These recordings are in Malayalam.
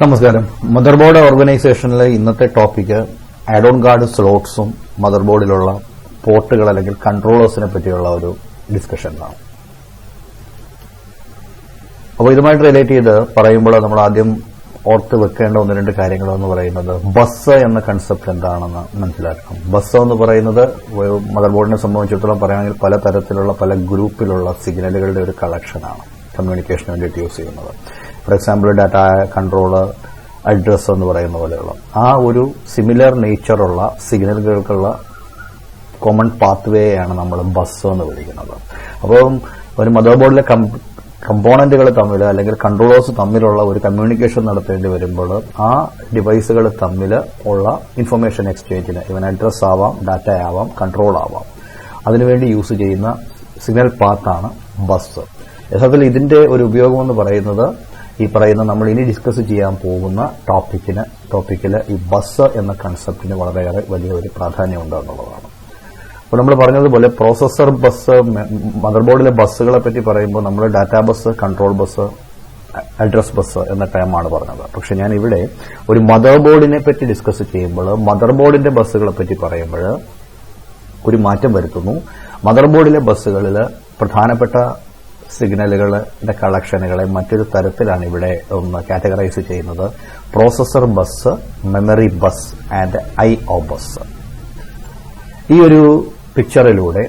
നമസ്കാരം. മദർബോർഡ് ഓർഗനൈസേഷനിലെ ഇന്നത്തെ ടോപ്പിക് ആഡ് ഓൺ കാർഡ് സ്ലോട്ട്സും മദർബോർഡിലുള്ള പോർട്ടുകൾ അല്ലെങ്കിൽ കൺട്രോളേഴ്സിനെ പറ്റിയുള്ള ഒരു ഡിസ്കഷനാണ്. അപ്പോൾ ഇതുമായിട്ട് റിലേറ്റ് ചെയ്ത് പറയുമ്പോൾ നമ്മൾ ആദ്യം ഓർത്ത് വെക്കേണ്ട ഒന്ന് രണ്ട് കാര്യങ്ങൾ എന്ന് പറയുന്നത് ബസ് എന്ന കൺസെപ്റ്റ് എന്താണെന്ന് മനസ്സിലാക്കണം. ബസ് എന്ന് പറയുന്നത് മദർബോർഡിനെ സംബന്ധിച്ചിടത്തോളം പറയുകയാണെങ്കിൽ പല തരത്തിലുള്ള പല ഗ്രൂപ്പിലുള്ള സിഗ്നലുകളുടെ ഒരു കളക്ഷനാണ് കമ്മ്യൂണിക്കേഷന് വേണ്ടിയിട്ട് യൂസ് ചെയ്യുന്നത്. For example data controller, address എന്ന് പറയുന്ന പോലെയുള്ള ആ ഒരു സിമിലർ നേച്ചറുള്ള സിഗ്നലുകൾക്കുള്ള കോമൺ പാത്വേയാണ് നമ്മൾ ബസ് എന്ന് വിളിക്കുന്നത്. അപ്പോൾ ഒരു മദർബോർഡിലെ കമ്പോണന്റുകൾ തമ്മിൽ അല്ലെങ്കിൽ കൺട്രോളേഴ്സ് തമ്മിലുള്ള ഒരു കമ്മ്യൂണിക്കേഷൻ നടത്തേണ്ടി വരുമ്പോൾ ആ ഡിവൈസുകൾ തമ്മിൽ ഉള്ള ഇൻഫർമേഷൻ എക്സ്ചേഞ്ചിന് ഇവൻ അഡ്രസ് ആവാം, ഡാറ്റ ആവാം, കൺട്രോൾ ആവാം, അതിനുവേണ്ടി യൂസ് ചെയ്യുന്ന സിഗ്നൽ പാത്താണ് ബസ്. യഥാർത്ഥത്തിൽ ഇതിന്റെ ഒരു ഉപയോഗം എന്ന് പറയുന്നത് ഈ പറയുന്ന നമ്മൾ ഇനി ഡിസ്കസ് ചെയ്യാൻ പോകുന്ന ടോപ്പിക്കിൽ ഈ ബസ് എന്ന കൺസെപ്റ്റിന് വളരെയേറെ വലിയൊരു പ്രാധാന്യമുണ്ട് എന്നുള്ളതാണ്. അപ്പോൾ നമ്മൾ പറഞ്ഞതുപോലെ പ്രോസസർ ബസ്, മദർബോർഡിലെ ബസ്സുകളെ പറ്റി പറയുമ്പോൾ നമ്മൾ data bus, control bus, address bus എന്ന ടൈമാണ് പറഞ്ഞത്. പക്ഷെ ഞാൻ ഇവിടെ ഒരു മദർബോർഡിനെ പറ്റി ഡിസ്കസ് ചെയ്യുമ്പോൾ മദർബോർഡിന്റെ ബസ്സുകളെ പറ്റി പറയുമ്പോൾ ഒരു മാറ്റം വരുത്തുന്നു. മദർബോർഡിലെ ബസ്സുകളിൽ പ്രധാനപ്പെട്ട സിഗ്നലുകളുടെ കളക്ഷനുകളെ മറ്റൊരു തരത്തിലാണ് ഇവിടെ ഒന്ന് കാറ്റഗറൈസ് ചെയ്യുന്നത്. Processor bus, memory bus and IO bus. ഈ ഒരു പിക്ചറിലൂടെ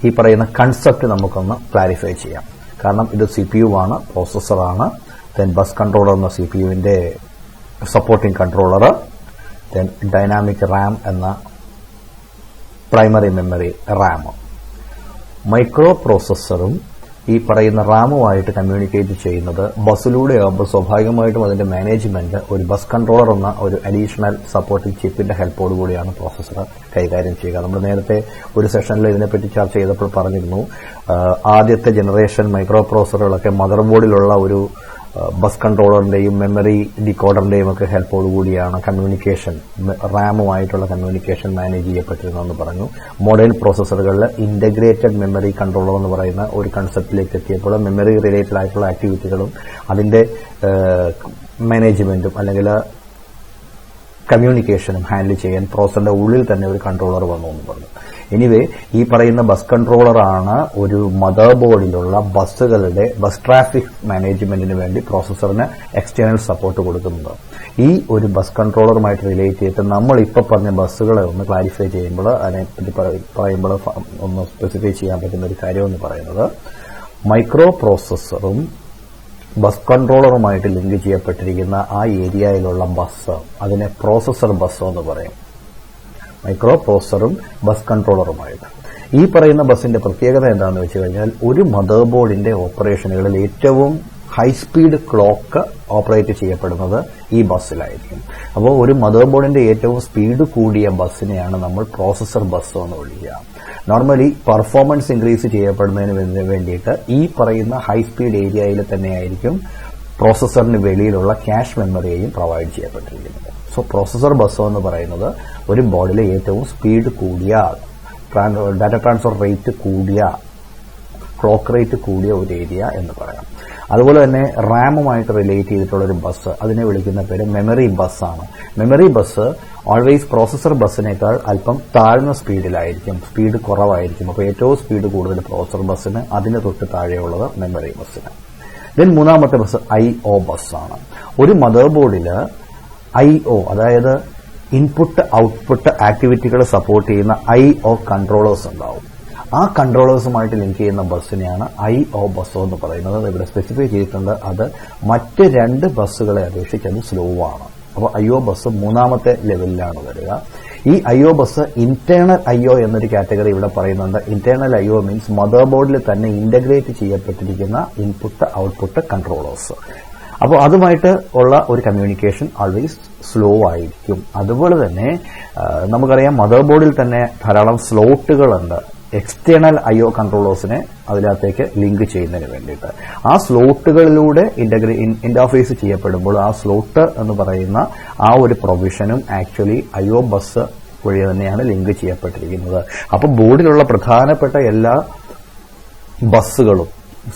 ഈ പറയുന്ന കൺസെപ്റ്റ് നമുക്കൊന്ന് ക്ലാരിഫൈ ചെയ്യാം. കാരണം ഇത് CPU ആണ്, പ്രോസസറാണ്, ദെൻ ബസ് കൺട്രോളർ എന്ന CPUവിന്റെ supporting controller, then dynamic RAM എന്ന പ്രൈമറി മെമ്മറി റാം. മൈക്രോ പ്രോസസറും ഈ പറയുന്ന റാമുമായിട്ട് കമ്മ്യൂണിക്കേറ്റ് ചെയ്യുന്നത് ബസ്സിലൂടെയാകുമ്പോൾ സ്വാഭാവികമായിട്ടും അതിന്റെ മാനേജ്മെന്റ് ഒരു ബസ് കൺട്രോളർ എന്ന ഒരു അഡീഷണൽ സപ്പോർട്ടിംഗ് ചിപ്പിന്റെ ഹെൽപ്പോടുകൂടിയാണ് പ്രോസസർ കൈകാര്യം ചെയ്യുക. നമ്മൾ നേരത്തെ ഒരു സെഷനിൽ ഇതിനെപ്പറ്റി ചർച്ച ചെയ്തപ്പോൾ പറഞ്ഞിരുന്നു, ആദ്യത്തെ ജനറേഷൻ മൈക്രോ പ്രോസസറുകളൊക്കെ മദർബോർഡിലുള്ള ഒരു ബസ് കൺട്രോളറിന്റെയും മെമ്മറി ഡിക്കോഡറിന്റെയും ഒക്കെ ഹെൽപ്പോടുകൂടിയാണ് കമ്മ്യൂണിക്കേഷൻ, റാമുമായിട്ടുള്ള കമ്മ്യൂണിക്കേഷൻ മാനേജ് ചെയ്യപ്പെട്ടിരുന്നതെന്ന് പറഞ്ഞു. മോഡേൺ പ്രോസസറുകളിൽ ഇന്റഗ്രേറ്റഡ് മെമ്മറി കൺട്രോളർ എന്ന് പറയുന്ന ഒരു കൺസെപ്റ്റിലേക്ക് എത്തിയപ്പോൾ മെമ്മറി റിലേറ്റഡ് ആയിട്ടുള്ള ആക്ടിവിറ്റികളും അതിന്റെ മാനേജ്മെന്റും അല്ലെങ്കിൽ കമ്മ്യൂണിക്കേഷനും ഹാൻഡിൽ ചെയ്യാൻ പ്രോസസറിന്റെ ഉള്ളിൽ തന്നെ ഒരു കൺട്രോളർ വന്നു എന്ന് പറഞ്ഞു. എനിവേ ഈ പറയുന്ന ബസ് കൺട്രോളറാണ് ഒരു മദർബോർഡിലുള്ള ബസ്സുകളുടെ ബസ് ട്രാഫിക് മാനേജ്മെന്റിന് വേണ്ടി പ്രോസസറിന് എക്സ്റ്റേണൽ സപ്പോർട്ട് കൊടുക്കുന്നത്. ഈ ഒരു ബസ് കൺട്രോളറുമായിട്ട് റിലേറ്റ് ചെയ്തിട്ട് നമ്മൾ ഇപ്പോൾ പറഞ്ഞ ബസ്സുകളെ ഒന്ന് ക്ലാരിഫൈ ചെയ്യുമ്പോൾ അതിനെപ്പറ്റി പറയുമ്പോൾ ഒന്ന് സ്പെസിഫൈ ചെയ്യാൻ പറ്റുന്ന ഒരു കാര്യം എന്ന് പറയുന്നത് മൈക്രോ പ്രോസസറും ബസ് കൺട്രോളറുമായിട്ട് ലിങ്ക് ചെയ്യപ്പെട്ടിരിക്കുന്ന ആ ഏരിയയിലുള്ള ബസ് അതിനെ പ്രോസസർ ബസ് എന്ന് പറയും. മൈക്രോ പ്രോസസറും ബസ് കൺട്രോളറുമായിട്ട്. ഈ പറയുന്ന ബസിന്റെ പ്രത്യേകത എന്താണെന്ന് വെച്ച് കഴിഞ്ഞാൽ ഒരു മദർബോർഡിന്റെ ഓപ്പറേഷനുകളിൽ ഏറ്റവും ഹൈസ്പീഡ് ക്ലോക്ക് ഓപ്പറേറ്റ് ചെയ്യപ്പെടുന്നത് ഈ ബസ്സിലായിരിക്കും. അപ്പോൾ ഒരു മദർബോർഡിന്റെ ഏറ്റവും സ്പീഡ് കൂടിയ ബസ്സിനെയാണ് നമ്മൾ പ്രോസസർ ബസ് എന്ന് വിളിക്കുക. നോർമലി പെർഫോമൻസ് ഇൻക്രീസ് ചെയ്യപ്പെടുന്നതിന് വേണ്ടിയിട്ട് ഈ പറയുന്ന ഹൈസ്പീഡ് ഏരിയയിൽ തന്നെയായിരിക്കും പ്രോസസറിന് വെളിയിലുള്ള ക്യാഷ് മെമ്മറിയെയും പ്രൊവൈഡ് ചെയ്യപ്പെട്ടിരിക്കുന്നത്. സോ പ്രോസസർ ബസ് എന്ന് പറയുന്നത് ഒരു ബോർഡിലെ ഏറ്റവും സ്പീഡ് കൂടിയ, ഡാറ്റ ട്രാൻസ്ഫർ റേറ്റ് കൂടിയ, ക്ലോക്ക് റേറ്റ് കൂടിയ ഒരു ഏരിയ എന്ന് പറയാം. അതുപോലെ തന്നെ റാമുമായിട്ട് റിലേറ്റ് ചെയ്തിട്ടുള്ള ഒരു ബസ്, അതിനെ വിളിക്കുന്ന പേര് മെമ്മറി ബസ് ആണ്. മെമ്മറി ബസ് ഓൾവേസ് പ്രോസസർ ബസ്സിനേക്കാൾ അല്പം താഴ്ന്ന സ്പീഡിലായിരിക്കും, സ്പീഡ് കുറവായിരിക്കും. അപ്പോൾ ഏറ്റവും സ്പീഡ് കൂടുതൽ പ്രോസസർ ബസ്സിന്, അതിന് തൊട്ട് താഴെയുള്ളത് മെമ്മറി ബസ്സിന്. ദെൻ മൂന്നാമത്തെ ബസ് IO ബസ് ആണ്. ഒരു മദർബോർഡില് IO അതായത് ഇൻപുട്ട് ഔട്ട്പുട്ട് ആക്ടിവിറ്റികൾ സപ്പോർട്ട് ചെയ്യുന്ന IO കൺട്രോളേഴ്സ് ഉണ്ടാവും. ആ കൺട്രോളേഴ്സുമായിട്ട് ലിങ്ക് ചെയ്യുന്ന ബസ്സിനെയാണ് IO ബസ് എന്ന് പറയുന്നത്. ഇവിടെ സ്പെസിഫൈ ചെയ്തിട്ടുണ്ട്, അത് മറ്റ് രണ്ട് ബസ്സുകളെ അപേക്ഷിച്ച് അത് സ്ലോ ആണ്. അപ്പോൾ IO ബസ് മൂന്നാമത്തെ ലെവലിലാണ് വരിക. ഈ IO ബസ് ഇന്റേണൽ IO എന്നൊരു കാറ്റഗറി ഇവിടെ പറയുന്നുണ്ട്. ഇന്റേണൽ IO മീൻസ് മദർബോർഡിൽ തന്നെ ഇന്റഗ്രേറ്റ് ചെയ്യപ്പെട്ടിരിക്കുന്ന ഇൻപുട്ട് ഔട്ട്പുട്ട് കൺട്രോളേഴ്സ്. അപ്പോൾ അതുമായിട്ട് ഉള്ള ഒരു കമ്മ്യൂണിക്കേഷൻ ഓൾവേസ് സ്ലോ ആയിരിക്കും. അതുപോലെ തന്നെ നമുക്കറിയാം മദർബോർഡിൽ തന്നെ ധാരാളം സ്ലോട്ടുകളുണ്ട് എക്സ്റ്റേണൽ IO കൺട്രോളേഴ്സിനെ അതിനകത്തേക്ക് ലിങ്ക് ചെയ്യുന്നതിന് വേണ്ടിയിട്ട്. ആ സ്ലോട്ടുകളിലൂടെ ഇന്റർഫേസ് ചെയ്യപ്പെടുമ്പോൾ ആ സ്ലോട്ട് എന്ന് പറയുന്ന ആ ഒരു പ്രൊവിഷനും ആക്ച്വലി IO ബസ് വഴി തന്നെയാണ് ലിങ്ക് ചെയ്യപ്പെട്ടിരിക്കുന്നത്. അപ്പോൾ ബോർഡിലുള്ള പ്രധാനപ്പെട്ട എല്ലാ ബസ്സുകളും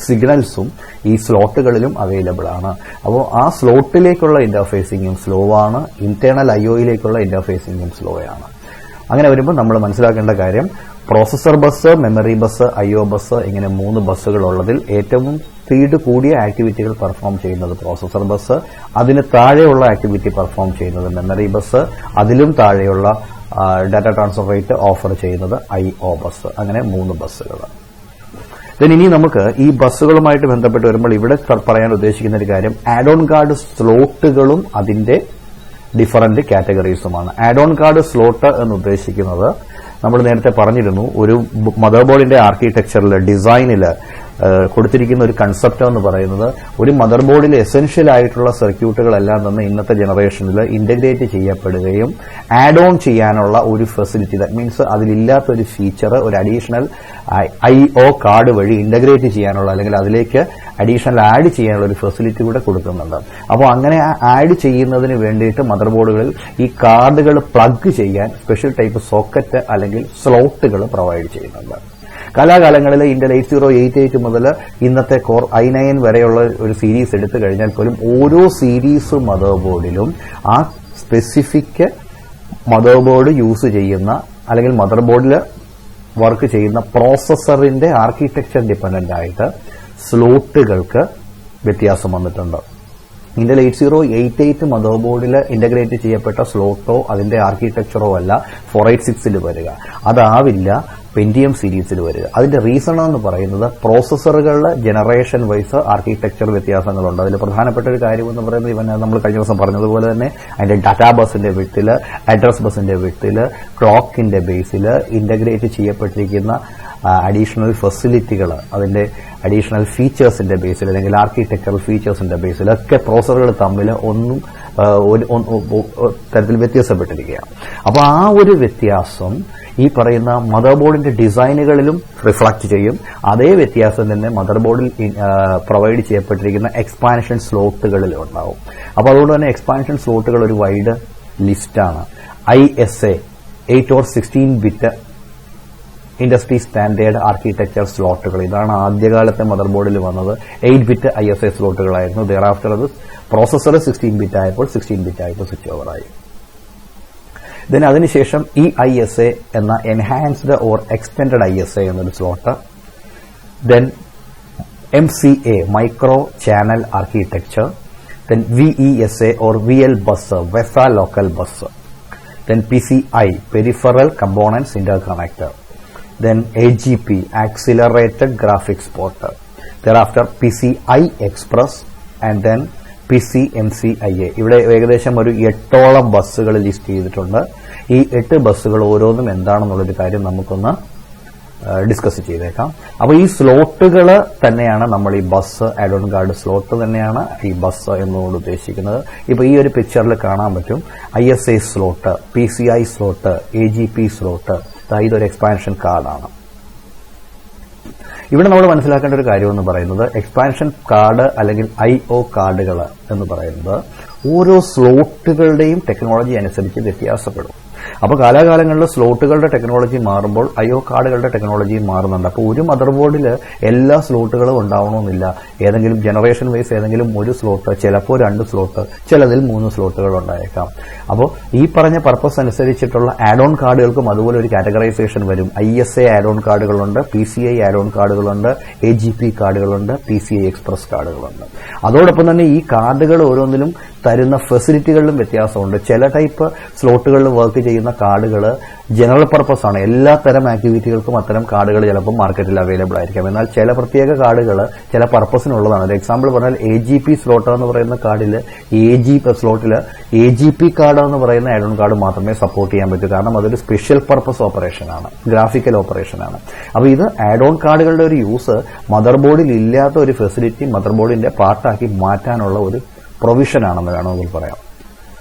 സിഗ്നൽസും ഈ സ്ലോട്ടുകളിലും അവൈലബിൾ ആണ്. അപ്പോൾ ആ സ്ലോട്ടിലേക്കുള്ള ഇന്റർഫേസിംഗും സ്ലോ ആണ്, ഇന്റേണൽ IOയിലേക്കുള്ള ഇന്റർഫേസിംഗും സ്ലോ ആണ്. അങ്ങനെ വരുമ്പോൾ നമ്മൾ മനസ്സിലാക്കേണ്ട കാര്യം, processor bus, memory bus, IO bus, ഇങ്ങനെ 3 ബസ്സുകൾ ഉള്ളതിൽ ഏറ്റവും സ്പീഡ് കൂടിയ ആക്ടിവിറ്റികൾ പെർഫോം ചെയ്യുന്നത് പ്രോസസർ ബസ്, അതിന് താഴെയുള്ള ആക്ടിവിറ്റി പെർഫോം ചെയ്യുന്നത് മെമ്മറി ബസ്, അതിലും താഴെയുള്ള ഡാറ്റ ട്രാൻസ്ഫർ റേറ്റ് ഓഫർ ചെയ്യുന്നത് IO ബസ്. അങ്ങനെ 3 ബസ്സുകൾ. ഇനി നമുക്ക് ഈ ബസ്സുകളുമായിട്ട് ബന്ധപ്പെട്ട് വരുമ്പോൾ ഇവിടെ പറയാൻ ഉദ്ദേശിക്കുന്ന ഒരു കാര്യം, ആഡ് ഓൺ കാർഡ് സ്ലോട്ടുകളും അതിന്റെ ഡിഫറന്റ് കാറ്റഗറീസുമാണ്. ആഡ് ഓൺ കാർഡ് സ്ലോട്ട് എന്ന് ഉദ്ദേശിക്കുന്നത് നമ്മൾ നേരത്തെ പറഞ്ഞിരുന്നു, ഒരു മദർ ബോർഡിന്റെ ആർക്കിടെക്ചറിൽ ഡിസൈനിൽ കൊടുത്തിരിക്കുന്ന ഒരു കൺസെപ്റ്റ് എന്ന് പറയുന്നത്, ഒരു മദർ ബോർഡിൽ എസെൻഷ്യൽ ആയിട്ടുള്ള സർക്യൂട്ടുകളെല്ലാം തന്നെ ഇന്നത്തെ ജനറേഷനിൽ ഇന്റഗ്രേറ്റ് ചെയ്യപ്പെടുകയും ആഡ് ഓൺ ചെയ്യാനുള്ള ഒരു ഫെസിലിറ്റി, ദാറ്റ് മീൻസ് അതിലില്ലാത്ത ഒരു ഫീച്ചർ ഒരു അഡീഷണൽ IO കാർഡ് വഴി ഇന്റഗ്രേറ്റ് ചെയ്യാനുള്ള, അല്ലെങ്കിൽ അതിലേക്ക് അഡീഷണൽ ആഡ് ചെയ്യാനുള്ള ഒരു ഫെസിലിറ്റി കൂടെ കൊടുക്കുന്നുണ്ട്. അപ്പോൾ അങ്ങനെ ആഡ് ചെയ്യുന്നതിന് വേണ്ടിയിട്ട് മദർ ബോർഡുകളിൽ ഈ കാർഡുകൾ പ്ലഗ് ചെയ്യാൻ സ്പെഷ്യൽ ടൈപ്പ് സോക്കറ്റ് അല്ലെങ്കിൽ സ്ലോട്ടുകൾ പ്രൊവൈഡ് ചെയ്യുന്നുണ്ട്. കാലാകാലങ്ങളിൽ ഇന്റൽ 8088 മുതൽ ഇന്നത്തെ കോർ i9 വരെയുള്ള ഒരു സീരീസ് എടുത്തു കഴിഞ്ഞാൽ പോലും ഓരോ സീരീസ് മദർ ബോർഡിലും ആ സ്പെസിഫിക് മദർ ബോർഡ് യൂസ് ചെയ്യുന്ന അല്ലെങ്കിൽ മദർ ബോർഡിൽ വർക്ക് ചെയ്യുന്ന പ്രോസസറിന്റെ ആർക്കിടെക്ചർ ഡിപ്പെൻഡന്റ് ആയിട്ട് സ്ലോട്ടുകൾക്ക് വ്യത്യാസം വന്നിട്ടുണ്ട്. ഇന്റൽ 8088 മദർ ബോർഡിൽ ഇന്റഗ്രേറ്റ് ചെയ്യപ്പെട്ട സ്ലോട്ടോ അതിന്റെ ആർക്കിടെക്ചറോ അല്ല 486 വരിക, അതാവില്ല പെന്റിയം സീരീസിൽ വരിക. അതിന്റെ റീസൺ എന്ന് പറയുന്നത് പ്രോസസറുകളുടെ ജനറേഷൻ വൈസ് ആർക്കിടെക്ചർ വ്യത്യാസങ്ങളുണ്ട്. അതിൽ പ്രധാനപ്പെട്ട ഒരു കാര്യം എന്ന് പറയുന്നത്, ഇവൻ നമ്മൾ കഴിഞ്ഞ ദിവസം പറഞ്ഞതുപോലെ തന്നെ അതിന്റെ ഡാറ്റാ ബസിന്റെ വിട്ടില്, അഡ്രസ് ബസിന്റെ വിട്ടില്, ക്ലോക്കിന്റെ ബേസിൽ ഇന്റഗ്രേറ്റ് ചെയ്യപ്പെട്ടിരിക്കുന്ന അഡീഷണൽ ഫെസിലിറ്റികൾ, അതിന്റെ അഡീഷണൽ ഫീച്ചേഴ്സിന്റെ ബേസിൽ അല്ലെങ്കിൽ ആർക്കിടെക്ചറൽ ഫീച്ചേഴ്സിന്റെ ബേസിലൊക്കെ പ്രോസസറുകൾ തമ്മിൽ ഒന്നും തരത്തിൽ വ്യത്യാസപ്പെട്ടിരിക്കുകയാണ്. അപ്പോൾ ആ ഒരു വ്യത്യാസം ഈ പറയുന്ന മദർ ബോർഡിന്റെ ഡിസൈനുകളിലും റിഫ്ലക്ട് ചെയ്യും. അതേ വ്യത്യാസം തന്നെ മദർ ബോർഡിൽ പ്രൊവൈഡ് ചെയ്യപ്പെട്ടിരിക്കുന്ന എക്സ്പാൻഷൻ സ്ലോട്ടുകളിലും ഉണ്ടാവും. അപ്പോൾ അതുകൊണ്ട് തന്നെ എക്സ്പാൻഷൻ സ്ലോട്ടുകൾ ഒരു വൈഡ് ലിസ്റ്റാണ്. ISA 8 or 16 bit industry standard architecture സ്ലോട്ടുകൾ, ഇതാണ് ആദ്യകാലത്തെ മദർ ബോർഡിൽ വന്നത്. 8 ബിറ്റ് ISA സ്ലോട്ടുകളായിരുന്നു. thereafter അത് പ്രോസസർ 16 ബിറ്റ് ആയപ്പോൾ 16 ബിറ്റ് ആയപ്പോൾ സ്വിച്ച് ഓവറായി. then അതിനുശേഷം ഈ ISA എന്ന എൻഹാൻസ്ഡ് ഓർ എക്സ്റ്റൻഡഡ് ISA എന്നൊരു slot, then MCA micro channel architecture, then VESA or VL bus VESA local bus, then PCI peripheral components interconnector, then AGP accelerated graphics port, thereafter PCI express and then PCMCIA. ഇവിടെ ഏകദേശം ഒരു 8ഓളം ബസ്സുകൾ ലിസ്റ്റ് ചെയ്തിട്ടുണ്ട്. ഈ 8 ബസ്സുകൾ ഓരോന്നും എന്താണെന്നുള്ളൊരു കാര്യം നമുക്കൊന്ന് ഡിസ്കസ് ചെയ്തേക്കാം. അപ്പോൾ ഈ സ്ലോട്ടുകൾ തന്നെയാണ് നമ്മൾ ഈ bus add on card slot തന്നെയാണ് ഈ ബസ് എന്നോട് ഉദ്ദേശിക്കുന്നത്. ഇപ്പൊ ഈ ഒരു പിക്ചറിൽ കാണാൻ പറ്റും ISA slot, PCI slot, AGP slot. ഇതൊരു എക്സ്പാൻഷൻ കാർഡാണ്. ഇവിടെ നമ്മൾ മനസ്സിലാക്കേണ്ട ഒരു കാര്യം എന്ന് പറയുന്നത്, എക്സ്പാൻഷൻ കാർഡ് അല്ലെങ്കിൽ IO കാർഡുകൾ എന്ന് പറയുന്നത് ഓരോ സ്ലോട്ടുകളുടെയും ടെക്നോളജി അനുസരിച്ച് വ്യത്യാസപ്പെടും. അപ്പോൾ കാലാകാലങ്ങളിൽ സ്ലോട്ടുകളുടെ ടെക്നോളജി മാറുമ്പോൾ IO കാർഡുകളുടെ ടെക്നോളജിയും മാറുന്നുണ്ട്. അപ്പോൾ ഒരു മദർ ബോർഡിൽ എല്ലാ സ്ലോട്ടുകളും ഉണ്ടാവണമെന്നില്ല. ഏതെങ്കിലും ജനറേഷൻ വൈസ് ഏതെങ്കിലും ഒരു സ്ലോട്ട്, ചിലപ്പോൾ 2 സ്ലോട്ട്, ചിലതിൽ 3 സ്ലോട്ടുകൾ ഉണ്ടായേക്കാം. അപ്പോൾ ഈ പറഞ്ഞ പർപ്പസ് അനുസരിച്ചിട്ടുള്ള ആഡ് ഓൺ കാർഡുകൾക്കും അതുപോലെ ഒരു കാറ്റഗറൈസേഷൻ വരും. ISA ആഡ് ഓൺ കാർഡുകളുണ്ട്, PCI ആഡ് ഓൺ കാർഡുകളുണ്ട്, AGP കാർഡുകളുണ്ട്, PCI എക്സ്പ്രസ് കാർഡുകളുണ്ട്. അതോടൊപ്പം തന്നെ ഈ കാർഡുകൾ ഓരോന്നിലും തരുന്ന ഫെസിലിറ്റികളിലും വ്യത്യാസമുണ്ട്. ചില ടൈപ്പ് സ്ലോട്ടുകളിൽ വർക്ക് ചെയ്യുന്ന കാർഡുകൾ ജനറൽ പർപ്പസ് ആണ്. എല്ലാ തരം ആക്ടിവിറ്റികൾക്കും അത്തരം കാർഡുകൾ ചിലപ്പോൾ മാർക്കറ്റിൽ അവൈലബിൾ ആയിരിക്കാം. എന്നാൽ ചില പ്രത്യേക കാർഡുകൾ ചില പർപ്പസിനുള്ളതാണ്. ഒരു എക്സാമ്പിൾ പറഞ്ഞാൽ AGP സ്ലോട്ട് എന്ന് പറയുന്ന കാർഡിൽ സ്ലോട്ടിൽ AGP കാർഡ് എന്ന് പറയുന്ന ആഡ് ഓൺ കാർഡ് മാത്രമേ സപ്പോർട്ട് ചെയ്യാൻ പറ്റൂ. കാരണം അതൊരു സ്പെഷ്യൽ പർപ്പസ് ഓപ്പറേഷൻ ആണ്, ഗ്രാഫിക്കൽ ഓപ്പറേഷൻ ആണ്. അപ്പോൾ ഇത് ആഡ് ഓൺ കാർഡുകളുടെ ഒരു യൂസ് മദർ ബോർഡിൽ ഇല്ലാത്ത ഒരു ഫെസിലിറ്റി മദർ ബോർഡിന്റെ പാർട്ടാക്കി മാറ്റാനുള്ള ഒരു പ്രൊവിഷൻ ആണെന്ന് വേണമെങ്കിൽ പറയാം.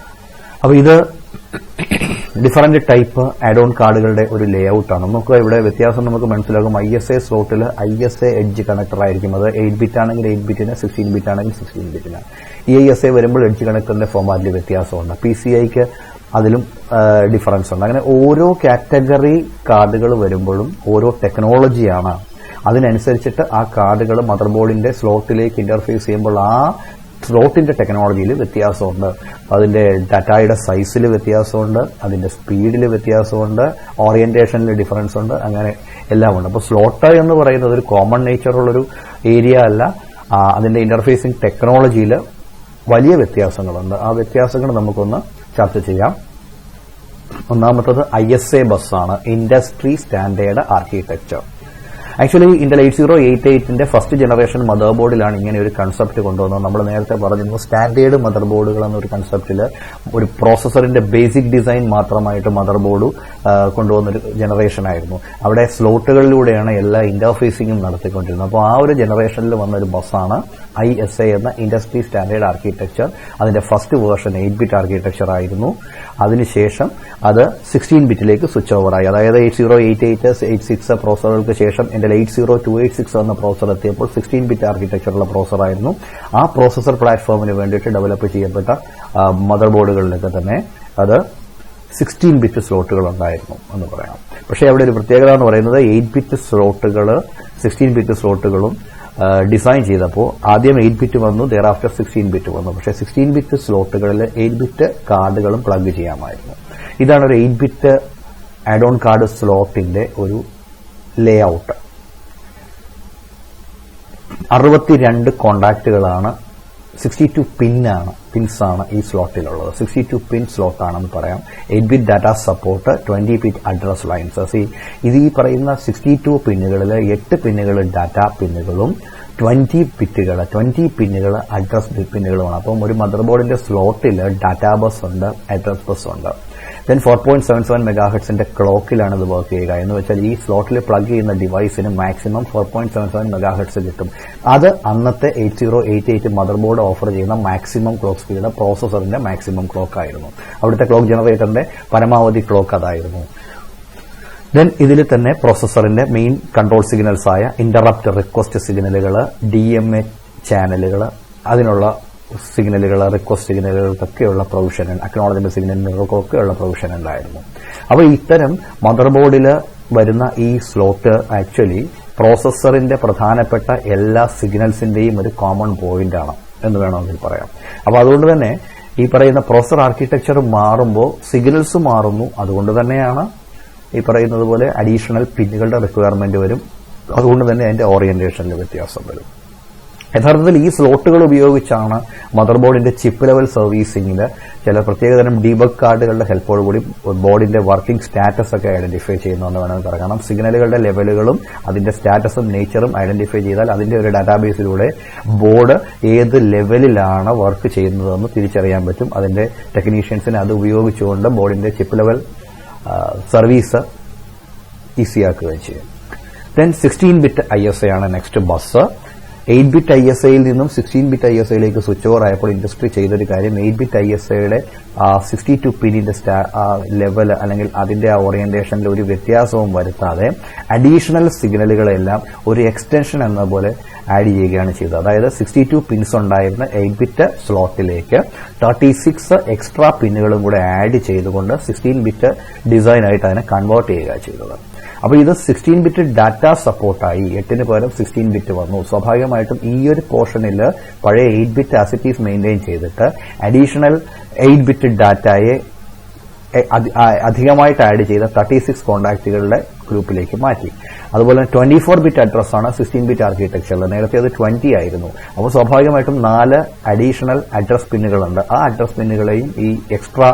അപ്പോൾ ഇത് ഡിഫറന്റ് ടൈപ്പ് ആഡ് ഓൺ കാർഡുകളുടെ ഒരു ലേ ഔട്ടാണ്. നമുക്ക് ഇവിടെ വ്യത്യാസം നമുക്ക് മനസ്സിലാകും. ISA സ്ലോട്ടിൽ ISA എഡ്ജ് കണക്ടർ ആയിരിക്കും. അത് 8 ബിറ്റ് ആണെങ്കിൽ 8 ബിറ്റിന്, 16 ബിറ്റ് ആണെങ്കിൽ 16 ബിറ്റിന്. ഈ ISA വരുമ്പോൾ എഡ്ജ് കണക്ടറിന്റെ ഫോർമാറ്റിൽ വ്യത്യാസമുണ്ട്. PCIക്ക് അതിലും ഡിഫറൻസ് ഉണ്ട്. അങ്ങനെ ഓരോ കാറ്റഗറി കാർഡുകൾ വരുമ്പോഴും ഓരോ ടെക്നോളജിയാണ് അതിനനുസരിച്ചിട്ട് ആ കാർഡുകൾ മദർ ബോർഡിന്റെ സ്ലോട്ടിലേക്ക് ഇന്റർഫേസ് ചെയ്യുമ്പോൾ ആ സ്ലോട്ടിന്റെ ടെക്നോളജിയിൽ വ്യത്യാസമുണ്ട്, അതിന്റെ ഡാറ്റയുടെ സൈസിൽ വ്യത്യാസമുണ്ട്, അതിന്റെ സ്പീഡിൽ വ്യത്യാസമുണ്ട്, ഓറിയന്റേഷനിൽ ഡിഫറൻസ് ഉണ്ട്, അങ്ങനെ എല്ലാം ഉണ്ട്. അപ്പോൾ സ്ലോട്ട് എന്ന് പറയുന്നത് ഒരു കോമൺ നേച്ചറുള്ളൊരു ഏരിയ അല്ല, അതിന്റെ ഇന്റർഫേസിംഗ് ടെക്നോളജിയിൽ വലിയ വ്യത്യാസങ്ങളുണ്ട്. ആ വ്യത്യാസങ്ങൾ നമുക്കൊന്ന് ചർച്ച ചെയ്യാം. ഒന്നാമത്തത് ISA ബസ്സാണ്, industry standard architecture. Actually Intel 8088ന്റെ ഫസ്റ്റ് ജനറേഷൻ മദർ ബോർഡിലാണ് ഇങ്ങനെ ഒരു കൺസെപ്റ്റ് കൊണ്ടുവന്നത്. നമ്മൾ നേരത്തെ പറഞ്ഞിരുന്നു സ്റ്റാൻഡേർഡ് മദർ ബോർഡുകൾ എന്നൊരു കൺസെപ്റ്റിൽ ഒരു പ്രോസസറിന്റെ ബേസിക് ഡിസൈൻ മാത്രമായിട്ട് മദർ ബോർഡ് കൊണ്ടുവന്നൊരു ജനറേഷൻ ആയിരുന്നു. അവിടെ സ്ലോട്ടുകളിലൂടെയാണ് എല്ലാ ഇന്റർഫേസിംഗും നടത്തിക്കൊണ്ടിരുന്നത്. അപ്പോൾ ആ ഒരു ജനറേഷനിൽ വന്ന ഒരു ബസ്സാണ് ISA എന്ന ഇൻഡസ്ട്രി സ്റ്റാൻഡേർഡ് ആർക്കിടെക്ചർ. അതിന്റെ ഫസ്റ്റ് വേർഷൻ 8-ബിറ്റ് ആർക്കിടെക്ചർ ആയിരുന്നു. അതിനുശേഷം അത് 16 ബിറ്റിലേക്ക് സ്വിച്ച് ഓവറായി. അതായത് 8088 86 പ്രോസസറുകൾക്ക് ശേഷം ഇന്റൽ 80286 എന്ന പ്രോസസർ എത്തിയപ്പോൾ 16 ബിറ്റ് ആർക്കിടെക്ചറുള്ള പ്രോസസർ ആയിരുന്നു. ആ പ്രോസസർ പ്ലാറ്റ്ഫോമിന് വേണ്ടിയിട്ട് ഡെവലപ്പ് ചെയ്യപ്പെട്ട മദർ ബോർഡുകളിലൊക്കെ തന്നെ അത് 16 ബിറ്റ് സ്ലോട്ടുകൾ ഉണ്ടായിരുന്നു എന്ന് പറയാം. പക്ഷേ അവിടെ ഒരു പ്രത്യേകത എന്ന് പറയുന്നത് 8 ബിറ്റ് സ്ലോട്ടുകൾ 16 ബിറ്റ് സ്ലോട്ടുകളും ഡിസൈൻ ചെയ്തപ്പോൾ ആദ്യം 8 ബിറ്റ് വന്നു, thereafter 16 ബിറ്റ് വന്നു. പക്ഷേ 16 ബിറ്റ് സ്ലോട്ടുകളിൽ 8 ബിറ്റ് കാർഡുകളും പ്ലഗ് ചെയ്യാമായിരുന്നു. ഇതാണ് ഒരു 8 ബിറ്റ് ആഡ് ഓൺ കാർഡ് സ്ലോട്ടിന്റെ ഒരു ലേ ഔട്ട്. 62 കോണ്ടാക്റ്റുകളാണ്, 62 പിൻസാണ് ഈ സ്ലോട്ടിലുള്ളത്. 62 പിൻ സ്ലോട്ടാണെന്ന് പറയാം. 8 bit data support, 20 bit address lines. ഇത് ഈ പറയുന്ന 62 പിന്നുകളിൽ 8 പിന്നുകൾ ഡാറ്റ പിന്നുകളും 20 പിന്നുകൾ അഡ്രസ് പിന്നുകളുമാണ്. അപ്പം ഒരു മദർ ബോർഡിന്റെ സ്ലോട്ടിൽ ഡാറ്റാ ബസ് ഉണ്ട്, അഡ്രസ് ബസ് ഉണ്ട്. ദെൻ 4.77 മെഗാഹെർട്സിന്റെ ക്ലോക്കിലാണ് ഇത് വർക്ക് ചെയ്യുക. എന്ന് വെച്ചാൽ ഈ സ്ലോട്ടിൽ പ്ലഗ് ചെയ്യുന്ന ഡിവൈസിന് മാക്സിമം 4.77 മെഗാഹെർട്സ് കിട്ടും. അത് അന്നത്തെ 8088 മദർ ബോർഡ് ഓഫർ ചെയ്യുന്ന മാക്സിമം ക്ലോക്ക് സ്പീഡ്, പ്രോസസറിന്റെ മാക്സിമം ക്ലോക്ക് ആയിരുന്നു. അവിടുത്തെ ക്ലോക്ക് ജനറേറ്ററിന്റെ പരമാവധി ക്ലോക്ക് അതായിരുന്നു. ദെൻ ഇതിൽ തന്നെ പ്രോസസറിന്റെ മെയിൻ കൺട്രോൾ സിഗ്നൽസ് ആയ ഇന്ററപ്റ്റ് റിക്വസ്റ്റ് സിഗ്നലുകൾ, DMA ചാനലുകൾ, അതിനുള്ള സിഗ്നലുകൾ, റിക്വസ്റ്റ് സിഗ്നലുകൾക്കൊക്കെയുള്ള പ്രൊവിഷൻ, അക്നോളജ്മെന്റ് സിഗ്നലുകൾക്കൊക്കെയുള്ള പ്രൊവിഷൻ ഉണ്ടായിരുന്നു. അപ്പോൾ ഇത്തരം മദർ ബോർഡിൽ വരുന്ന ഈ സ്ലോട്ട് ആക്ച്വലി പ്രോസസറിന്റെ പ്രധാനപ്പെട്ട എല്ലാ സിഗ്നൽസിന്റെയും ഒരു കോമൺ പോയിന്റ് ആണ് എന്ന് വേണമെങ്കിൽ പറയാം. അപ്പോൾ അതുകൊണ്ട് തന്നെ ഈ പറയുന്ന പ്രോസസർ ആർക്കിടെക്ചർ മാറുമ്പോൾ സിഗ്നൽസ് മാറുന്നു. അതുകൊണ്ട് തന്നെയാണ് ഈ പറയുന്നത് പോലെ അഡീഷണൽ പിന്നുകളുടെ റിക്വയർമെന്റ് വരും. അതുകൊണ്ട് തന്നെ അതിന്റെ ഓറിയന്റേഷനിൽ വ്യത്യാസം വരും. യഥാർത്ഥത്തിൽ ഈ സ്ലോട്ടുകൾ ഉപയോഗിച്ചാണ് മദർ ബോർഡിന്റെ ചിപ്പ് ലെവൽ സർവീസിംഗിൽ ചില പ്രത്യേകതരം ഡീബഗ് കാർഡുകളുടെ ഹെൽപ്പോടുകൂടി ബോർഡിന്റെ വർക്കിംഗ് സ്റ്റാറ്റസ് ഒക്കെ ഐഡന്റിഫൈ ചെയ്യുന്നതെന്ന് വേണമെങ്കിൽ പറയാം. കാരണം സിഗ്നലുകളുടെ ലെവലുകളും അതിന്റെ സ്റ്റാറ്റസും നേച്ചറും ഐഡന്റിഫൈ ചെയ്താൽ അതിന്റെ ഒരു ഡാറ്റാബേസിലൂടെ ബോർഡ് ഏത് ലെവലിലാണ് വർക്ക് ചെയ്യുന്നതെന്ന് തിരിച്ചറിയാൻ പറ്റും. അതിന്റെ ടെക്നീഷ്യൻസിന് അത് ഉപയോഗിച്ചുകൊണ്ട് ബോർഡിന്റെ ചിപ്പ് ലെവൽ സർവീസ് ഈസിയാക്കുകയും ചെയ്യും. ദെൻ 16 ബിറ്റ് ISA ആണ് നെക്സ്റ്റ് ബസ്. 8 ബിറ്റ് ISAയിൽ നിന്നും 16 ബിറ്റ് ISAയിലേക്ക് സ്വിച്ച് ഓവർ ആയപ്പോൾ ഇൻഡസ്ട്രി ചെയ്തൊരു കാര്യം 8 ബിറ്റ് ISAയുടെ 62 പിന്നിന്റെ ലെവൽ അല്ലെങ്കിൽ അതിന്റെ ആ ഓറിയന്റേഷനിൽ ഒരു വ്യത്യാസവും വരുത്താതെ അഡീഷണൽ സിഗ്നലുകളെല്ലാം ഒരു എക്സ്റ്റൻഷൻ എന്ന പോലെ ആഡ് ചെയ്യുകയാണ് ചെയ്തത്. അതായത് 62 പിൻസ് ഉണ്ടായിരുന്ന 8 ബിറ്റ് സ്ലോട്ടിലേക്ക് 36 എക്സ്ട്രാ പിന്നുകളും കൂടെ ആഡ് ചെയ്തുകൊണ്ട് 16 ബിറ്റ് ഡിസൈനായിട്ട് അതിനെ കൺവേർട്ട് ചെയ്യുക ചെയ്തത്. അപ്പോൾ ഇത് 16 ബിറ്റ് ഡാറ്റ സപ്പോർട്ടായി. 8ന് പകരം 16 ബിറ്റ് വന്നു. സ്വാഭാവികമായിട്ടും ഈ ഒരു പോർഷനിൽ പഴയ 8 ബിറ്റ് ആസിറ്റീസ് മെയിൻറ്റെയിൻ ചെയ്തിട്ട് അഡീഷണൽ 8 ബിറ്റ് ഡാറ്റയെ അധികമായിട്ട് ആഡ് ചെയ്ത 36 കോണ്ടാക്റ്റുകളുടെ ഗ്രൂപ്പിലേക്ക് മാറ്റി. അതുപോലെ 24 ബിറ്റ് അഡ്രസ്സാണ് 16 ബിറ്റ് ആർക്കിടെക്ചറിൽ. നേരത്തെ അത് 20 ആയിരുന്നു. അപ്പോൾ സ്വാഭാവികമായിട്ടും 4 അഡീഷണൽ അഡ്രസ് പിന്നുകളുണ്ട്. ആ അഡ്രസ് പിന്നുകളെയും ഈ എക്സ്ട്രാ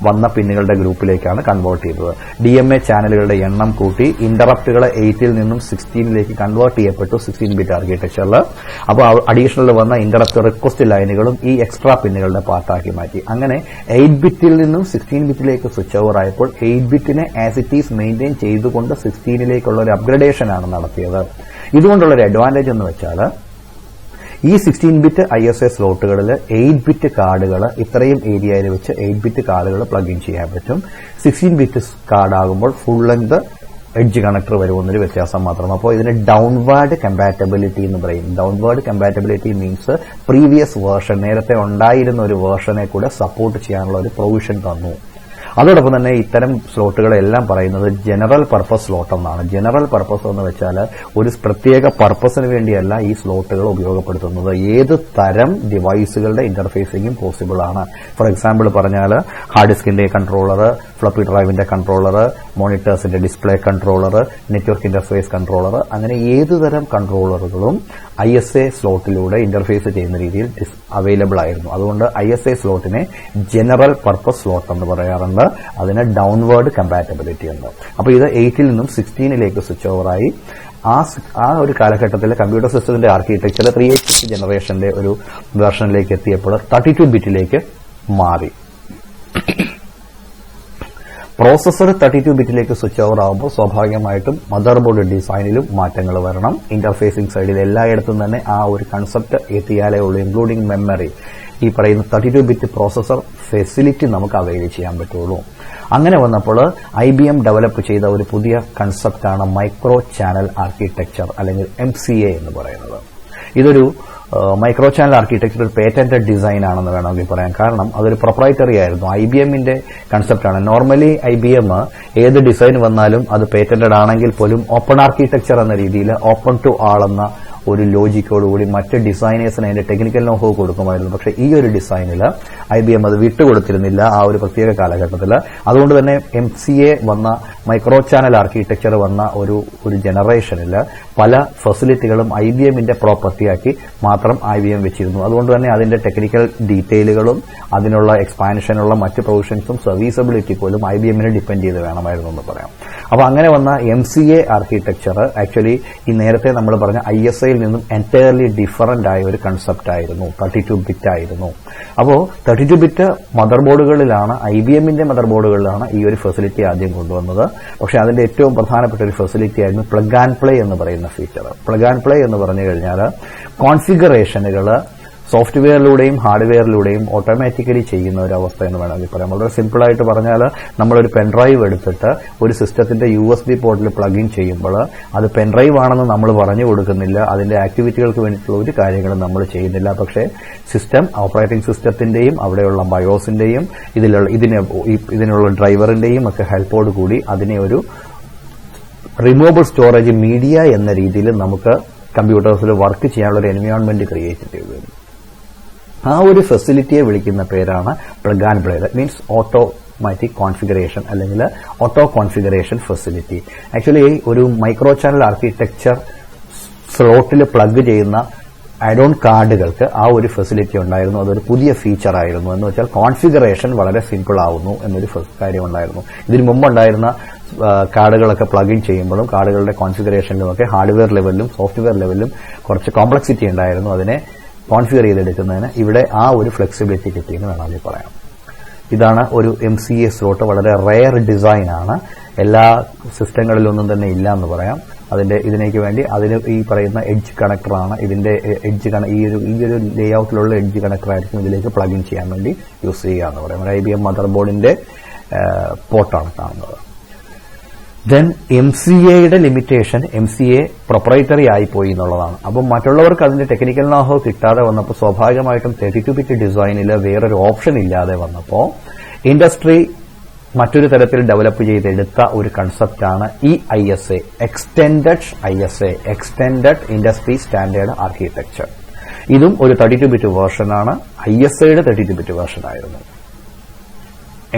വന്ന പിന്നുകളുടെ ഗ്രൂപ്പിലേക്കാണ് കൺവേർട്ട് ചെയ്തത്. DMA ചാനലുകളുടെ എണ്ണം കൂട്ടി. ഇന്ററപ്റ്റുകൾ 8ൽ നിന്നും 16ലേക്ക് കൺവേർട്ട് ചെയ്യപ്പെട്ടു 16 ബിറ്റ് ആർക്കിടെക്ചറിൽ. അപ്പോൾ അഡീഷണൽ വന്ന ഇന്ററപ്റ്റ് റിക്വസ്റ്റ് ലൈനുകളും ഈ എക്സ്ട്രാ പിന്നുകളുടെ പാർട്ടാക്കി മാറ്റി. അങ്ങനെ 8 ബിറ്റിൽ നിന്നും 16 ബിറ്റിലേക്ക് സ്വിച്ച് ഓവർ ആയപ്പോൾ 8 ബിറ്റിനെ ആസ് ഇറ്റ് ഈസ് മെയിൻറ്റെയിൻ ചെയ്തുകൊണ്ട് 16ലേക്കുള്ള ഒരു അപ്ഗ്രഡേഷൻ ആണ് നടത്തിയത്. ഇതുകൊണ്ടുള്ള ഒരു അഡ്വാൻറ്റേജ് എന്ന് വെച്ചാൽ ഈ 16 ബിറ്റ് ISA സ്ലോട്ടുകളിൽ 8 ബിറ്റ് കാർഡുകൾ ഇത്രയും ഏരിയയിൽ വെച്ച് 8 ബിറ്റ് കാർഡുകൾ പ്ലഗ് ഇൻ ചെയ്യാൻ പറ്റും. 16 ബിറ്റ് കാർഡ് ആകുമ്പോൾ ഫുൾ ലെങ്ത് എഡ്ജ് കണക്ടർ വരുമെന്നൊരു വ്യത്യാസം മാത്രം. അപ്പോൾ ഇതിന് ഡൗൺവേർഡ് കമ്പാറ്റബിലിറ്റി എന്ന് പറയും. Downward compatibility means previous version, നേരത്തെ ഉണ്ടായിരുന്ന ഒരു വേർഷനെ കൂടെ സപ്പോർട്ട് ചെയ്യാനുള്ള ഒരു പ്രൊവിഷൻ തന്നു. അതോടൊപ്പം തന്നെ ഇത്തരം സ്ലോട്ടുകളെല്ലാം പറയുന്നത് ജനറൽ പർപ്പസ് സ്ലോട്ട് എന്നാണ്. ജനറൽ പർപ്പസ് എന്ന് വെച്ചാൽ ഒരു പ്രത്യേക പർപ്പസിന് വേണ്ടിയല്ല ഈ സ്ലോട്ടുകൾ ഉപയോഗപ്പെടുത്തുന്നത്. ഏത് തരം ഡിവൈസുകളുടെ ഇന്റർഫേസിംഗും പോസിബിൾ ആണ്. ഫോർ എക്സാമ്പിൾ പറഞ്ഞാൽ ഹാർഡ് ഡിസ്കിന്റെ കൺട്രോളർ, ഫ്ലപ്പി ഡ്രൈവിന്റെ കൺട്രോളർ, മോണിറ്റേഴ്സിന്റെ display controller, network interface controller, അങ്ങനെ ഏത് തരം കൺട്രോളറുകളും ISA സ്ലോട്ടിലൂടെ ഇന്റർഫേസ് ചെയ്യുന്ന രീതിയിൽ അവൈലബിൾ ആയിരുന്നു. അതുകൊണ്ട് ISA സ്ലോട്ടിനെ ജനറൽ പർപ്പസ് സ്ലോട്ട് എന്ന് പറയാറുണ്ട്. അതിന് ഡൗൺവേർഡ് കമ്പാറ്റബിലിറ്റി ഉണ്ട്. അപ്പോൾ ഇത് 8 നിന്നും 16 സ്വിച്ച് ഓവറായി. ആ ഒരു കാലഘട്ടത്തിൽ കമ്പ്യൂട്ടർ സിസ്റ്റത്തിന്റെ ആർക്കിടെക്ചർ 386 ജനറേഷന്റെ ഒരു വെർഷനിലേക്ക് എത്തിയപ്പോൾ 32 ബിറ്റിലേക്ക് മാറി. പ്രോസസർ 32 ബിറ്റിലേക്ക് സ്വിച്ച് ഓവർ ആകുമ്പോൾ സ്വാഭാവികമായിട്ടും മദർബോർഡ് ഡിസൈനിലും മാറ്റങ്ങൾ വരണം. ഇന്റർഫേസിംഗ് സൈഡിൽ എല്ലായിടത്തും തന്നെ ആ ഒരു കൺസെപ്റ്റ് എത്തിയാലേ ഉള്ളൂ. ഇൻക്ലൂഡിംഗ് മെമ്മറി, ഈ പറയുന്ന 32 ബിറ്റ് പ്രോസസർ ഫെസിലിറ്റി നമുക്ക് അവൈൽ ചെയ്യാൻ പറ്റുള്ളൂ. അങ്ങനെ വന്നപ്പോൾ IBM ഡെവലപ്പ് ചെയ്ത ഒരു പുതിയ കൺസെപ്റ്റാണ് മൈക്രോ ചാനൽ ആർക്കിടെക്ചർ അല്ലെങ്കിൽ MCA എന്ന് പറയുന്നത്. ഇതൊരു മൈക്രോ ചാനൽ ആർക്കിടെക്ചർ ഒരു പേറ്റന്റഡ് ഡിസൈൻ ആണെന്ന് വേണമെങ്കിൽ പറയാം. കാരണം അതൊരു പ്രൊപ്രൈറ്ററി ആയിരുന്നു. IBMന്റെ കൺസെപ്റ്റാണ്. നോർമലി IBM ഏത് ഡിസൈൻ വന്നാലും അത് പേറ്റന്റഡ് ആണെങ്കിൽ പോലും ഓപ്പൺ ആർക്കിടെക്ചർ എന്ന രീതിയിൽ ഓപ്പൺ ടു ആൾ എന്ന ഒരു ലോജിക്കോടുകൂടി മറ്റ് ഡിസൈനേഴ്സിന് അതിന്റെ ടെക്നിക്കൽ നോഹോ കൊടുക്കുമായിരുന്നു. പക്ഷെ ഈ ഒരു ഡിസൈനിൽ IBM അത് വിട്ടുകൊടുത്തിരുന്നില്ല ആ ഒരു പ്രത്യേക കാലഘട്ടത്തിൽ. അതുകൊണ്ട് തന്നെ MCA വന്ന മൈക്രോ ചാനൽ ആർക്കിടെക്ചർ വന്ന ഒരു ജനറേഷനിൽ പല ഫെസിലിറ്റികളും IBMന്റെ പ്രോപ്പർട്ടിയാക്കി മാത്രം IBM വെച്ചിരുന്നു. അതുകൊണ്ട് തന്നെ അതിന്റെ ടെക്നിക്കൽ ഡീറ്റെയിലുകളും അതിനുള്ള എക്സ്പാൻഷനുള്ള മറ്റ് പ്രൊവിഷൻസും സർവീസബിലിറ്റി പോലും IBMനെ ഡിപ്പെൻഡ് ചെയ്ത് വേണമായിരുന്നു എന്ന് പറയാം. അപ്പോൾ അങ്ങനെ വന്ന MCA ആർക്കിടെക്ചർ ആക്ച്വലി ഈ നേരത്തെ നമ്മൾ പറഞ്ഞ ISA നിന്നും എൻറ്റയർലി ഡിഫറന്റ് ആയ ഒരു കൺസെപ്റ്റ് ആയിരുന്നു. 32 ബിറ്റ് ആയിരുന്നു. അപ്പോൾ 32 ബിറ്റ് മദർബോർഡുകളിലാണ്, IBMന്റെ മദർബോർഡുകളിലാണ് ഈ ഒരു ഫെസിലിറ്റി ആദ്യം കൊണ്ടുവന്നത്. പക്ഷെ അതിന്റെ ഏറ്റവും പ്രധാനപ്പെട്ട ഒരു ഫെസിലിറ്റി ആയിരുന്നു പ്ലഗ് ആൻഡ് പ്ലേ എന്ന് പറയുന്ന ഫീച്ചർ. പ്ലഗ് ആൻഡ് പ്ലേ എന്ന് പറഞ്ഞു കഴിഞ്ഞാൽ കോൺഫിഗറേഷനുകൾ സോഫ്റ്റ്വെയറിലൂടെയും ഹാർഡ്വെയറിലൂടെയും ഓട്ടോമാറ്റിക്കലി ചെയ്യുന്ന ഒരു അവസ്ഥ എന്ന് വേണമെങ്കിൽ പറയാം. വളരെ സിമ്പിളായിട്ട് പറഞ്ഞാൽ നമ്മളൊരു പെൻഡ്രൈവ് എടുത്തിട്ട് ഒരു സിസ്റ്റത്തിന്റെ USB പോർട്ടിൽ പ്ലഗ് ഇൻ ചെയ്യുമ്പോൾ അത് പെൻഡ്രൈവ് ആണെന്ന് നമ്മൾ പറഞ്ഞു കൊടുക്കുന്നില്ല. അതിന്റെ ആക്ടിവിറ്റികൾക്ക് വേണ്ടിയിട്ടുള്ള ഒരു കാര്യങ്ങളും നമ്മൾ ചെയ്യുന്നില്ല. പക്ഷേ സിസ്റ്റം, ഓപ്പറേറ്റിംഗ് സിസ്റ്റത്തിന്റെയും അവിടെയുള്ള ബയോസിന്റെയും ഇതിനുള്ള ഡ്രൈവറിന്റെയും ഒക്കെ ഹെൽപ്പോട് കൂടി അതിനെ ഒരു റിമൂവബിൾ സ്റ്റോറേജ് മീഡിയ എന്ന രീതിയിൽ നമുക്ക് കമ്പ്യൂട്ടേഴ്സിൽ വർക്ക് ചെയ്യാനുള്ള ഒരു എൻവയോൺമെന്റ് ക്രിയേറ്റ് ചെയ്തു. ആ ഒരു ഫെസിലിറ്റിയെ വിളിക്കുന്ന പേരാണ് plug and play. That means automatic configuration അല്ലെങ്കിൽ ഓട്ടോ കോൺഫിഗറേഷൻ ഫെസിലിറ്റി. ആക്ച്വലി ഒരു മൈക്രോ ചാനൽ ആർക്കിടെക്ചർ സ്ലോട്ടിൽ പ്ലഗ് ചെയ്യുന്ന ആഡ് ഓൺ കാർഡുകൾക്ക് ആ ഒരു ഫെസിലിറ്റി ഉണ്ടായിരുന്നു. അതൊരു പുതിയ ഫീച്ചർ ആയിരുന്നു. എന്ന് വെച്ചാൽ കോൺഫിഗറേഷൻ വളരെ സിമ്പിൾ ആവുന്നു എന്നൊരു കാര്യം ഉണ്ടായിരുന്നു. ഇതിനു മുമ്പുണ്ടായിരുന്ന കാർഡുകളൊക്കെ പ്ലഗ് ഇൻ ചെയ്യുമ്പോഴും കാർഡുകളുടെ കോൺഫിഗറേഷനിലും ഒക്കെ ഹാർഡ്വെയർ ലെവലിലും സോഫ്റ്റ്വെയർ ലെവലിലും കുറച്ച് കോംപ്ലക്സിറ്റി ഉണ്ടായിരുന്നു. അതിനെ കോൺഫിഗർ ചെയ്തെടുക്കുന്നതിന് ഇവിടെ ആ ഒരു ഫ്ലെക്സിബിലിറ്റി കിട്ടിയെന്ന് വേണമെങ്കിൽ പറയാം. ഇതാണ് ഒരു MCA സ്ലോട്ട്. വളരെ റെയർ ഡിസൈൻ ആണ്. എല്ലാ സിസ്റ്റങ്ങളിലൊന്നും തന്നെ ഇല്ല എന്ന് പറയാം. ഇതിനേക്ക് വേണ്ടി അതിന് ഈ പറയുന്ന എഡ്ജ് കണക്ടറാണ്. ഇതിന്റെ ഈ ഒരു ലേഔട്ടിലുള്ള എഡ്ജ് കണക്ടർ ആയിരിക്കും ഇതിലേക്ക് പ്ലഗ് ഇൻ ചെയ്യാൻ വേണ്ടി യൂസ് ചെയ്യുക എന്ന് പറയാം. IBM മദർബോർഡിന്റെ പോർട്ടാണ് കാണുന്നത്. ദെൻ MCAയുടെ ലിമിറ്റേഷൻ, MCA പ്രൊപ്രൈറ്ററി ആയിപ്പോയി എന്നുള്ളതാണ്. അപ്പം മറ്റുള്ളവർക്ക് അതിന്റെ ടെക്നിക്കൽ നോഹോ കിട്ടാതെ വന്നപ്പോൾ സ്വാഭാവികമായിട്ടും 32 ബിറ്റ് ഡിസൈനിൽ വേറൊരു ഓപ്ഷൻ ഇല്ലാതെ വന്നപ്പോൾ ഇൻഡസ്ട്രി മറ്റൊരു തരത്തിൽ ഡെവലപ്പ് ചെയ്തെടുത്ത ഒരു കൺസെപ്റ്റാണ് ഈ ISA, extended industry standard architecture. ഇതും ഒരു 32 ബിറ്റ് വേർഷനാണ്. ISAയുടെ 32 ബിറ്റ് വേർഷൻ ആയിരുന്നു.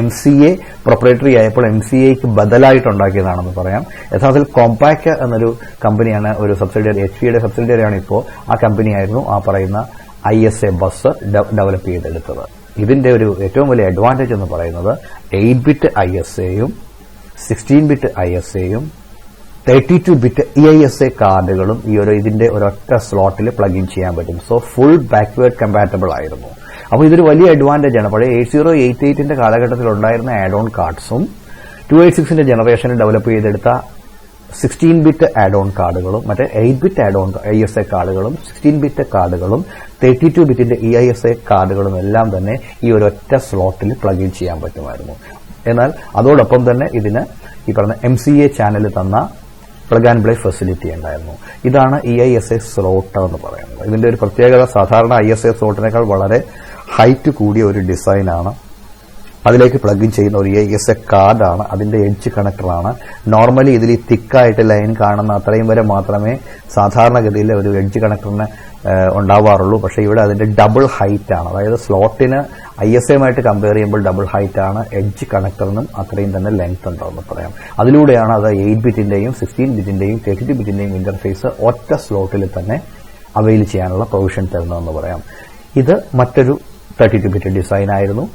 MCA പ്രൊപ്രൈറ്ററി ആയപ്പോൾ MCAക്ക് ബദലായിട്ടുണ്ടാക്കിയതാണെന്ന് പറയാം. യഥാർത്ഥത്തിൽ കോമ്പാക്ട് എന്നൊരു കമ്പനിയാണ്, ഒരു സബ്സിഡിയറി, HP-യുടെ സബ്സിഡിയറിയാണ് ഇപ്പോൾ. ആ കമ്പനിയായിരുന്നു ആ പറയുന്ന ISA ബസ് ഡെവലപ്പ് ചെയ്തെടുത്തത്. ഇതിന്റെ ഒരു ഏറ്റവും വലിയ അഡ്വാൻറ്റേജ് എന്ന് പറയുന്നത് 8 ബിറ്റ് ISAയും 16 ബിറ്റ് ISAയും 32 ബിറ്റ് EISA കാർഡുകളും ഇതിന്റെ ഒരൊറ്റ സ്ലോട്ടിൽ പ്ലഗ് ഇൻ ചെയ്യാൻ പറ്റും. സോ ഫുൾ ബാക്ക്വേർഡ് കമ്പാറ്റബിൾ ആയിരുന്നു. അപ്പോൾ ഇതൊരു വലിയ അഡ്വാൻറ്റേജ് ആണ്. പഴയ 8088ന്റെ കാലഘട്ടത്തിൽ ഉണ്ടായിരുന്ന ആഡ് ഓൺ കാർഡ്സും 286ന്റെ ജനറേഷനിൽ ഡെവലപ്പ് ചെയ്തെടുത്ത 16 ബിറ്റ് ആഡ് ഓൺ കാർഡുകളും മറ്റേ 8 ബിറ്റ് ആഡ് ഓൺ ISA കാർഡുകളും 16 ബിറ്റ് കാർഡുകളും 32 ബിറ്റിന്റെ EISA കാർഡുകളും എല്ലാം തന്നെ ഈ ഒരൊറ്റ സ്ലോട്ടിൽ പ്ലഗ് ഇൻ ചെയ്യാൻ പറ്റുമായിരുന്നു. എന്നാൽ അതോടൊപ്പം തന്നെ ഇതിന് ഈ പറഞ്ഞ MCA ചാനൽ തന്ന പ്ലഗ് ആൻഡ് പ്ലേ ഫെസിലിറ്റി ഉണ്ടായിരുന്നു. ഇതാണ് EISA സ്ലോട്ട് എന്ന് പറയുന്നത്. ഇതിന്റെ ഒരു പ്രത്യേകത, സാധാരണ ISA സ്ലോട്ടിനേക്കാൾ വളരെ ഹൈറ്റ് കൂടിയ ഒരു ഡിസൈനാണ്. അതിലേക്ക് പ്ലഗ് ഇൻ ചെയ്യുന്ന ഒരു ASA കാർഡാണ്, അതിന്റെ എഡ്ജ് കണക്ടറാണ്. നോർമലി ഇതിൽ ഈ തിക്കായിട്ട് ലൈൻ കാണുന്ന അത്രയും വരെ മാത്രമേ സാധാരണഗതിയിൽ ഒരു എഡ്ജ് കണക്ടറിന് ഉണ്ടാവാറുള്ളൂ. പക്ഷേ ഇവിടെ അതിന്റെ ഡബിൾ ഹൈറ്റ് ആണ്, അതായത് സ്ലോട്ടിന് ISAയുമായിട്ട് കമ്പയർ ചെയ്യുമ്പോൾ ഡബിൾ ഹൈറ്റ് ആണ്. എഡ്ജ് കണക്ടറിനും അത്രയും തന്നെ ലെങ്ത് ഉണ്ടാവുമെന്ന് പറയാം. അതിലൂടെയാണ് അത് 8 ബിറ്റിന്റെയും 16 ബിറ്റിന്റെയും 32 ബിറ്റിന്റെയും ഇന്റർഫേസ് ഒറ്റ സ്ലോട്ടിൽ തന്നെ അവൈൽ ചെയ്യാനുള്ള പ്രൊവിഷൻ തരുന്നതെന്ന് പറയാം. ഇത് മറ്റൊരു 32 ബിറ്റ് ഡിസൈൻ ആയിരുന്നു.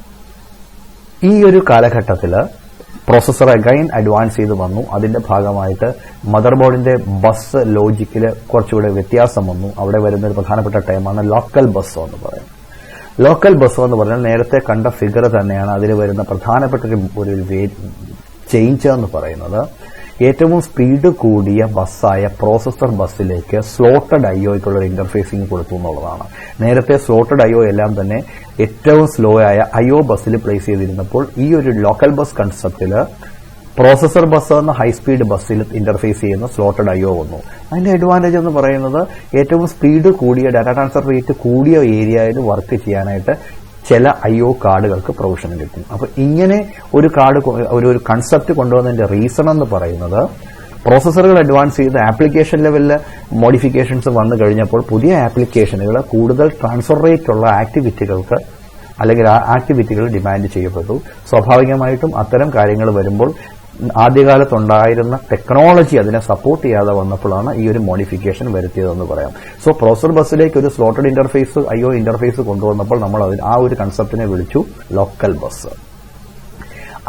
ഈ ഒരു കാലഘട്ടത്തിൽ പ്രോസസർ അഗൈൻ അഡ്വാൻസ് ചെയ്ത് വന്നു. അതിന്റെ ഭാഗമായിട്ട് മദർബോർഡിന്റെ ബസ് ലോജിക്കിൽ കുറച്ചുകൂടെ വ്യത്യാസം വന്നു. അവിടെ വരുന്ന ഒരു പ്രധാനപ്പെട്ട ടൈമാണ് ലോക്കൽ ബസ് എന്ന് പറയുന്നത്. ലോക്കൽ ബസ് എന്ന് പറഞ്ഞാൽ നേരത്തെ കണ്ട ഫിഗർ തന്നെയാണ്. അതിൽ വരുന്ന പ്രധാനപ്പെട്ട ഒരു ചേഞ്ച് എന്ന് പറയുന്നത് ഏറ്റവും സ്പീഡ് കൂടിയ ബസ്സായ പ്രോസസർ ബസ്സിലേക്ക് സ്ലോട്ടഡ് IOയ്ക്കുള്ള ഒരു ഇന്റർഫേസിംഗ് കൊടുത്തു എന്നുള്ളതാണ്. നേരത്തെ സ്ലോട്ടഡ് IO എല്ലാം തന്നെ ഏറ്റവും സ്ലോ ആയ IO ബസ്സിൽ പ്ലേസ് ചെയ്തിരുന്നപ്പോൾ ഈ ഒരു ലോക്കൽ ബസ് കൺസെപ്റ്റിൽ പ്രോസസർ ബസ് എന്ന ഹൈ സ്പീഡ് ബസ്സിൽ ഇന്റർഫേസ് ചെയ്യുന്ന സ്ലോട്ടഡ് IO വന്നു. അതിന്റെ അഡ്വാൻറ്റേജ് എന്ന് പറയുന്നത് ഏറ്റവും സ്പീഡ് കൂടിയ ഡാറ്റ ട്രാൻസ്ഫർ റേറ്റ് കൂടിയ ഏരിയയിൽ വർക്ക് ചെയ്യാനായിട്ട് ചില IO കാർഡുകൾക്ക് പ്രൊവിഷൻ കിട്ടും. അപ്പൊ ഇങ്ങനെ ഒരു കാർഡ് ഒരു കൺസെപ്റ്റ് കൊണ്ടുവന്നതിന്റെ റീസൺ എന്ന് പറയുന്നത് പ്രോസസറുകൾ അഡ്വാൻസ് ചെയ്ത് ആപ്ലിക്കേഷൻ ലെവലിൽ മോഡിഫിക്കേഷൻസ് വന്നു കഴിഞ്ഞപ്പോൾ പുതിയ ആപ്ലിക്കേഷനുകൾ കൂടുതൽ ട്രാൻസ്ഫർ റേറ്റ് ഉള്ള ആക്ടിവിറ്റികൾക്ക് അല്ലെങ്കിൽ ആ ആക്ടിവിറ്റികൾ ഡിമാൻഡ് ചെയ്യപ്പെട്ടു. സ്വാഭാവികമായിട്ടും അത്തരം കാര്യങ്ങൾ വരുമ്പോൾ ആദ്യകാലത്തുണ്ടായിരുന്ന ടെക്നോളജി അതിനെ സപ്പോർട്ട് ചെയ്യാതെ വന്നപ്പോഴാണ് ഈ ഒരു മോഡിഫിക്കേഷൻ വരുത്തിയതെന്ന് പറയാം. സോ പ്രോസസർ ബസ്സിലേക്ക് ഒരു സ്ലോട്ടഡ് ഇന്റർഫേസ് IO ഇന്റർഫേസ് കൊണ്ടുവന്നപ്പോൾ നമ്മൾ ആ ഒരു കൺസെപ്റ്റിനെ വിളിച്ചു ലോക്കൽ ബസ്.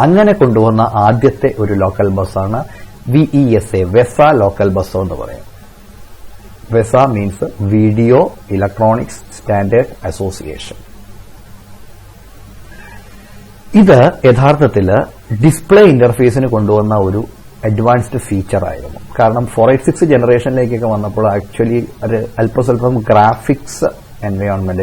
അങ്ങനെ കൊണ്ടുവന്ന ആദ്യത്തെ ഒരു ലോക്കൽ ബസ്സാണ് VESA ലോക്കൽ ബസ് എന്ന് പറയാം. VESA means video electronics standard association. ഇത് യഥാർത്ഥത്തിൽ ഡിസ്പ്ലേ ഇന്റർഫേസിന് കൊണ്ടുവന്ന ഒരു അഡ്വാൻസ്ഡ് ഫീച്ചർ ആയിരുന്നു. കാരണം 486 ജനറേഷനിലേക്കൊക്കെ വന്നപ്പോൾ ആക്ച്വലി ഒരു അല്പസ്വല്പം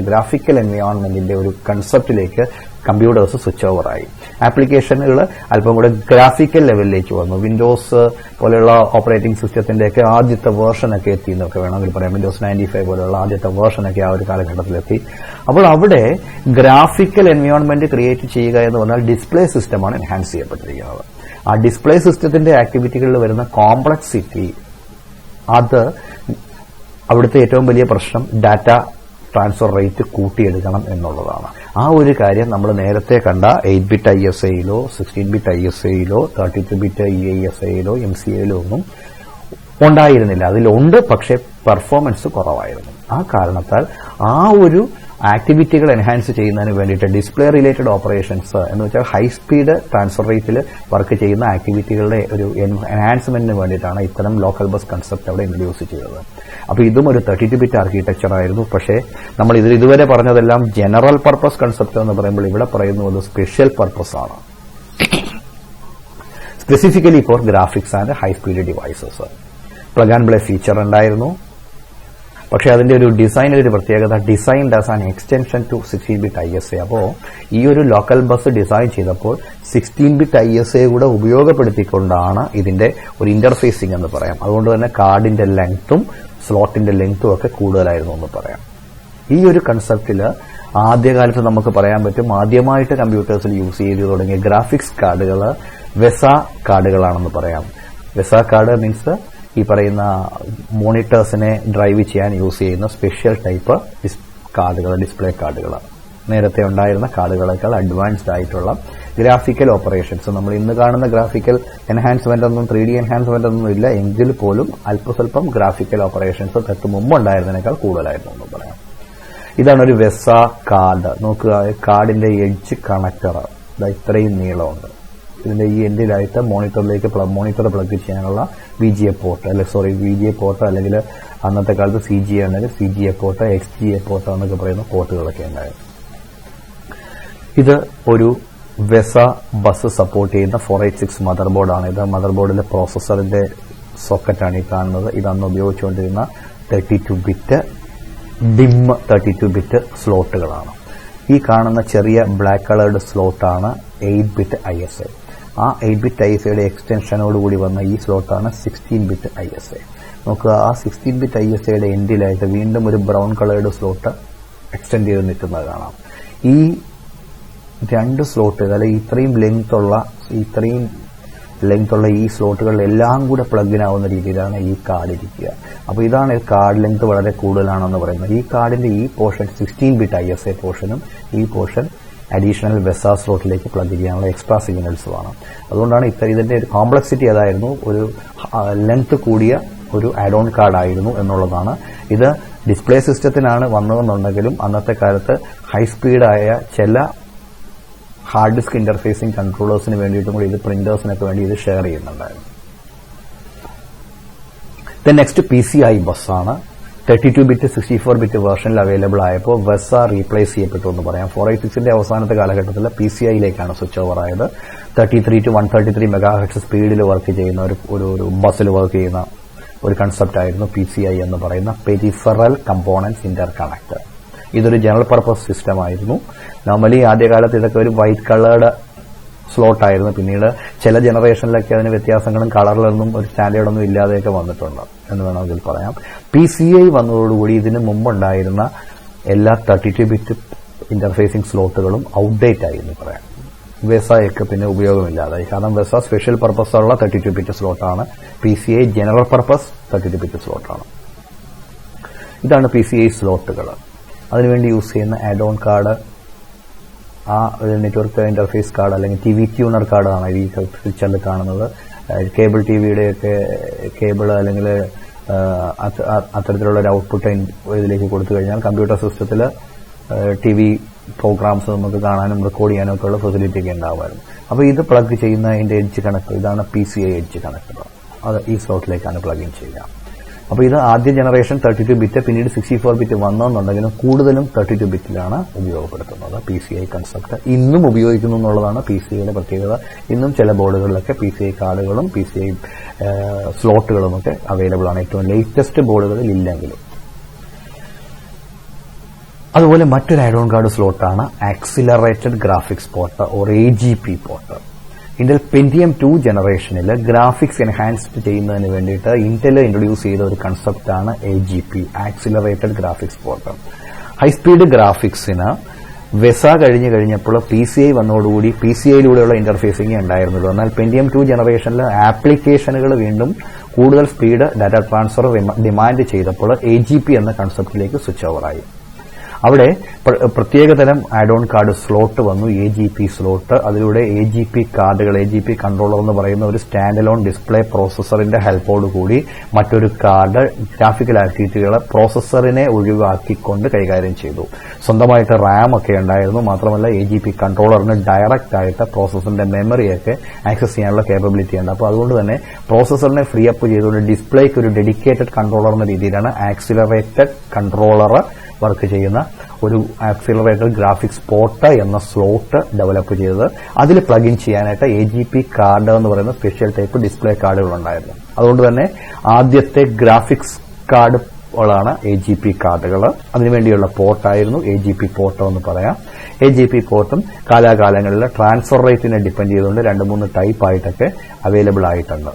ഗ്രാഫിക്കൽ എൻവയോൺമെന്റിന്റെ ഒരു കൺസെപ്റ്റിലേക്ക് കമ്പ്യൂട്ടേഴ്സ് സ്വിച്ച് ഓവർ ആയി. ആപ്ലിക്കേഷനുകൾ അല്പം കൂടെ ഗ്രാഫിക്കൽ ലെവലിലേക്ക് വന്നു. വിൻഡോസ് പോലെയുള്ള ഓപ്പറേറ്റിംഗ് സിസ്റ്റത്തിന്റെയൊക്കെ ആദ്യത്തെ വേർഷനൊക്കെ എത്തി എന്നൊക്കെ വേണമെങ്കിൽ പറയാം. വിൻഡോസ് 95 പോലെയുള്ള ആദ്യത്തെ വേർഷനൊക്കെ ആ ഒരു കാലഘട്ടത്തിലെത്തി. അപ്പോൾ അവിടെ ഗ്രാഫിക്കൽ എൻവയോൺമെന്റ് ക്രിയേറ്റ് ചെയ്യുക എന്ന് പറഞ്ഞാൽ ഡിസ്പ്ലേ സിസ്റ്റമാണ് എൻഹാൻസ് ചെയ്യപ്പെട്ടിരിക്കുന്നത്. ആ ഡിസ്പ്ലേ സിസ്റ്റത്തിന്റെ ആക്ടിവിറ്റികളിൽ വരുന്ന കോംപ്ലക്സിറ്റി, അത് അവിടുത്തെ ഏറ്റവും വലിയ പ്രശ്നം ഡാറ്റ ട്രാൻസ്ഫർ റേറ്റ് കൂട്ടിയെടുക്കണം എന്നുള്ളതാണ്. ആ ഒരു കാര്യം നമ്മൾ നേരത്തെ കണ്ട 8 ബിറ്റ് ISAയിലോ 16 ബിറ്റ് ISAയിലോ 32 ബിറ്റ് EISAയിലോ MCAയിലോ ഒന്നും ഉണ്ടായിരുന്നില്ല. അതിലുണ്ട്, പക്ഷെ പെർഫോമൻസ് കുറവായിരുന്നു. ആ കാരണത്താൽ ആ ഒരു ആക്ടിവിറ്റികൾ എൻഹാൻസ് ചെയ്യുന്നതിന് വേണ്ടിയിട്ട് ഡിസ്പ്ലേ റിലേറ്റഡ് ഓപ്പറേഷൻസ് എന്ന് വെച്ചാൽ ഹൈ സ്പീഡ് ട്രാൻസ്ഫർ റേറ്റിൽ വർക്ക് ചെയ്യുന്ന ആക്ടിവിറ്റികളുടെ ഒരു എൻഹാൻസ്മെന്റിന് വേണ്ടിയിട്ടാണ് ഇത്തരം ലോക്കൽ ബസ് കൺസെപ്റ്റ് അവിടെ ഇൻട്രൊഡ്യൂസ് ചെയ്തത്. അപ്പോൾ ഇതും ഒരു 32 ബിറ്റ് ആർക്കിടെക്ചർ ആയിരുന്നു. പക്ഷേ നമ്മൾ ഇതുവരെ പറഞ്ഞതെല്ലാം ജനറൽ പർപ്പസ് കൺസെപ്റ്റ് എന്ന് പറയുമ്പോൾ ഇവിടെ പറയുന്നത് സ്പെഷ്യൽ പർപ്പസ് ആണ്, specifically for graphics and high speed devices. Plug and play feature ഉണ്ടായിരുന്നു. പക്ഷെ അതിന്റെ ഒരു ഡിസൈനിൽ ഒരു പ്രത്യേകത, designed as an extension to 16 bit ISA. അപ്പോൾ ഈ ഒരു ലോക്കൽ ബസ് ഡിസൈൻ ചെയ്തപ്പോൾ 16 ബിറ്റ് ISA കൂടെ ഉപയോഗപ്പെടുത്തിക്കൊണ്ടാണ് ഇതിന്റെ ഒരു ഇന്റർഫേസിംഗ് എന്ന് പറയാം. അതുകൊണ്ട് തന്നെ കാർഡിന്റെ ലെങ്ത്തും സ്ലോട്ടിന്റെ ലെങ്ത്തും ഒക്കെ കൂടുതലായിരുന്നു എന്ന് പറയാം. ഈ ഒരു കൺസെപ്റ്റിൽ ആദ്യകാലത്ത് നമുക്ക് പറയാൻ പറ്റും ആദ്യമായിട്ട് കമ്പ്യൂട്ടേഴ്സിൽ യൂസ് ചെയ്തു തുടങ്ങിയ ഗ്രാഫിക്സ് കാർഡുകൾ VESA കാർഡുകളാണെന്ന് പറയാം. VESA കാർഡ് മീൻസ് ഈ പറയുന്ന മോണിറ്റേഴ്സിനെ ഡ്രൈവ് ചെയ്യാൻ യൂസ് ചെയ്യുന്ന സ്പെഷ്യൽ ടൈപ്പ് കാർഡുകൾ, ഡിസ്പ്ലേ കാർഡുകൾ. നേരത്തെ ഉണ്ടായിരുന്ന കാർഡുകളേക്കാൾ അഡ്വാൻസ്ഡ് ആയിട്ടുള്ള ഗ്രാഫിക്കൽ ഓപ്പറേഷൻസ്. നമ്മൾ ഇന്ന് കാണുന്ന ഗ്രാഫിക്കൽ എൻഹാൻസ്മെന്റ് ഒന്നും 3D എൻഹാൻസ്മെന്റ് ഒന്നും ഇല്ല, എങ്കിൽ പോലും അല്പസ്വല്പം ഗ്രാഫിക്കൽ ഓപ്പറേഷൻസ് തൊട്ട് മുമ്പ് ഉണ്ടായിരുന്നതിനേക്കാൾ കൂടുതലായിരുന്നു എന്ന് പറയാം. ഇതാണ് ഒരു VESA കാർഡ്. നോക്കുക, കാർഡിന്റെ എഡ്ജ് കണക്ടർ ഇത്രയും നീളമുണ്ട്. ഇതിന്റെ ഈ എൻഡിലായിട്ട് മോണിറ്റർ പ്ലഗ് ചെയ്യാനുള്ള VGA പോർട്ട് അല്ലെങ്കിൽ അന്നത്തെ കാലത്ത് CGA ഉണ്ടെങ്കിൽ CGA പോർട്ട്, XGA പോർട്ട് എന്നൊക്കെ പറയുന്ന പോർട്ടുകളൊക്കെ ഉണ്ടായിരുന്നു. ഇത് ഒരു VESA ബസ് സപ്പോർട്ട് ചെയ്യുന്ന 486 മദർബോർഡാണ്. ഇത് മദർബോർഡിലെ പ്രോസസറിന്റെ സോക്കറ്റാണ് ഈ കാണുന്നത്. ഇതന്ന് ഉപയോഗിച്ചുകൊണ്ടിരുന്ന 32 ബിറ്റ് ഡിം 32 ബിറ്റ് സ്ലോട്ടുകളാണ്. ഈ കാണുന്ന ചെറിയ ബ്ലാക്ക് കളേർഡ് സ്ലോട്ടാണ് 8 ബിറ്റ് ISA. ആ 8 ബിറ്റ് ISAയുടെ എക്സ്റ്റൻഷനോടുകൂടി വന്ന ഈ സ്ലോട്ടാണ് 16 ബിറ്റ് ISA. നോക്കുക, ആ 16 ബിറ്റ് ISAയുടെ എൻഡിലായിട്ട് വീണ്ടും ഒരു ബ്രൗൺ കളേർഡ് സ്ലോട്ട് എക്സ്റ്റെൻഡ് ചെയ്ത് നിൽക്കുന്നത് കാണാം. ഈ 2 സ്ലോട്ട്, അല്ലെങ്കിൽ ഇത്രയും ലെങ്ത് ഉള്ള ഈ സ്ലോട്ടുകളിൽ എല്ലാം കൂടെ പ്ലഗ് ആവുന്ന രീതിയിലാണ് ഈ കാർഡ് ഇരിക്കുക. അപ്പോൾ ഇതാണ് കാർഡ് ലെങ്ത് വളരെ കൂടുതലാണെന്ന് പറയുന്നത്. ഈ കാർഡിന്റെ ഈ പോർഷൻ 16 ബിറ്റ് ISA പോർഷനും ഈ പോർഷൻ അഡീഷണൽ വെസ സ്ലോട്ടിലേക്ക് പ്ലഗ് ചെയ്യാനുള്ള എക്സ്ട്രാ സിഗ്നൽസ് വേണം. അതുകൊണ്ടാണ് ഇതിന്റെ ഒരു കോംപ്ലക്സിറ്റി അതായിരുന്നു, ഒരു ലെങ്ത് കൂടിയ ഒരു ആഡ് ഓൺ കാർഡ് ആയിരുന്നു എന്നുള്ളതാണ്. ഇത് ഡിസ്പ്ലേ സിസ്റ്റത്തിനാണ് വന്നതെന്നുണ്ടെങ്കിലും അന്നത്തെ കാലത്ത് ഹൈസ്പീഡായ ചില ഹാർഡ് ഡിസ്ക് ഇന്റർഫേസിംഗ് കൺട്രോളേഴ്സിന് വേണ്ടിയിട്ടും കൂടി ഇത് പ്രിന്റേഴ്സിനൊക്കെ വേണ്ടി ഇത് ഷെയർ ചെയ്യുന്നുണ്ടായിരുന്നു. നെക്സ്റ്റ് PCI ബസ്സാണ്. 32 ബിറ്റ് 64 ബിറ്റ് വേർഷനിൽ അവൈലബിൾ ആയപ്പോൾ വെസ റീപ്ലേസ് ചെയ്യപ്പെട്ടു എന്ന് പറയാം. 486ന്റെ അവസാനത്തെ കാലഘട്ടത്തിൽ PCIയിലേക്കാണ് സ്വിച്ച് ഓവർ ആയത്. 33 to 133 മെഗാഹെർട്സ് സ്പീഡിൽ വർക്ക് ചെയ്യുന്ന ഒരു ബസ്സിൽ വർക്ക് ചെയ്യുന്ന ഒരു കൺസെപ്റ്റ് ആയിരുന്നു PCI എന്ന് പറയുന്ന പെരിഫറൽ കമ്പോണൻസ് ഇന്റർകണക്ടർ. ഇതൊരു ജനറൽ പർപ്പസ് സിസ്റ്റം ആയിരുന്നു. നോർമലി ആദ്യകാലത്ത് ഇതൊക്കെ ഒരു വൈറ്റ് കളേർഡ് സ്ലോട്ട് ആയിരുന്നു. പിന്നീട് ചില ജനറേഷനിലൊക്കെ അതിന് വ്യത്യാസങ്ങളും കളറിലൊന്നും ഒരു സ്റ്റാൻഡേർഡൊന്നും ഇല്ലാതെയൊക്കെ വന്നിട്ടുണ്ട് എന്ന് വേണമെങ്കിൽ പറയാം. PCI വന്നതോടുകൂടി ഇതിന് മുമ്പുണ്ടായിരുന്ന എല്ലാ 32 ബിറ്റ് ഇന്റർഫേസിംഗ് സ്ലോട്ടുകളും ഔട്ട്ഡേറ്റ് ആയി എന്ന് പറയാം. വെസയൊക്കെ പിന്നെ ഉപയോഗമില്ലാതായി. കാരണം വെസ സ്പെഷ്യൽ പർപ്പസ് ഉള്ള 32 ബിറ്റ് സ്ലോട്ടാണ്. PCI ജനറൽ പർപ്പസ് 32 ബിറ്റ് സ്ലോട്ടാണ്. ഇതാണ് PCI സ്ലോട്ടുകൾ. അതിനുവേണ്ടി യൂസ് ചെയ്യുന്ന ആഡ് ഓൺ കാർഡ് ആ നെറ്റ്വർക്ക് ഇന്റർഫേസ് കാർഡ് അല്ലെങ്കിൽ TV ട്യൂണർ കാർഡാണ് ഈ പിക്ചറിൽ കാണുന്നത്. കേബിൾ TVയുടെയൊക്കെ കേബിൾ അല്ലെങ്കിൽ അത്തരത്തിലുള്ള ഒരു ഔട്ട്പുട്ട് ഇതിലേക്ക് കൊടുത്തു കഴിഞ്ഞാൽ കമ്പ്യൂട്ടർ സിസ്റ്റത്തിൽ TV പ്രോഗ്രാംസ് നമുക്ക് കാണാനും റെക്കോർഡ് ചെയ്യാനും ഒക്കെ ഉള്ള ഫെസിലിറ്റി ഒക്കെ ഉണ്ടാവുമായിരുന്നു. അപ്പോൾ ഇത് പ്ലഗ് ചെയ്യുന്ന അതിന്റെ എഡ്ജ് കണക്ടർ, ഇതാണ് PCI എഡ്ജ് കണക്ടർ. അത് ഈ സ്ലോട്ടിലേക്കാണ് പ്ലഗ് ഇൻ ചെയ്യുക. അപ്പോൾ ഇത് ആദ്യ ജനറേഷൻ 32 ബിറ്റ്, പിന്നീട് 64 ബിറ്റ് വന്നെന്നുണ്ടെങ്കിലും കൂടുതലും 32 ബിറ്റിലാണ് ഉപയോഗപ്പെടുത്തുന്നത്. PCI കൺസെപ്റ്റ് ഇന്നും ഉപയോഗിക്കുന്നു എന്നുള്ളതാണ് PCIയുടെ പ്രത്യേകത. ഇന്നും ചില ബോർഡുകളിലൊക്കെ PCI കാർഡുകളും PCI സ്ലോട്ടുകളും ഒക്കെ അവൈലബിൾ ആണ്, ഏറ്റവും ലേറ്റസ്റ്റ് ബോർഡുകളിൽ ഇല്ലെങ്കിലും. അതുപോലെ മറ്റൊരു ആഡ് ഓൺ കാർഡ് സ്ലോട്ടാണ് accelerated graphics port or AGP port. Intel Pentium 2 ജനറേഷനിൽ ഗ്രാഫിക്സ് എൻഹാൻസ്ഡ് ചെയ്യുന്നതിന് വേണ്ടിയിട്ട് ഇന്റൽ ഇൻട്രൊഡ്യൂസ് ചെയ്ത ഒരു കൺസെപ്റ്റാണ് AGP, accelerated graphics port. High speed ഗ്രാഫിക്സിന് വെസ കഴിഞ്ഞപ്പോൾ PCI വന്നതോടുകൂടി PCIയിലൂടെയുള്ള ഇന്റർഫേസിംഗ് ഉണ്ടായിരുന്നുള്ളൂ. എന്നാൽ പെന്റിയം 2 ജനറേഷനിൽ ആപ്ലിക്കേഷനുകൾ വീണ്ടും കൂടുതൽ സ്പീഡ് ഡാറ്റ ട്രാൻസ്ഫർ ഡിമാൻഡ് ചെയ്തപ്പോൾ AGP എന്ന കൺസെപ്റ്റിലേക്ക് സ്വിച്ച് ഓവറായി. അവിടെ പ്രത്യേകതരം ആഡ് ഓൺ കാർഡ് സ്ലോട്ട് വന്നു, AGP സ്ലോട്ട്. അതിലൂടെ AGP കാർഡുകൾ, AGP കൺട്രോളർ എന്ന് പറയുന്ന ഒരു സ്റ്റാൻഡ് അലോൺ ഡിസ്പ്ലേ പ്രോസസറിന്റെ ഹെൽപ്പോടുകൂടി മറ്റൊരു കാർഡ് ഗ്രാഫിക്കൽ ആക്ടിവിറ്റികളെ പ്രോസസറിനെ ഒഴിവാക്കിക്കൊണ്ട് കൈകാര്യം ചെയ്തു. സ്വന്തമായിട്ട് RAM ഒക്കെ ഉണ്ടായിരുന്നു. മാത്രമല്ല AGP കൺട്രോളറിന് ഡയറക്റ്റ് ആയിട്ട് പ്രോസസറിന്റെ മെമ്മറിയൊക്കെ ആക്സസ് ചെയ്യാനുള്ള കേപ്പബിലിറ്റി ഉണ്ട്. അപ്പോൾ അതുകൊണ്ട് തന്നെ പ്രോസസറിനെ ഫ്രീ അപ്പ് ചെയ്തുകൊണ്ട് ഡിസ്പ്ലേക്ക് ഒരു ഡെഡിക്കേറ്റഡ് കൺട്രോളർ എന്ന രീതിയിലാണ് ആക്സിലറേറ്റഡ് കൺട്രോളർ വർക്ക് ചെയ്യുന്ന ഒരു ആക്സിലറേറ്റഡ് ഗ്രാഫിക്സ് പോർട്ട് എന്ന സ്ലോട്ട് ഡെവലപ്പ് ചെയ്തത്. അതിൽ പ്ലഗ് ഇൻ ചെയ്യാനായിട്ട് AGP കാർഡ് എന്ന് പറയുന്ന സ്പെഷ്യൽ ടൈപ്പ് ഡിസ്പ്ലേ കാർഡുകൾ ഉണ്ടായിരുന്നു. അതുകൊണ്ട് തന്നെ ആദ്യത്തെ ഗ്രാഫിക്സ് കാർഡുകളാണ് AGP കാർഡുകൾ. അതിനുവേണ്ടിയുള്ള പോർട്ടായിരുന്നു AGP പോർട്ട് എന്ന് പറയാം. AGP പോർട്ടും കാലാകാലങ്ങളിൽ ട്രാൻസ്ഫർ റേറ്റിനെ ഡിപ്പെൻഡ് ചെയ്തുകൊണ്ട് 2-3 ടൈപ്പ് ആയിട്ടൊക്കെ അവൈലബിൾ ആയിട്ടുണ്ട്.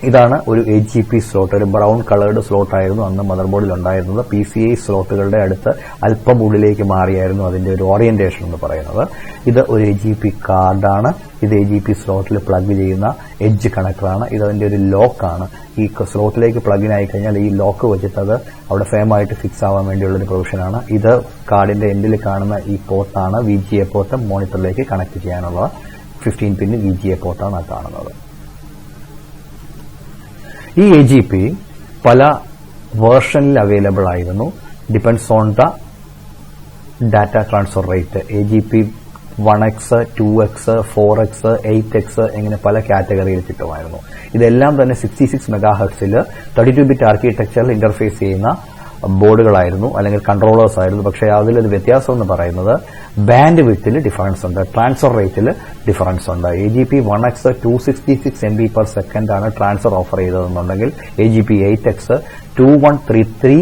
ഇതാണ് ഒരു AGP സ്ലോട്ട്, ഒരു ബ്രൗൺ കളേർഡ് സ്ലോട്ട് ആയിരുന്നു അന്ന് മദർബോർഡിൽ ഉണ്ടായിരുന്നത്. PCI സ്ലോട്ടുകളുടെ അടുത്ത് അല്പം ഉള്ളിലേക്ക് മാറിയായിരുന്നു അതിന്റെ ഒരു ഓറിയന്റേഷൻ എന്ന് പറയുന്നത്. ഇത് ഒരു AGP കാർഡാണ്. ഇത് AGP സ്ലോട്ടിൽ പ്ലഗ് ചെയ്യുന്ന എഡ്ജ് കണക്ടറാണ്. ഇതതിന്റെ ഒരു ലോക്കാണ്. ഈ സ്ലോട്ടിലേക്ക് പ്ലഗ് ഇൻ ആയി കഴിഞ്ഞാൽ ഈ ലോക്ക് വെച്ചിട്ട് അത് അവിടെ ഫേമായിട്ട് ഫിക്സ് ആവാൻ വേണ്ടിയുള്ള ഒരു പ്രൊവിഷനാണ്. ഇത് കാർഡിന്റെ എൻഡിൽ കാണുന്ന ഈ പോർട്ടാണ് VGA പോർട്ട്. മോണിറ്ററിലേക്ക് കണക്ട് ചെയ്യാനുള്ള 15 പിൻ VGA പോർട്ടാണ് കാണുന്നത്. ഈ AGP പല വേർഷനിൽ അവൈലബിൾ ആയിരുന്നു. Depends on the data transfer rate. AGP 1x, 2x, 4x, 8x ഇങ്ങനെ പല കാറ്റഗറിയിൽ കിട്ടുമായിരുന്നു. ഇതെല്ലാം തന്നെ 66 മെഗാഹെർട്സിൽ 32 ബിറ്റ് ആർക്കിടെക്ചറിൽ ഇന്റർഫേസ് ചെയ്യുന്ന ബോർഡുകളായിരുന്നു അല്ലെങ്കിൽ കൺട്രോളേഴ്സ് ആയിരുന്നു. പക്ഷേ അതിലൊരു വ്യത്യാസം എന്ന് പറയുന്നത് ബാൻഡ് വിഡ്ത്തിൽ ഡിഫറൻസ് ഉണ്ട്, ട്രാൻസ്ഫർ റേറ്റിൽ ഡിഫറൻസ് ഉണ്ട്. AGP 1x 266 MB/s ആണ് ട്രാൻസ്ഫർ ഓഫർ ചെയ്തതെന്നുണ്ടെങ്കിൽ AGP 8x 2133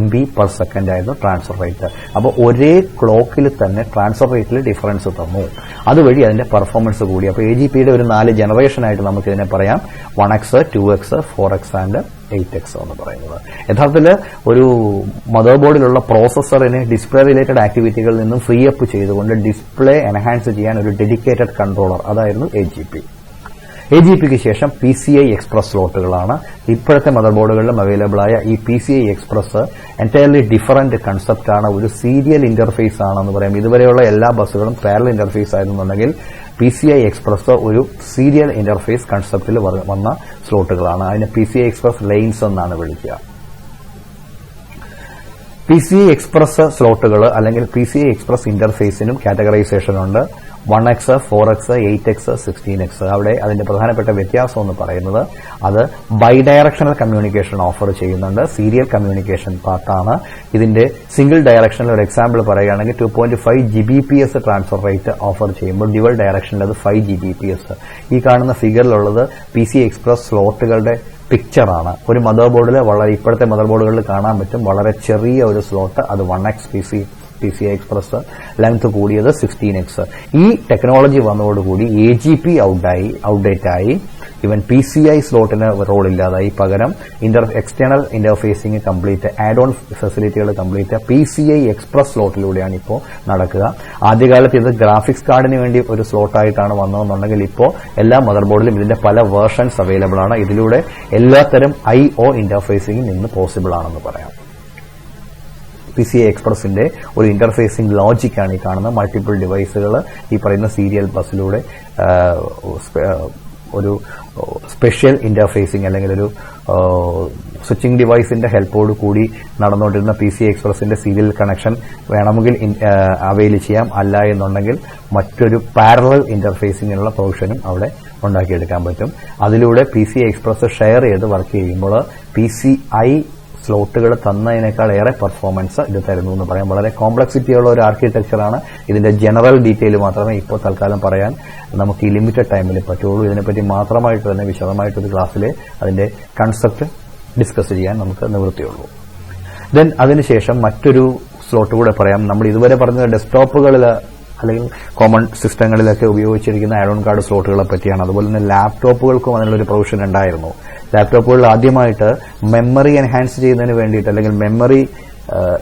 MB per second ആയിരുന്നു ട്രാൻസ്ഫർ റേറ്റ്. അപ്പോൾ ഒരേ ക്ലോക്കിൽ തന്നെ ട്രാൻസ്ഫർ റേറ്റിൽ ഡിഫറൻസ് തന്നു. അതുവഴി അതിന്റെ പെർഫോമൻസ് കൂടി. അപ്പോൾ AGPയുടെ ഒരു 4 ജനറേഷൻ ആയിട്ട് നമുക്ക് ഇതിനെ പറയാം. 1x, 2x, 4x and 8x എന്ന് പറയുന്നത്. യഥാർത്ഥത്തിൽ ഒരു മദർ ബോർഡിലുള്ള പ്രോസസ്സറിനെ ഡിസ്പ്ലേ റിലേറ്റഡ് ആക്ടിവിറ്റികളിൽ നിന്നും ഫ്രീ അപ്പ് ചെയ്തുകൊണ്ട് ഡിസ്പ്ലേ എൻഹാൻസ് ചെയ്യാൻ ഒരു ഡെഡിക്കേറ്റഡ് കൺട്രോളർ, അതായിരുന്നു AGP. AGPക്ക് ശേഷം PCI എക്സ്പ്രസ് സ്ലോട്ടുകളാണ്. ഇപ്പോഴത്തെ മദർ ബോർഡുകളിലും അവൈലബിൾ ആയ ഈ PCI express entirely different concept ആണ്. ഒരു സീരിയൽ ഇന്റർഫേസ് ആണെന്ന് പറയാം. ഇതുവരെയുള്ള എല്ലാ ബസ്സുകളും പാരലൽ ഇന്റർഫേസ് ആയിരുന്നുണ്ടെങ്കിൽ PCI എക്സ്പ്രസ് ഒരു സീരിയൽ ഇന്റർഫേസ് കൺസെപ്റ്റിൽ വന്ന സ്ലോട്ടുകളാണ്. അതിനെ PCI എക്സ്പ്രസ് ലൈൻസ് എന്നാണ് വിളിക്കുക. PCI എക്സ്പ്രസ് സ്ലോട്ടുകൾ അല്ലെങ്കിൽ PCI എക്സ്പ്രസ് ഇന്റർഫേസിനും കാറ്റഗറൈസേഷൻ ഉണ്ട്. 1x, 4x, 8x, 16x. അവിടെ അതിന്റെ പ്രധാനപ്പെട്ട വ്യത്യാസം എന്ന് പറയുന്നത് അത് ബൈഡയറക്ഷണൽ കമ്മ്യൂണിക്കേഷൻ ഓഫർ ചെയ്യുന്നുണ്ട്. സീരിയൽ കമ്മ്യൂണിക്കേഷൻ പാർട്ടാണ്. ഇതിന്റെ സിംഗിൾ ഡയറക്ഷനിൽ ഒരു എക്സാമ്പിൾ പറയുകയാണെങ്കിൽ 2.5 Gbps ട്രാൻസ്ഫർ റേറ്റ് ഓഫർ ചെയ്യുമ്പോൾ ഡ്യുവൽ ഡയറക്ഷനിൽ അത് 5 Gbps. ഈ കാണുന്ന ഫിഗറിലുള്ളത് PCI എക്സ്പ്രസ് സ്ലോട്ടുകളുടെ പിക്ചറാണ്. ഒരു മദർ ബോർഡിൽ ഇപ്പോഴത്തെ മദർ ബോർഡുകളിൽ കാണാൻ പറ്റും വളരെ ചെറിയ ഒരു സ്ലോട്ട്, അത് 1x PCI എക്സ്പ്രസ്, ലെങ്ത് കൂടിയത് 16x. ഈ ടെക്നോളജി വന്നതോടുകൂടി AGP ഔട്ട്ഡേറ്റ് ആയി. ഇവൻ PCI സ്ലോട്ടിന് റോൾ ഇല്ലാതായി. പകരം external interfacing complete, add on ഫെസിലിറ്റികൾ കംപ്ലീറ്റ് PCI എക്സ്പ്രസ് സ്ലോട്ടിലൂടെയാണ് ഇപ്പോൾ നടക്കുക. ആദ്യകാലത്ത് ഇത് ഗ്രാഫിക്സ് കാർഡിന് വേണ്ടി ഒരു സ്ലോട്ടായിട്ടാണ് വന്നതെന്നുണ്ടെങ്കിൽ ഇപ്പോൾ എല്ലാ മദർ ബോർഡിലും ഇതിന്റെ പല വേർഷൻസ് അവൈലബിൾ ആണ്. ഇതിലൂടെ എല്ലാത്തരം IO ഇന്റർഫേസിംഗും ഇന്ന് പോസിബിൾ ആണെന്ന് പറയാം. PCI എക്സ്പ്രസിന്റെ ഒരു ഇന്റർഫേസിംഗ് ലോജിക്കാണ് ഈ കാണുന്ന മൾട്ടിപ്പിൾ ഡിവൈസുകൾ ഈ പറയുന്ന സീരിയൽ ബസ്സിലൂടെ ഒരു സ്പെഷ്യൽ ഇന്റർഫേസിംഗ് അല്ലെങ്കിൽ ഒരു സ്വിച്ചിംഗ് ഡിവൈസിന്റെ ഹെൽപ്പോട് കൂടി നടന്നുകൊണ്ടിരുന്ന PCI എക്സ്പ്രസിന്റെ സീരിയൽ കണക്ഷൻ വേണമെങ്കിൽ അവൈൽ ചെയ്യാം. അല്ല എന്നുണ്ടെങ്കിൽ മറ്റൊരു പാരലൽ ഇന്റർഫേസിംഗിനുള്ള പ്രൊവിഷനും അവിടെ ഉണ്ടാക്കിയെടുക്കാൻ പറ്റും. അതിലൂടെ PCI എക്സ്പ്രസ് ഷെയർ ചെയ്ത് വർക്ക് ചെയ്യുമ്പോൾ PCI സ്ലോട്ടുകൾ തന്നതിനേക്കാൾ ഏറെ പെർഫോമൻസ് ഇത് തരുന്നു എന്ന് പറയാം. വളരെ കോംപ്ലക്സിറ്റിയുള്ള ഒരു ആർക്കിടെക്ചറാണ്. ഇതിന്റെ ജനറൽ ഡീറ്റെയിൽ മാത്രമേ ഇപ്പോൾ തൽക്കാലം പറയാൻ നമുക്ക് ഈ ലിമിറ്റഡ് ടൈമിൽ പറ്റുള്ളൂ. ഇതിനെപ്പറ്റി മാത്രമായിട്ട് തന്നെ വിശദമായിട്ടൊരു ക്ലാസ്സിൽ അതിന്റെ കൺസെപ്റ്റ് ഡിസ്കസ് ചെയ്യാൻ നമുക്ക് നിവൃത്തിയുള്ളൂ. ദെൻ അതിനുശേഷം മറ്റൊരു സ്ലോട്ട് കൂടെ പറയാം. നമ്മൾ ഇതുവരെ പറഞ്ഞ ഡെസ്ക്ടോപ്പുകളിൽ അല്ലെങ്കിൽ കോമൺ സിസ്റ്റങ്ങളിലൊക്കെ ഉപയോഗിച്ചിരിക്കുന്ന ആഡ് ഓൺ കാർഡ് സ്ലോട്ടുകളെ പറ്റിയാണ്. അതുപോലെ തന്നെ ലാപ്ടോപ്പുകൾക്കും അതിനുള്ളൊരു പ്രൊവിഷൻ ഉണ്ടായിരുന്നു. ലാപ്ടോപ്പുകളിൽ ആദ്യമായിട്ട് മെമ്മറി എൻഹാൻസ് ചെയ്യുന്നതിന് വേണ്ടിയിട്ട് അല്ലെങ്കിൽ മെമ്മറി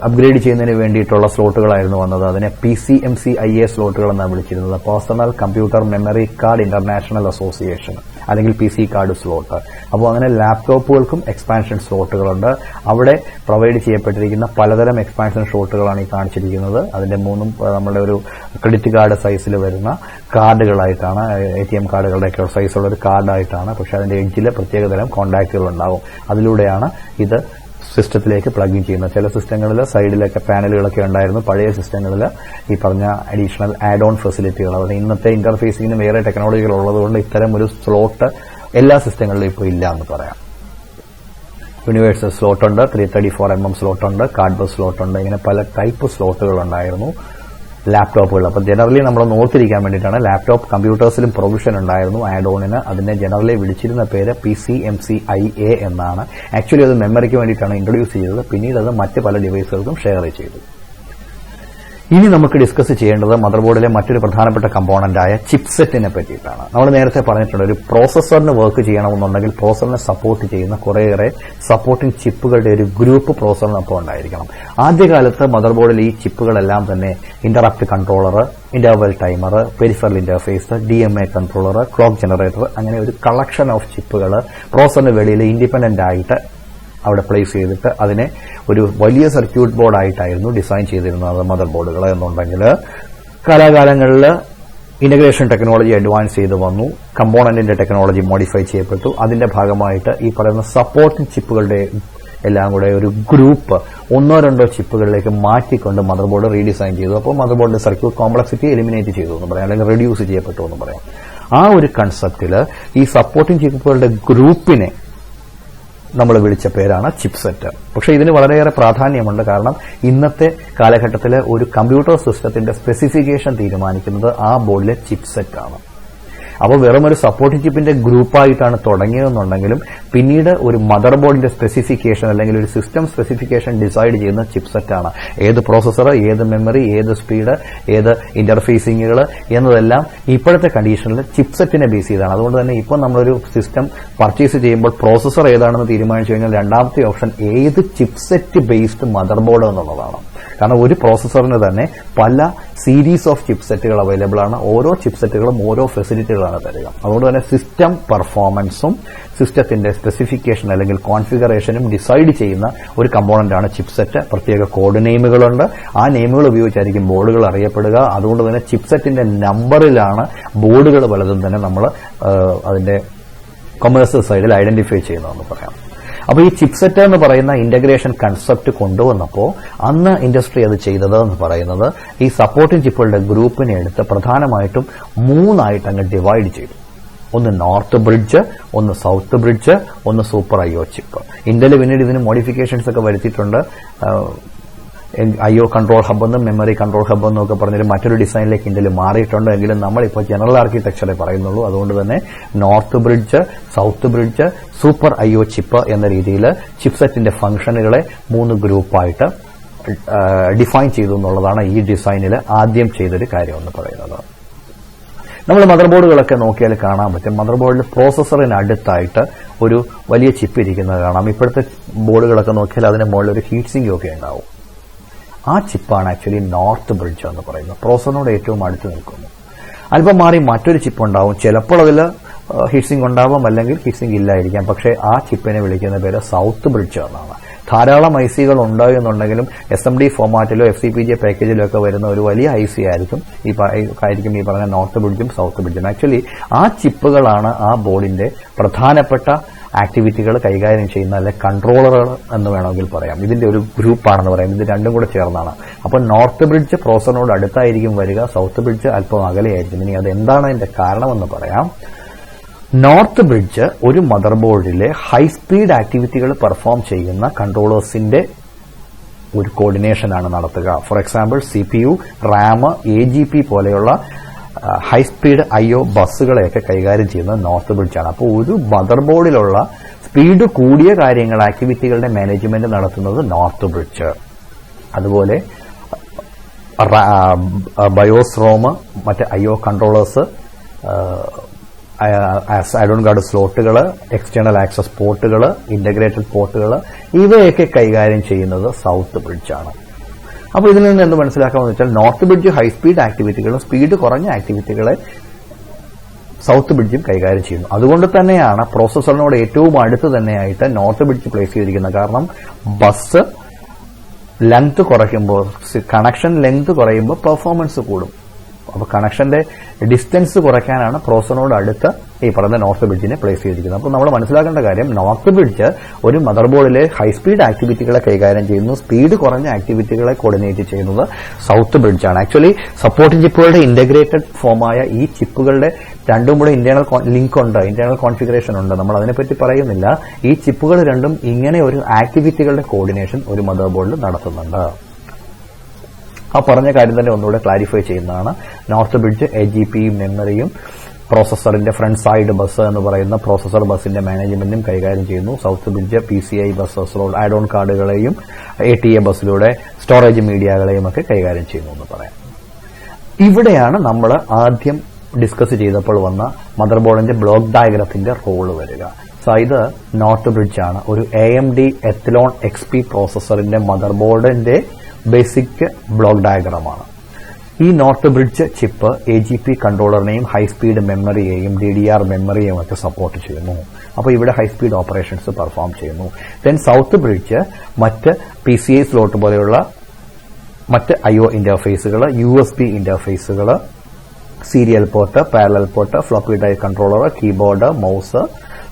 അപ്ഗ്രേഡ് ചെയ്യുന്നതിന് വേണ്ടിയിട്ടുള്ള സ്ലോട്ടുകളായിരുന്നു വന്നത്. അതിനെ PCMCIA സ്ലോട്ടുകൾ എന്നാണ് വിളിച്ചിരുന്നത്. Personal computer memory card international association അല്ലെങ്കിൽ PC കാർഡ് സ്ലോട്ട്. അപ്പോൾ അങ്ങനെ ലാപ്ടോപ്പുകൾക്കും എക്സ്പാൻഷൻ സ്ലോട്ടുകളുണ്ട്. അവിടെ പ്രൊവൈഡ് ചെയ്യപ്പെട്ടിരിക്കുന്ന പലതരം എക്സ്പാൻഷൻ സ്ലോട്ടുകളാണ് ഈ കാണിച്ചിരിക്കുന്നത്. അതിന്റെ മൂന്നും നമ്മുടെ ഒരു ക്രെഡിറ്റ് കാർഡ് സൈസിൽ വരുന്ന കാർഡുകളായിട്ടാണ്, ATM കാർഡുകളുടെയൊക്കെ സൈസുള്ള ഒരു കാർഡായിട്ടാണ്. പക്ഷെ അതിന്റെ എഡ്ജിൽ പ്രത്യേകതരം കോൺടാക്റ്റുകൾ ഉണ്ടാവും. അതിലൂടെയാണ് ഇത് സിസ്റ്റത്തിലേക്ക് പ്ലഗ് ഇൻ ചെയ്യുന്നത്. ചില സിസ്റ്റങ്ങളിൽ സൈഡിലൊക്കെ പാനലുകളൊക്കെ ഉണ്ടായിരുന്നു. പഴയ സിസ്റ്റങ്ങളിൽ ഈ പറഞ്ഞ അഡീഷണൽ ആഡ് ഓൺ ഫെസിലിറ്റികൾ, അതായത് ഇന്നത്തെ ഇന്റർഫേസിംഗിന് വേറെ ടെക്നോളജികൾ ഉള്ളതുകൊണ്ട് ഇത്തരം ഒരു സ്ലോട്ട് എല്ലാ സിസ്റ്റങ്ങളിലും ഇപ്പോൾ ഇല്ല എന്ന് പറയാം. യൂണിവേഴ്സൽ സ്ലോട്ട് ഉണ്ട്, 334mm സ്ലോട്ട് ഉണ്ട്, കാർഡ്ബോർഡ് സ്ലോട്ട് ഉണ്ട്. ഇങ്ങനെ പല ടൈപ്പ് സ്ലോട്ടുകൾ ഉണ്ടായിരുന്നു ലാപ്ടോപ്പുകൾ. അപ്പോൾ ജനറലി നമ്മൾ ഓർത്തിരിക്കാൻ വേണ്ടിയിട്ടാണ് ലാപ്ടോപ്പ് കമ്പ്യൂട്ടേഴ്സിലും പ്രൊവിഷൻ ഉണ്ടായിരുന്നു ആഡ് ഓണിന്. അതിനെ ജനറലി വിളിച്ചിരുന്ന പേര് PCMCIA എന്നാണ്. ആക്ച്വലി അത് മെമ്മറിക്ക് വേണ്ടിയിട്ടാണ് ഇൻട്രൊഡ്യൂസ് ചെയ്തത്. പിന്നീട് അത് മറ്റ് പല ഡിവൈസുകൾക്കും ഷെയർ ചെയ്തു. ഇനി നമുക്ക് ഡിസ്കസ് ചെയ്യേണ്ടത് മദർ ബോർഡിലെ മറ്റൊരു പ്രധാനപ്പെട്ട കമ്പോണന്റായ ചിപ്സെറ്റിനെ പറ്റിയിട്ടാണ്. നമ്മൾ നേരത്തെ പറഞ്ഞിട്ടുണ്ട്, ഒരു പ്രോസസ്സറിന് വർക്ക് ചെയ്യണമെന്നുണ്ടെങ്കിൽ പ്രോസസറിനെ സപ്പോർട്ട് ചെയ്യുന്ന കുറേയേറെ സപ്പോർട്ടിംഗ് ചിപ്പുകളുടെ ഒരു ഗ്രൂപ്പ് പ്രോസസറിനൊപ്പം ഉണ്ടായിരിക്കണം. ആദ്യകാലത്ത് മദർ ബോർഡിൽ ഈ ചിപ്പുകളെല്ലാം തന്നെ interrupt controller, interval timer, peripheral interface, DMA controller, clock generator, അങ്ങനെ ഒരു കളക്ഷൻ ഓഫ് ചിപ്പുകൾ പ്രോസസറിന് വെളിയിൽ ഇൻഡിപെൻഡന്റ് ആയിട്ട് അവിടെ പ്ലേസ് ചെയ്തിട്ട് അതിനെ ഒരു വലിയ സർക്യൂട്ട് ബോർഡായിട്ടായിരുന്നു ഡിസൈൻ ചെയ്തിരുന്നത് മദർ ബോർഡുകൾ എന്നുണ്ടെങ്കിൽ കാലാകാലങ്ങളിൽ ഇന്റഗ്രേഷൻ ടെക്നോളജി അഡ്വാൻസ് ചെയ്ത് വന്നു. കമ്പോണന്റിന്റെ ടെക്നോളജി മോഡിഫൈ ചെയ്യപ്പെട്ടു. അതിന്റെ ഭാഗമായിട്ട് ഈ പറയുന്ന സപ്പോർട്ടിംഗ് ചിപ്പുകളുടെ എല്ലാം കൂടെ ഒരു ഗ്രൂപ്പ് 1-2 ചിപ്പുകളിലേക്ക് മാറ്റിക്കൊണ്ട് മദർ ബോർഡ് റീഡിസൈൻ ചെയ്തു. അപ്പോൾ മദർ ബോർഡിന്റെ സർക്യൂട്ട് കോംപ്ലക്സിറ്റി എലിമിനേറ്റ് ചെയ്തു എന്ന് പറയാം, അല്ലെങ്കിൽ റെഡ്യൂസ് ചെയ്യപ്പെട്ടു എന്ന് പറയാം. ആ ഒരു കൺസെപ്റ്റിൽ ഈ സപ്പോർട്ടിംഗ് ചിപ്പുകളുടെ ഗ്രൂപ്പിനെ നമ്മൾ വിളിച്ച പേരാണ് ചിപ്സെറ്റ്. പക്ഷേ ഇതിന് വളരെയേറെ പ്രാധാന്യമുണ്ട്. കാരണം ഇന്നത്തെ കാലഘട്ടത്തിൽ ഒരു കമ്പ്യൂട്ടർ സിസ്റ്റത്തിന്റെ സ്പെസിഫിക്കേഷൻ തീരുമാനിക്കുന്നത് ആ ബോർഡിലെ ചിപ്സെറ്റ് ആണ്. അപ്പോൾ വെറും ഒരു സപ്പോർട്ടിംഗ് ചിപ്പിന്റെ ഗ്രൂപ്പായിട്ടാണ് തുടങ്ങിയതെന്നുണ്ടെങ്കിലും പിന്നീട് ഒരു മദർ ബോർഡിന്റെ സ്പെസിഫിക്കേഷൻ അല്ലെങ്കിൽ ഒരു സിസ്റ്റം സ്പെസിഫിക്കേഷൻ ഡിസൈഡ് ചെയ്യുന്ന ചിപ്സെറ്റ് ആണ്. ഏത് പ്രോസസർ, ഏത് മെമ്മറി, ഏത് സ്പീഡ്, ഏത് ഇന്റർഫേസിംഗുകൾ എന്നതെല്ലാം ഇപ്പോഴത്തെ കണ്ടീഷനിൽ ചിപ്സെറ്റിനെ ബേസ് ചെയ്താണ്. അതുകൊണ്ട് തന്നെ ഇപ്പോൾ നമ്മളൊരു സിസ്റ്റം പർച്ചേസ് ചെയ്യുമ്പോൾ പ്രോസസർ ഏതാണെന്ന് തീരുമാനിച്ചു കഴിഞ്ഞാൽ രണ്ടാമത്തെ ഓപ്ഷൻ ഏത് ചിപ്സെറ്റ് ബേസ്ഡ് മദർ ബോർഡ് എന്നുള്ളതാണ്. കാരണം ഒരു പ്രോസസറിന് തന്നെ പല സീരീസ് ഓഫ് ചിപ്സെറ്റുകൾ അവൈലബിൾ ആണ്. ഓരോ ചിപ്സെറ്റുകളും ഓരോ ഫെസിലിറ്റികളാണ് തരിക. അതുകൊണ്ട് തന്നെ സിസ്റ്റം പെർഫോമൻസും സിസ്റ്റത്തിന്റെ സ്പെസിഫിക്കേഷൻ അല്ലെങ്കിൽ കോൺഫിഗറേഷനും ഡിസൈഡ് ചെയ്യുന്ന ഒരു കമ്പോണന്റ് ആണ് ചിപ്സെറ്റ്. പ്രത്യേക കോഡ് നെയിമുകളുണ്ട്. ആ നെയിമുകൾ ഉപയോഗിച്ചായിരിക്കും ബോർഡുകൾ അറിയപ്പെടുക. അതുകൊണ്ട് തന്നെ ചിപ്സെറ്റിന്റെ നമ്പറിലാണ് ബോർഡുകൾ പലതും തന്നെ നമ്മൾ അതിന്റെ കൊമേഴ്സ്യൽ സൈഡിൽ ഐഡന്റിഫൈ ചെയ്യുന്നതെന്ന് പറയാം. അപ്പോൾ ഈ ചിപ്സെറ്റ് എന്ന് പറയുന്ന ഇന്റഗ്രേഷൻ കൺസെപ്റ്റ് കൊണ്ടുവന്നപ്പോൾ അന്ന് ഇൻഡസ്ട്രി അത് ചെയ്തത് എന്ന് പറയുന്നത് ഈ സപ്പോർട്ടിംഗ് ചിപ്പുകളുടെ ഗ്രൂപ്പിനെ എടുത്ത് പ്രധാനമായിട്ടും 3 ആയിട്ട് അങ്ങ് ഡിവൈഡ് ചെയ്തു. ഒന്ന് നോർത്ത് ബ്രിഡ്ജ്, ഒന്ന് സൗത്ത് ബ്രിഡ്ജ്, ഒന്ന് സൂപ്പർ IO ചിപ്പ്. ഇന്റൽ പിന്നീട് ഇതിന് മോഡിഫിക്കേഷൻസ് ഒക്കെ വരുത്തിയിട്ടുണ്ട്. IO കൺട്രോൾ ഹബ് എന്നും മെമ്മറി കൺട്രോൾ ഹബ് എന്നും ഒക്കെ പറഞ്ഞൊരു മറ്റൊരു ഡിസൈനിലേക്ക് ഇന്റൽ മാറിയിട്ടുണ്ട്. എങ്കിലും നമ്മളിപ്പോൾ ജനറൽ ആർക്കിടെക്ചറെ പറയുന്നുള്ളൂ. അതുകൊണ്ട് തന്നെ north bridge, south bridge, super IO chip എന്ന രീതിയിൽ ചിപ്സെറ്റിന്റെ ഫംഗ്ഷനുകളെ 3 ഗ്രൂപ്പായിട്ട് ഡിഫൈൻ ചെയ്തു എന്നുള്ളതാണ് ഈ ഡിസൈനിൽ ആദ്യം ചെയ്തൊരു കാര്യം എന്ന് പറയുന്നത്. നമ്മൾ മദർ ബോർഡുകളൊക്കെ നോക്കിയാൽ കാണാൻ പറ്റും. മദർ ബോർഡിൽ പ്രോസസറിന് അടുത്തായിട്ട് ഒരു വലിയ ചിപ്പ് ഇരിക്കുന്നത് കാണാം. ഇപ്പോഴത്തെ ബോർഡുകളൊക്കെ നോക്കിയാൽ അതിന് മുകളിൽ ഒരു ഹീറ്റ് സിങ്ക് ഒക്കെ ഉണ്ടാവും. ആ ചിപ്പാണ് ആക്ച്വലി നോർത്ത് ബ്രിഡ്ജ് എന്ന് പറയുന്നത്. പ്രോസസറിനോട് ഏറ്റവും അടുത്ത് നിൽക്കുന്നു. അല്പം മാറി മറ്റൊരു ചിപ്പ് ഉണ്ടാവും. ചിലപ്പോൾ അതിൽ ഹീറ്റ് സിങ്ക് ഉണ്ടാവും, അല്ലെങ്കിൽ ഹീറ്റ് സിങ്ക് ഇല്ലായിരിക്കാം. പക്ഷേ ആ ചിപ്പിനെ വിളിക്കുന്ന പേര് സൗത്ത് ബ്രിഡ്ജ് എന്നാണ്. ധാരാളം ICകൾ ഉണ്ടാകുന്നുണ്ടെങ്കിലും SMD ഫോമാറ്റിലോ FCPGA പാക്കേജിലോ ഒക്കെ വരുന്ന ഒരു വലിയ IC ആയിരിക്കും ഈ പറഞ്ഞ നോർത്ത് ബ്രിഡ്ജും സൗത്ത് ബ്രിഡ്ജും. ആക്ച്വലി ആ ചിപ്പുകളാണ് ആ ബോർഡിന്റെ പ്രധാനപ്പെട്ട ആക്ടിവിറ്റികൾ കൈകാര്യം ചെയ്യുന്ന അല്ലെ കൺട്രോളറുകൾ എന്ന് വേണമെങ്കിൽ പറയാം. ഇതിന്റെ ഒരു ഗ്രൂപ്പാണെന്ന് പറയാം. ഇത് രണ്ടും കൂടെ ചേർന്നാണ്. അപ്പോൾ നോർത്ത് ബ്രിഡ്ജ് പ്രോസസറിനോട് അടുത്തായിരിക്കും വരിക, സൗത്ത് ബ്രിഡ്ജ് അല്പം അകലെയായിരിക്കും. ഇനി അതെന്താണ് അതിന്റെ കാരണമെന്ന് പറയാം. നോർത്ത് ബ്രിഡ്ജ് ഒരു മദർ ബോർഡിലെ ഹൈ സ്പീഡ് ആക്ടിവിറ്റികൾ പെർഫോം ചെയ്യുന്ന കൺട്രോളേഴ്സിന്റെ ഒരു കോർഡിനേഷനാണ് നടത്തുക. For example CPU, RAM, AGP പോലെയുള്ള ഹൈ സ്പീഡ് IO ബസ്സുകളെയൊക്കെ കൈകാര്യം ചെയ്യുന്നത് നോർത്ത് ബ്രിഡ്ജാണ്. അപ്പോൾ ഒരു മദർ ബോർഡിലുള്ള സ്പീഡ് കൂടിയ കാര്യങ്ങൾ, ആക്ടിവിറ്റികളുടെ മാനേജ്മെന്റ് നടത്തുന്നത് നോർത്ത് ബ്രിഡ്ജ്. അതുപോലെ ബയോസ് റോം, മറ്റ് IO കൺട്രോളേഴ്സ്, Add-oncard സ്ലോട്ടുകൾ, എക്സ്റ്റേണൽ ആക്സസ് പോർട്ടുകൾ, ഇന്റഗ്രേറ്റഡ് പോർട്ടുകൾ, ഇവയൊക്കെ കൈകാര്യം ചെയ്യുന്നത് സൗത്ത് ബ്രിഡ്ജാണ്. അപ്പോൾ ഇതിൽ നിന്ന് എന്ത് മനസ്സിലാക്കാമെന്ന് വെച്ചാൽ നോർത്ത് ബ്രിഡ്ജ് ഹൈ സ്പീഡ് ആക്ടിവിറ്റികളും സ്പീഡ് കുറഞ്ഞ ആക്ടിവിറ്റികളെ സൗത്ത് ബ്രിഡ്ജും കൈകാര്യം ചെയ്യുന്നു. അതുകൊണ്ട് തന്നെയാണ് പ്രോസസറിനോട് ഏറ്റവും അടുത്ത് തന്നെയായിട്ട് നോർത്ത് ബ്രിഡ്ജ് പ്ലേസ് ചെയ്തിരിക്കുന്നത്. കാരണം ബസ് ലെങ്ത് കുറയ്ക്കുമ്പോൾ, കണക്ഷൻ ലെങ്ത് കുറയുമ്പോൾ പെർഫോമൻസ് കൂടും. അപ്പോൾ കണക്ഷന്റെ ഡിസ്റ്റൻസ് കുറയ്ക്കാനാണ് പ്രോസസറിനോട് അടുത്ത് ഈ പറയുന്ന നോർത്ത് ബ്രിഡ്ജിനെ പ്ലേസ് ചെയ്തിരിക്കുന്നത്. അപ്പോൾ നമ്മൾ മനസ്സിലാക്കേണ്ട കാര്യം, നോർത്ത് ബ്രിഡ്ജ് ഒരു മദർ ബോർഡിലെ ഹൈ സ്പീഡ് ആക്ടിവിറ്റികളെ കൈകാര്യം ചെയ്യുന്നു, സ്പീഡ് കുറഞ്ഞ ആക്ടിവിറ്റികളെ കോർഡിനേറ്റ് ചെയ്യുന്നത് സൗത്ത് ബ്രിഡ്ജാണ്. ആക്ച്വലി സപ്പോർട്ടിംഗ് ചിപ്പുകളുടെ ഇന്റഗ്രേറ്റഡ് ഫോമായ ഈ ചിപ്പുകളുടെ രണ്ടും കൂടെ ഇന്റേണൽ ലിങ്ക് ഉണ്ട്, ഇന്റേണൽ കോൺഫിഗറേഷൻ ഉണ്ട്. നമ്മൾ അതിനെപ്പറ്റി പറയുന്നില്ല. ഈ ചിപ്പുകൾ രണ്ടും ഇങ്ങനെ ഒരു ആക്ടിവിറ്റികളുടെ കോർഡിനേഷൻ ഒരു മദർ ബോർഡിൽ നടത്തുന്നുണ്ട്. ആ പറഞ്ഞ കാര്യം തന്നെ ഒന്നുകൂടെ ക്ലാരിഫൈ ചെയ്യുന്നതാണ്. നോർത്ത് ബ്രിഡ്ജ് AGPയും മെമ്മറിയും പ്രോസസറിന്റെ ഫ്രണ്ട് സൈഡ് ബസ് എന്ന് പറയുന്ന പ്രോസസർ ബസിന്റെ മാനേജ്മെന്റും കൈകാര്യം ചെയ്യുന്നു. സൗത്ത് ബ്രിഡ്ജ് PCI ബസ്സസിലൂടെ Add-on കാർഡുകളെയും ATA ബസ്സിലൂടെ സ്റ്റോറേജ് മീഡിയകളെയും ഒക്കെ കൈകാര്യം ചെയ്യുന്നു എന്ന് പറയാം. ഇവിടെയാണ് നമ്മൾ ആദ്യം ഡിസ്കസ് ചെയ്തപ്പോൾ വന്ന മദർ ബോർഡിന്റെ ബ്ലോക്ക് ഡയഗ്രത്തിന്റെ റോള് വരിക. ഇത് നോർത്ത് ബ്രിഡ്ജാണ്. ഒരു AMD Athlon XP പ്രോസസറിന്റെ മദർ ബോർഡിന്റെ ബേസിക് ബ്ലോക്ക് ഡയഗ്രമാണ്. ഈ നോർത്ത് ബ്രിഡ്ജ് ചിപ്പ് AGP കൺട്രോളറിനെയും ഹൈ സ്പീഡ് മെമ്മറിയെയും DDR മെമ്മറിയെയും ഒക്കെ സപ്പോർട്ട് ചെയ്യുന്നു. അപ്പോൾ ഇവിടെ ഹൈ സ്പീഡ് ഓപ്പറേഷൻസ് പെർഫോം ചെയ്യുന്നു. ദെൻ സൗത്ത് ബ്രിഡ്ജ് മറ്റ് PCI സ്ലോട്ട് പോലെയുള്ള മറ്റ് IO ഇന്റർഫേസുകൾ, USB ഇന്റർഫേസുകൾ, serial port, parallel port, floppy drive controller, keyboard, mouse,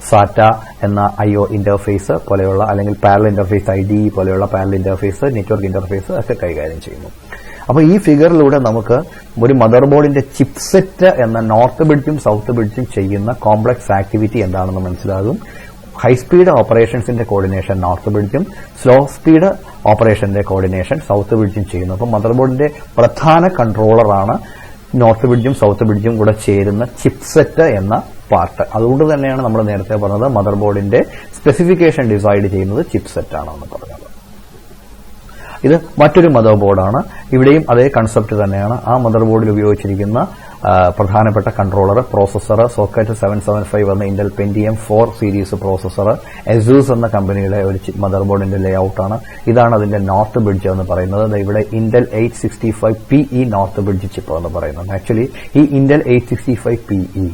SATA എന്ന IO ഇന്റർഫേസ് പോലെയുള്ള, അല്ലെങ്കിൽ പാരലൽ ഇന്റർഫേസ് IDE പോലെയുള്ള പാരലൽ ഇന്റർഫേസ്, നെറ്റ്വർക്ക് ഇന്റർഫേസ് ഒക്കെ കൈകാര്യം ചെയ്യുന്നു. അപ്പോൾ ഈ ഫിഗറിലൂടെ നമുക്ക് ഒരു മദർ ബോർഡിന്റെ ചിപ്സെറ്റ് എന്ന നോർത്ത് ബ്രിഡ്ജും സൗത്ത് ബ്രിഡ്ജും ചെയ്യുന്ന കോംപ്ലക്സ് ആക്ടിവിറ്റി എന്താണെന്ന് മനസ്സിലാകും. ഹൈ സ്പീഡ് ഓപ്പറേഷൻസിന്റെ കോർഡിനേഷൻ നോർത്ത് ബ്രിഡ്ജും സ്ലോ സ്പീഡ് ഓപ്പറേഷന്റെ കോർഡിനേഷൻ സൗത്ത് ബ്രിഡ്ജും ചെയ്യുന്നു. അപ്പോൾ മദർ ബോർഡിന്റെ പ്രധാന കൺട്രോളറാണ് നോർത്ത് ബ്രിഡ്ജും സൗത്ത് ബ്രിഡ്ജും കൂടെ ചേരുന്ന ചിപ്സെറ്റ് എന്ന പാർട്ട്. അതുകൊണ്ട് തന്നെയാണ് നമ്മൾ നേരത്തെ പറഞ്ഞത് മദർ ബോർഡിന്റെ സ്പെസിഫിക്കേഷൻ ഡിസൈഡ് ചെയ്യുന്നത് ചിപ്സെറ്റ് ആണെന്ന് പറഞ്ഞത്. ഇത് മറ്റൊരു മദർ ബോർഡാണ്. ഇവിടെയും അതേ കൺസെപ്റ്റ് തന്നെയാണ്. ആ മദർ ബോർഡിൽ ഉപയോഗിച്ചിരിക്കുന്ന പ്രധാനപ്പെട്ട കൺട്രോളർ, പ്രോസസർ, സോക്കറ്റ് 775 എന്ന ഇന്റൽ പെന്റിയം 4 സീരീസ് പ്രോസസർ, എസൂസ് എന്ന കമ്പനിയുടെ ഒരു മദർ ബോർഡിന്റെ ലേഔട്ടാണ്. ഇതാണ് അതിന്റെ നോർത്ത് ബ്രിഡ്ജ് എന്ന് പറയുന്നത്. ഇവിടെ Intel 865PE north bridge chip എന്ന് പറയുന്നത്. ആക്ച്വലി ഈ ഇന്റൽ 865PE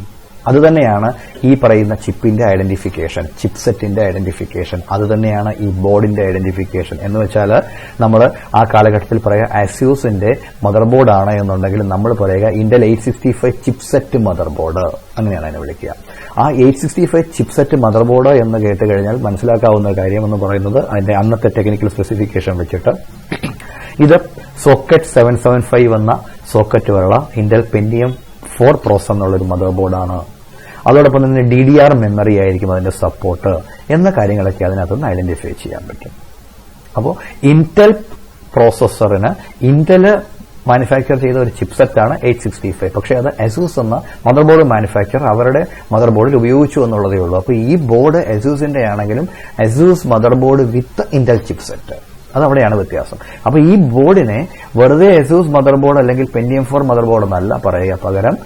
അത് തന്നെയാണ് ഈ പറയുന്ന ചിപ്പിന്റെ ഐഡന്റിഫിക്കേഷൻ, ചിപ്സെറ്റിന്റെ ഐഡന്റിഫിക്കേഷൻ. അത് തന്നെയാണ് ഈ ബോർഡിന്റെ ഐഡന്റിഫിക്കേഷൻ. എന്ന് വെച്ചാൽ നമ്മൾ ആ കാലഘട്ടത്തിൽ പറയുക ആസ്യൂസിന്റെ മദർ ബോർഡാണ് എന്നുണ്ടെങ്കിൽ നമ്മൾ പറയുക ഇന്റൽ 865 ചിപ്സെറ്റ് മദർ ബോർഡ്, അങ്ങനെയാണ് അതിനെ വിളിക്കുക. ആ 865 ചിപ്സെറ്റ് മദർ ബോർഡ് എന്ന് കേട്ട് കഴിഞ്ഞാൽ മനസ്സിലാക്കാവുന്ന കാര്യം എന്ന് പറയുന്നത് അതിന്റെ അന്നത്തെ ടെക്നിക്കൽ സ്പെസിഫിക്കേഷൻ വെച്ചിട്ട് ഇത് സോക്കറ്റ് 775 എന്ന സോക്കറ്റ് വരെയുള്ള ഇന്റൽ പെന്റിയം 4 പ്രോസസർ എന്നുള്ളൊരു മദർ ബോർഡാണ്. അതോടൊപ്പം തന്നെ DDR മെമ്മറി ആയിരിക്കും അതിന്റെ സപ്പോർട്ട് എന്ന കാര്യങ്ങളൊക്കെ അതിനകത്തുനിന്ന് ഐഡന്റിഫൈ ചെയ്യാൻ പറ്റും. അപ്പോൾ ഇന്റൽ പ്രോസസറിന് ഇന്റൽ മാനുഫാക്ചർ ചെയ്ത ഒരു ചിപ്സെറ്റാണ് 865. പക്ഷേ അത് അസൂസ് എന്ന മദർ ബോർഡ് മാനുഫാക്ചർ അവരുടെ മദർ ബോർഡിൽ ഉപയോഗിച്ചു എന്നുള്ളതേ ഉള്ളൂ. അപ്പോൾ ഈ ബോർഡ് അസൂസിന്റെ ആണെങ്കിലും Asus mother board with Intel chipset, അതവിടെയാണ് വ്യത്യാസം. അപ്പൊ ഈ ബോർഡിനെ വെറുതെ അസൂസ് മദർ ബോർഡ് അല്ലെങ്കിൽ പെന്റിയം 4 മദർ ബോർഡ് എന്നല്ല പറയുക, പകരം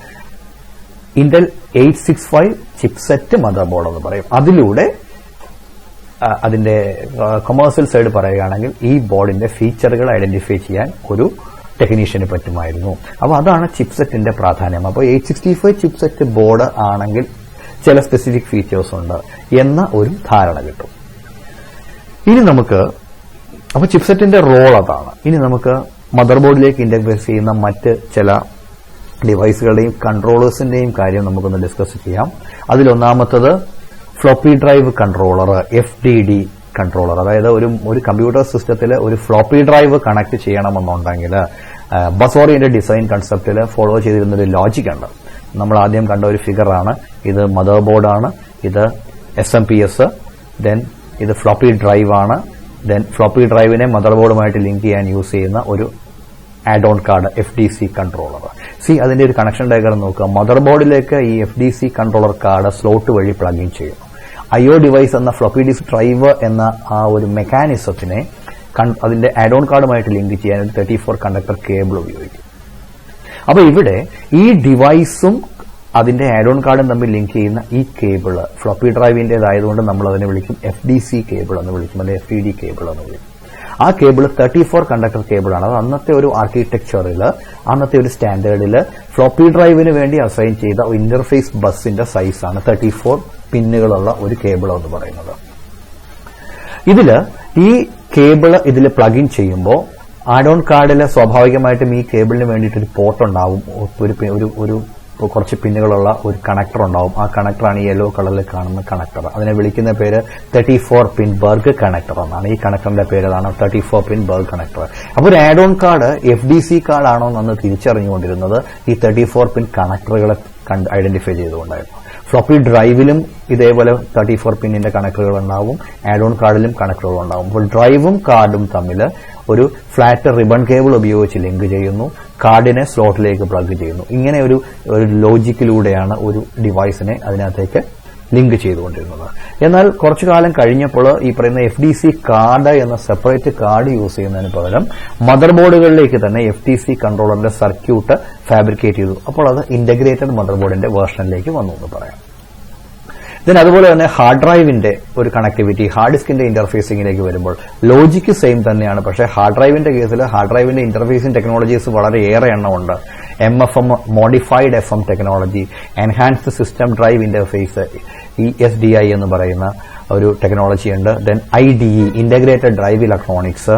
ഇന്റൽ 865 ചിപ്സെറ്റ് മദർ ബോർഡ് എന്ന് പറയും. അതിലൂടെ അതിന്റെ കൊമേഴ്സ്യൽ സൈഡ് പറയുകയാണെങ്കിൽ ഈ ബോർഡിന്റെ ഫീച്ചറുകൾ ഐഡന്റിഫൈ ചെയ്യാൻ ഒരു ടെക്നീഷ്യന് പറ്റുമായിരുന്നു. അപ്പൊ അതാണ് ചിപ്സെറ്റിന്റെ പ്രാധാന്യം. അപ്പോൾ 865 ചിപ്സെറ്റ് ബോർഡ് ആണെങ്കിൽ ചില സ്പെസിഫിക് ഫീച്ചേഴ്സ് ഉണ്ട് എന്ന ഒരു ധാരണ കിട്ടും. ഇനി നമുക്ക് അപ്പൊ ചിപ്സെറ്റിന്റെ റോൾ അതാണ്. ഇനി നമുക്ക് മദർ ബോർഡിലേക്ക് ഇന്റഗ്രേറ്റ് ചെയ്യുന്ന മറ്റ് ചില ഡിവൈസുകളുടെയും കൺട്രോളേഴ്സിന്റെയും കാര്യം നമുക്കൊന്ന് ഡിസ്കസ് ചെയ്യാം. അതിലൊന്നാമത്തത് floppy drive controller, FDD controller. അതായത് ഒരു കമ്പ്യൂട്ടർ സിസ്റ്റത്തിൽ ഒരു ഫ്ലോപ്പി ഡ്രൈവ് കണക്ട് ചെയ്യണമെന്നുണ്ടെങ്കിൽ ബസ് ഓറിയന്റഡ് ഡിസൈൻ കൺസെപ്റ്റിൽ ഫോളോ ചെയ്തിരുന്ന ഒരു ലോജിക് ഉണ്ട്. നമ്മൾ ആദ്യം കണ്ട ഒരു ഫിഗറാണ് ഇത്. മദർ ബോർഡാണ്, ഇത് SMPS, ദെൻ ഇത് ഫ്ലോപ്പി ഡ്രൈവ് ആണ്. ദെൻ ഫ്ലോപ്പി ഡ്രൈവിനെ മദർ ബോർഡുമായിട്ട് ലിങ്ക് ചെയ്യാൻ യൂസ് ചെയ്യുന്ന ഒരു add on card FDC controller. അതിന്റെ ഒരു കണക്ഷൻ ഡയഗ്രം നോക്കുക. മദർ ബോർഡിലേക്ക് ഈ FDC കൺട്രോളർ കാർഡ് സ്ലോട്ട് വഴി പ്ലഗ് ഇൻ ചെയ്യുന്നു. IO ഡിവൈസ് എന്ന ഫ്ലോപ്പി ഡിസ്ക് ഡ്രൈവ് എന്ന ആ ഒരു മെക്കാനിസത്തിനെ അതിന്റെ ആഡ് ഓൺ കാർഡുമായിട്ട് ലിങ്ക് ചെയ്യാൻ ഒരു 34 കണ്ടക്ടർ കേബിൾ ഉപയോഗിക്കും. അപ്പൊ ഇവിടെ ഈ ഡിവൈസും അതിന്റെ ആഡ് ഓൺ കാർഡും തമ്മിൽ ലിങ്ക് ചെയ്യുന്ന ഈ കേബിള് ഫ്ലോപ്പി ഡ്രൈവിന്റേതായതുകൊണ്ട് നമ്മൾ അതിനെ വിളിക്കും FDC കേബിൾ എന്ന് വിളിക്കും, അല്ലെങ്കിൽ FDD കേബിൾ എന്ന് വിളിക്കും. ആ കേബിൾ 34 കണ്ടക്ടർ കേബിളാണ്. അത് അന്നത്തെ ഒരു ആർക്കിടെക്ചറിൽ, അന്നത്തെ ഒരു സ്റ്റാൻഡേർഡിൽ ഫ്ലോപ്പി ഡ്രൈവിന് വേണ്ടി അസൈൻ ചെയ്ത ഇന്റർഫേസ് ബസിന്റെ സൈസാണ് 34 പിന്നുകളുള്ള ഒരു കേബിൾ എന്ന് പറയുന്നത്. ഈ കേബിള് ഇതിൽ പ്ലഗ് ഇൻ ചെയ്യുമ്പോൾ ആഡ് ഓൺ കാർഡിൽ സ്വാഭാവികമായിട്ടും ഈ കേബിളിന് വേണ്ടിയിട്ട് ഒരു പോർട്ട് ഉണ്ടാവും, ഒരു കുറച്ച് പിന്നുകളുള്ള ഒരു കണക്ടർ ഉണ്ടാവും. ആ കണക്ടറാണ് ഈ യെല്ലോ കളറിൽ കാണുന്ന കണക്ടർ. അതിനെ വിളിക്കുന്ന പേര് 34 പിൻ ബർഗ് കണക്ടർ എന്നാണ്. ഈ കണക്ടറിന്റെ പേര് അതാണ് 34 പിൻ ബർഗ് കണക്ടർ. അപ്പോൾ ഒരു add on card FDC card ആണോ എന്ന് തിരിച്ചറിഞ്ഞുകൊണ്ടിരുന്നത് ഈ 34 പിൻ കണക്ടറുകളെ ഐഡന്റിഫൈ ചെയ്തുകൊണ്ടായിരുന്നു. ഫ്ലോപ്പി ഡ്രൈവിലും ഇതേപോലെ 34 പിന്നിന്റെ കണക്ടറുകൾ ഉണ്ടാവും, ആഡ് ഓൺ കാർഡിലും കണക്ടറുകൾ ഉണ്ടാവും. അപ്പോൾ ഡ്രൈവും കാർഡും തമ്മിൽ ഒരു ഫ്ലാറ്റ് റിബൺ കേബിൾ ഉപയോഗിച്ച് ലിങ്ക് ചെയ്യുന്നു, കാർഡിനെ സ്ലോട്ടിലേക്ക് പ്ലഗ് ചെയ്യുന്നു. ഇങ്ങനെ ഒരു ലോജിക്കിലൂടെയാണ് ഒരു ഡിവൈസിനെ അതിനകത്തേക്ക് ലിങ്ക് ചെയ്തുകൊണ്ടിരുന്നത്. എന്നാൽ കുറച്ചു കാലം കഴിഞ്ഞപ്പോൾ ഈ പറയുന്ന FDC കാർഡ് എന്ന സെപ്പറേറ്റ് കാർഡ് യൂസ് ചെയ്യുന്നതിന് പകരം മദർ ബോർഡുകളിലേക്ക് തന്നെ FDC കൺട്രോളറിന്റെ സർക്യൂട്ട് ഫാബ്രിക്കേറ്റ് ചെയ്തു. അപ്പോൾ അത് ഇന്റഗ്രേറ്റഡ് മദർ ബോർഡിന്റെ വേർഷനിലേക്ക് വന്നു എന്ന് പറയാം. അതുപോലെ തന്നെ ഹാർഡ് ഡ്രൈവിന്റെ ഒരു കണക്ടിവിറ്റി, ഹാർഡ് ഡിസ്കിന്റെ ഇന്റർഫേസിംഗിലേക്ക് വരുമ്പോൾ ലോജിക്ക് സെയിം തന്നെയാണ്. പക്ഷേ ഹാർഡ് ഡ്രൈവിന്റെ കേസിൽ ഹാർഡ് ഡ്രൈവിന്റെ ഇന്റർഫേസിംഗ് ടെക്നോളജീസ് വളരെയേറെ എണ്ണമുണ്ട്. MFM, modified FM technology, enhanced system drive interface, ESDI എന്ന് പറയുന്ന ഒരു ടെക്നോളജി ഉണ്ട്. Then IDE, integrated drive electronics,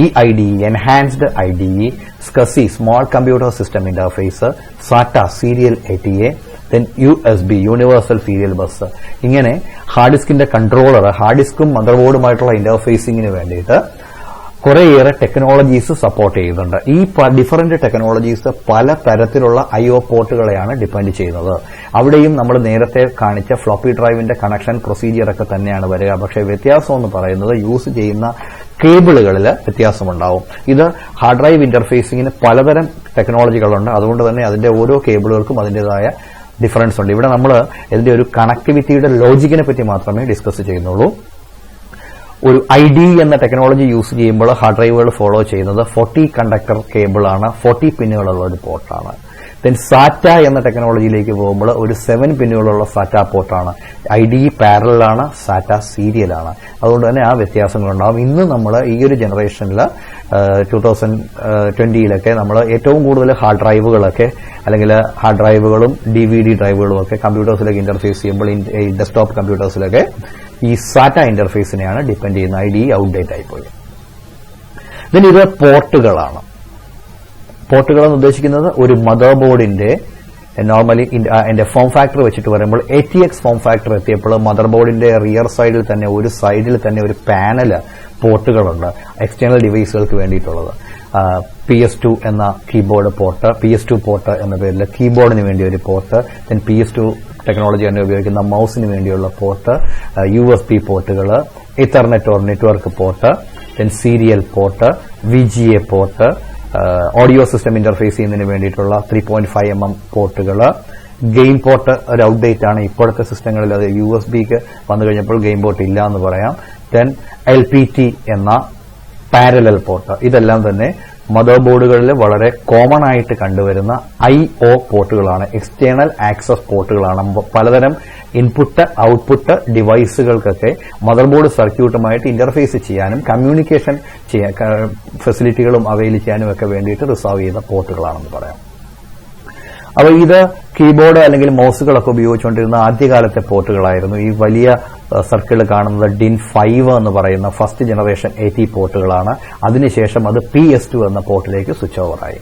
EIDE, enhanced IDE, SCSI, small computer system interface, SATA, serial ATA, then USB, universal serial bus. ഇങ്ങനെ ഹാർഡ് ഡിസ്കിന്റെ കൺട്രോളർ ഹാർഡ് ഡിസ്കും മദർ ബോർഡുമായിട്ടുള്ള ഇന്റർഫേസിംഗിന് വേണ്ടിയിട്ട് കുറേയേറെ ടെക്നോളജീസ് സപ്പോർട്ട് ചെയ്യുന്നുണ്ട്. ഈ ഡിഫറന്റ് ടെക്നോളജീസ് പല തരത്തിലുള്ള IO പോർട്ടുകളെയാണ് ഡിപ്പെൻഡ് ചെയ്യുന്നത്. അവിടെയും നമ്മൾ നേരത്തെ കാണിച്ച ഫ്ലോപ്പി ഡ്രൈവിന്റെ കണക്ഷൻ പ്രൊസീജിയർ ഒക്കെ തന്നെയാണ് വരിക. പക്ഷേ വ്യത്യാസം എന്ന് പറയുന്നത് യൂസ് ചെയ്യുന്ന കേബിളുകളിൽ വ്യത്യാസമുണ്ടാവും. ഇത് ഹാർഡ് ഡ്രൈവ് ഇന്റർഫേസിംഗിന് പലതരം ടെക്നോളജികളുണ്ട്. അതുകൊണ്ട് തന്നെ അതിന്റെ ഓരോ കേബിളുകൾക്കും അതിൻ്റെതായ ഡിഫറൻസ് ഉണ്ട്. ഇവിടെ നമ്മൾ ഇതിന്റെ ഒരു കണക്ടിവിറ്റിയുടെ ലോജിക്കിനെ പറ്റി മാത്രമേ ഡിസ്കസ് ചെയ്യുന്നുള്ളൂ. ഒരു ID എന്ന ടെക്നോളജി യൂസ് ചെയ്യുമ്പോൾ ഹാർഡ് ഡ്രൈവുകൾ ഫോളോ ചെയ്യുന്നത് 40 കണ്ടക്ടർ കേബിൾ ആണ്, 40 പിന്നുകളുള്ള ഒരു പോർട്ടാണ്. ദെൻ സാറ്റ എന്ന ടെക്നോളജിയിലേക്ക് പോകുമ്പോൾ ഒരു 7 പിന്നുകളുള്ള സാറ്റ പോർട്ടാണ്. IDE പാരലലാണ്, സാറ്റ സീരിയലാണ്. അതുകൊണ്ട് തന്നെ ആ വ്യത്യാസങ്ങളുണ്ടാകും. ഇന്ന് നമ്മൾ ഈ ഒരു ജനറേഷനിൽ 2020 നമ്മൾ ഏറ്റവും കൂടുതൽ ഹാർഡ് ഡ്രൈവുകളൊക്കെ അല്ലെങ്കിൽ ഹാർഡ് ഡ്രൈവുകളും DVD ഡ്രൈവുകളും ഒക്കെ കമ്പ്യൂട്ടേഴ്സിലേക്ക് ഇന്റർഫേസ് ചെയ്യുമ്പോൾ ഈ ഡെസ്ക്ടോപ്പ് കമ്പ്യൂട്ടേഴ്സിലൊക്കെ ഈ സാറ്റ ഇന്റർഫേസിനെയാണ് ഡിപ്പെൻഡ് ചെയ്യുന്നത്. IDE ഔട്ട്ഡേറ്റ് ആയിപ്പോയി. ദെൻ ഇത് പോർട്ടുകളാണ്. പോർട്ടുകൾ എന്ന് ഉദ്ദേശിക്കുന്നത് ഒരു മദർ ബോർഡിന്റെ നോർമലി എന്റെ ഫോം ഫാക്ടർ വെച്ചിട്ട് പറയുമ്പോൾ ATX ഫോം ഫാക്ടർ എത്തിയപ്പോൾ മദർ ബോർഡിന്റെ റിയർ സൈഡിൽ തന്നെ ഒരു സൈഡിൽ തന്നെ ഒരു പാനല് പോർട്ടുകളുണ്ട് എക്സ്റ്റേണൽ ഡിവൈസുകൾക്ക് വേണ്ടിയിട്ടുള്ളത്. PS2 എന്ന കീബോർഡ് പോർട്ട്, PS2 പോർട്ട് എന്ന പേരിൽ കീബോർഡിന് വേണ്ടി ഒരു പോർട്ട്, ദെൻ PS2 ടെക്നോളജി തന്നെ ഉപയോഗിക്കുന്ന മൗസിന് വേണ്ടിയുള്ള പോർട്ട്, USB പോർട്ടുകൾ, Ethernet or network port, then serial port, VGA port, audio system interface ചെയ്യുന്നതിന് വേണ്ടിയിട്ടുള്ള 3.5mm പോർട്ടുകൾ, ഗെയിം പോർട്ട് ഒരു ഔട്ട്ഡേറ്റ് ആണ്. ഇപ്പോഴത്തെ സിസ്റ്റങ്ങളിൽ അത് USB-ക്ക് വന്നു കഴിഞ്ഞപ്പോൾ ഗെയിം പോർട്ട് ഇല്ല എന്ന് പറയാം. ദെൻ LPT എന്ന പാരലൽ പോർട്ട്. ഇതെല്ലാം തന്നെ മദർ ബോർഡുകളിൽ വളരെ കോമൺ ആയിട്ട് കണ്ടുവരുന്ന IO പോർട്ടുകളാണ്, എക്സ്റ്റേണൽ ആക്സസ് പോർട്ടുകളാണ്. പലതരം ഇൻപുട്ട് ഔട്ട്പുട്ട് ഡിവൈസുകൾക്കൊക്കെ മദർ ബോർഡ് സർക്യൂട്ടുമായിട്ട് ഇന്റർഫേസ് ചെയ്യാനും കമ്മ്യൂണിക്കേഷൻ ഫെസിലിറ്റികളും അവൈൽ ചെയ്യാനും ഒക്കെ വേണ്ടിയിട്ട് റിസർവ് ചെയ്ത പോർട്ടുകളാണെന്ന് പറയാം. അപ്പോൾ ഇത് കീബോർഡ് അല്ലെങ്കിൽ മൗസുകളൊക്കെ ഉപയോഗിച്ചുകൊണ്ടിരുന്ന ആദ്യകാലത്തെ പോർട്ടുകളായിരുന്നു. ഈ വലിയ സർക്കിൾ കാണുന്നത് DIN 5 എന്ന് പറയുന്ന ഫസ്റ്റ് ജനറേഷൻ AT പോർട്ടുകളാണ്. അതിനുശേഷം അത് PS2 എന്ന പോർട്ടിലേക്ക് സ്വിച്ച് ഓവറായി.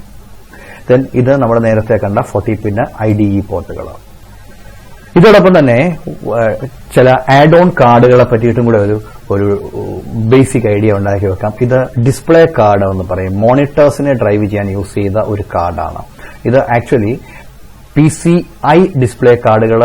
ദെൻ ഇത് നമ്മൾ നേരത്തെ കണ്ട 40 പിന്ന് IDE പോർട്ടുകൾ. ഇതോടൊപ്പം തന്നെ ചില ആഡ് ഓൺ കാർഡുകളെ പറ്റിയിട്ടും കൂടെ ഒരു ബേസിക് ഐഡിയ ഉണ്ടാക്കി വെക്കാം. ഇത് ഡിസ്പ്ലേ കാർഡ് എന്ന് പറയും. മോണിറ്റേഴ്സിനെ ഡ്രൈവ് ചെയ്യാൻ യൂസ് ചെയ്ത ഒരു കാർഡാണ്. ഇത് ആക്ച്വലി PCI ഡിസ്പ്ലേ കാർഡുകൾ,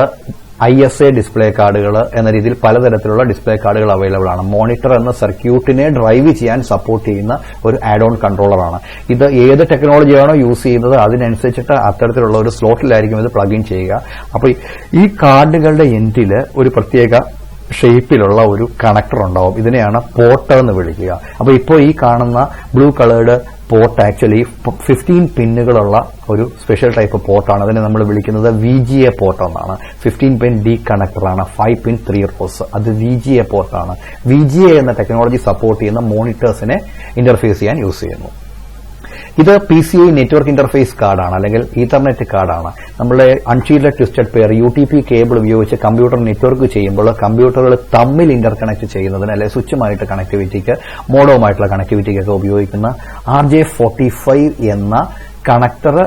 ISA ഡിസ്പ്ലേ കാർഡുകൾ എന്ന രീതിയിൽ പലതരത്തിലുള്ള ഡിസ്പ്ലേ കാർഡുകൾ അവൈലബിൾ ആണ്. മോണിറ്റർ എന്ന സർക്യൂട്ടിനെ ഡ്രൈവ് ചെയ്യാൻ സപ്പോർട്ട് ചെയ്യുന്ന ഒരു ആഡ് ഓൺ കൺട്രോളറാണ്. ഇത് ഏത് ടെക്നോളജിയാണോ യൂസ് ചെയ്യുന്നത് അതിനനുസരിച്ചിട്ട് അത്തരത്തിലുള്ള ഒരു സ്ലോട്ടിലായിരിക്കും ഇത് പ്ലഗ് ഇൻ ചെയ്യുക. അപ്പോൾ ഈ കാർഡുകളുടെ എൻഡിൽ ഒരു പ്രത്യേക ഷേപ്പിലുള്ള ഒരു കണക്ടർ ഉണ്ടാവും. ഇതിനെയാണ് പോർട്ട് എന്ന് വിളിക്കുക. അപ്പോൾ ഇപ്പോൾ ഈ കാണുന്ന ബ്ലൂ കളേർഡ് പോർട്ട് ആക്ച്വലി 15 പിന്നുകളുള്ള ഒരു സ്പെഷ്യൽ ടൈപ്പ് പോർട്ടാണ്. അതിനെ നമ്മൾ വിളിക്കുന്നത് VGA പോർട്ട് എന്നാണ്. 15 പിൻ D കണക്ടറാണ്, 5 പിൻ 3 റോസ്. അത് VGA പോർട്ടാണ്. VGA എന്ന ടെക്നോളജി സപ്പോർട്ട് ചെയ്യുന്ന മോണിറ്റേഴ്സിനെ ഇന്റർഫേസ് ചെയ്യാൻ യൂസ് ചെയ്യുന്നു. ഇത് PCI നെറ്റ്വർക്ക് ഇന്റർഫേസ് കാർഡാണ് അല്ലെങ്കിൽ ഈതർനെറ്റ് കാർഡാണ്. നമ്മളെ unshielded twisted pair UTP cable ഉപയോഗിച്ച് കമ്പ്യൂട്ടർ നെറ്റ്വർക്ക് ചെയ്യുമ്പോൾ കമ്പ്യൂട്ടറുകൾ തമ്മിൽ ഇന്റർകണക്ട് ചെയ്യുന്നതിന് അല്ലെങ്കിൽ സ്വിച്ചുമായിട്ട് കണക്ടിവിറ്റിക്ക്, മോഡവുമായിട്ടുള്ള കണക്ടിവിറ്റിക്കൊക്കെ ഉപയോഗിക്കുന്ന RJ45 എന്ന കണക്ടർ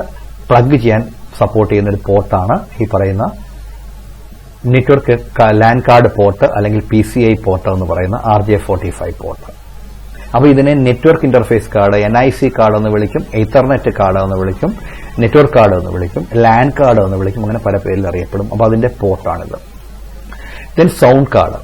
പ്ലഗ് ചെയ്യാൻ സപ്പോർട്ട് ചെയ്യുന്ന ഒരു പോർട്ടാണ് ഈ പറയുന്ന നെറ്റ്വർക്ക് ലാൻ കാർഡ് പോർട്ട് അല്ലെങ്കിൽ PCI പോർട്ട് എന്ന് പറയുന്ന RJ45 പോർട്ട്. അപ്പോൾ ഇതിനെ network interface card, NIC card എന്ന് വിളിക്കും, എത്തർനെറ്റ് കാർഡ് എന്ന് വിളിക്കും, നെറ്റ്വർക്ക് കാർഡ് എന്ന് വിളിക്കും, ലാൻ കാർഡ് എന്ന് വിളിക്കും. അങ്ങനെ പല പേരിൽ അറിയപ്പെടും. അപ്പോൾ അതിന്റെ പോർട്ടാണിത്. Then sound card.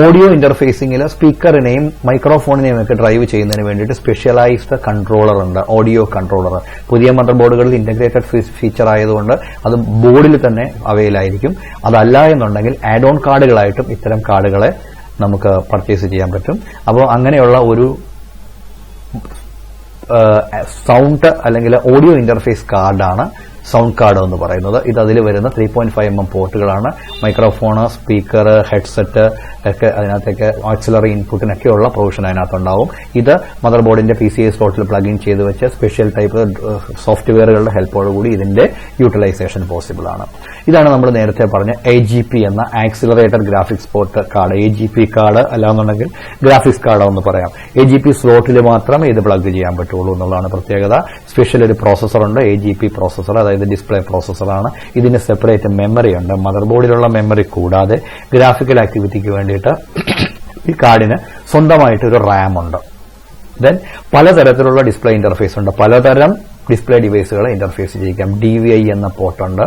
ഓഡിയോ ഇന്റർഫേസിംഗിൽ സ്പീക്കറിനെയും മൈക്രോഫോണിനെയും ഒക്കെ ഡ്രൈവ് ചെയ്യുന്നതിന് വേണ്ടിയിട്ട് സ്പെഷ്യലൈസ്ഡ് കൺട്രോളർ ഉണ്ട്, ഓഡിയോ കൺട്രോളർ. പുതിയ മദർ ബോർഡുകളിൽ ഇന്റഗ്രേറ്റഡ് ഫീച്ചർ ആയതുകൊണ്ട് അത് ബോർഡിൽ തന്നെ അവൈൽ ആയിരിക്കും. അതല്ല എന്നുണ്ടെങ്കിൽ ആഡ് ഓൺ കാർഡുകളായിട്ടും ഇത്തരം കാർഡുകളെ നമുക്ക് പർച്ചേസ് ചെയ്യാൻ പറ്റും. അപ്പോൾ അങ്ങനെയുള്ള ഒരു സൗണ്ട് അല്ലെങ്കിൽ ഓഡിയോ ഇന്റർഫേസ് കാർഡാണ് സൗണ്ട് കാർഡ് എന്ന് പറയുന്നത്. ഇത് അതിൽ വരുന്ന 3.5mm പോർട്ടുകളാണ്. മൈക്രോഫോണ്, സ്പീക്കർ, ഹെഡ്സെറ്റ് ഒക്കെ അതിനകത്തേക്ക് ഓക്സിലറി ഇൻപുട്ടിനൊക്കെയുള്ള പ്രൊവിഷൻ അതിനകത്തുണ്ടാവും. ഇത് മദർ ബോർഡിന്റെ PCI സ്ലോട്ടിൽ പ്ലഗ് ഇൻ ചെയ്ത് വെച്ച് സ്പെഷ്യൽ ടൈപ്പ് സോഫ്റ്റ്വെയറുകളുടെ ഹെൽപ്പോടുകൂടി ഇതിന്റെ യൂട്ടിലൈസേഷൻ പോസിബിൾ ആണ്. ഇതാണ് നമ്മൾ നേരത്തെ പറഞ്ഞ AGP എന്ന accelerated graphics port card. AGP card അല്ലാന്നുണ്ടെങ്കിൽ ഗ്രാഫിക്സ് കാർഡ് എന്ന് പറയാം. AGP സ്ലോട്ടിൽ മാത്രമേ ഇത് പ്ലഗ് ചെയ്യാൻ പറ്റുള്ളൂ എന്നുള്ളതാണ് പ്രത്യേകത. സ്പെഷ്യൽ ഒരു പ്രോസസർ ഉണ്ട്, AGP പ്രോസസർ, അതായത് ഡിസ്പ്ലേ പ്രോസസറാണ്. ഇതിന് സെപ്പറേറ്റ് മെമ്മറി ഉണ്ട്. മദർ ബോർഡിലുള്ള മെമ്മറി കൂടാതെ ഗ്രാഫിക്കൽ ആക്ടിവിറ്റിക്ക് വേണ്ടിയിട്ട് ഈ കാർഡിന് സ്വന്തമായിട്ട് ഒരു RAM ഉണ്ട്. ദെൻ പലതരത്തിലുള്ള ഡിസ്പ്ലേ ഇന്റർഫേസ് ഉണ്ട്. പലതരം ഡിസ്പ്ലേ ഡിവൈസുകളെ ഇന്റർഫേസ് ചെയ്യിക്കാം. DVI എന്ന പോർട്ടുണ്ട്,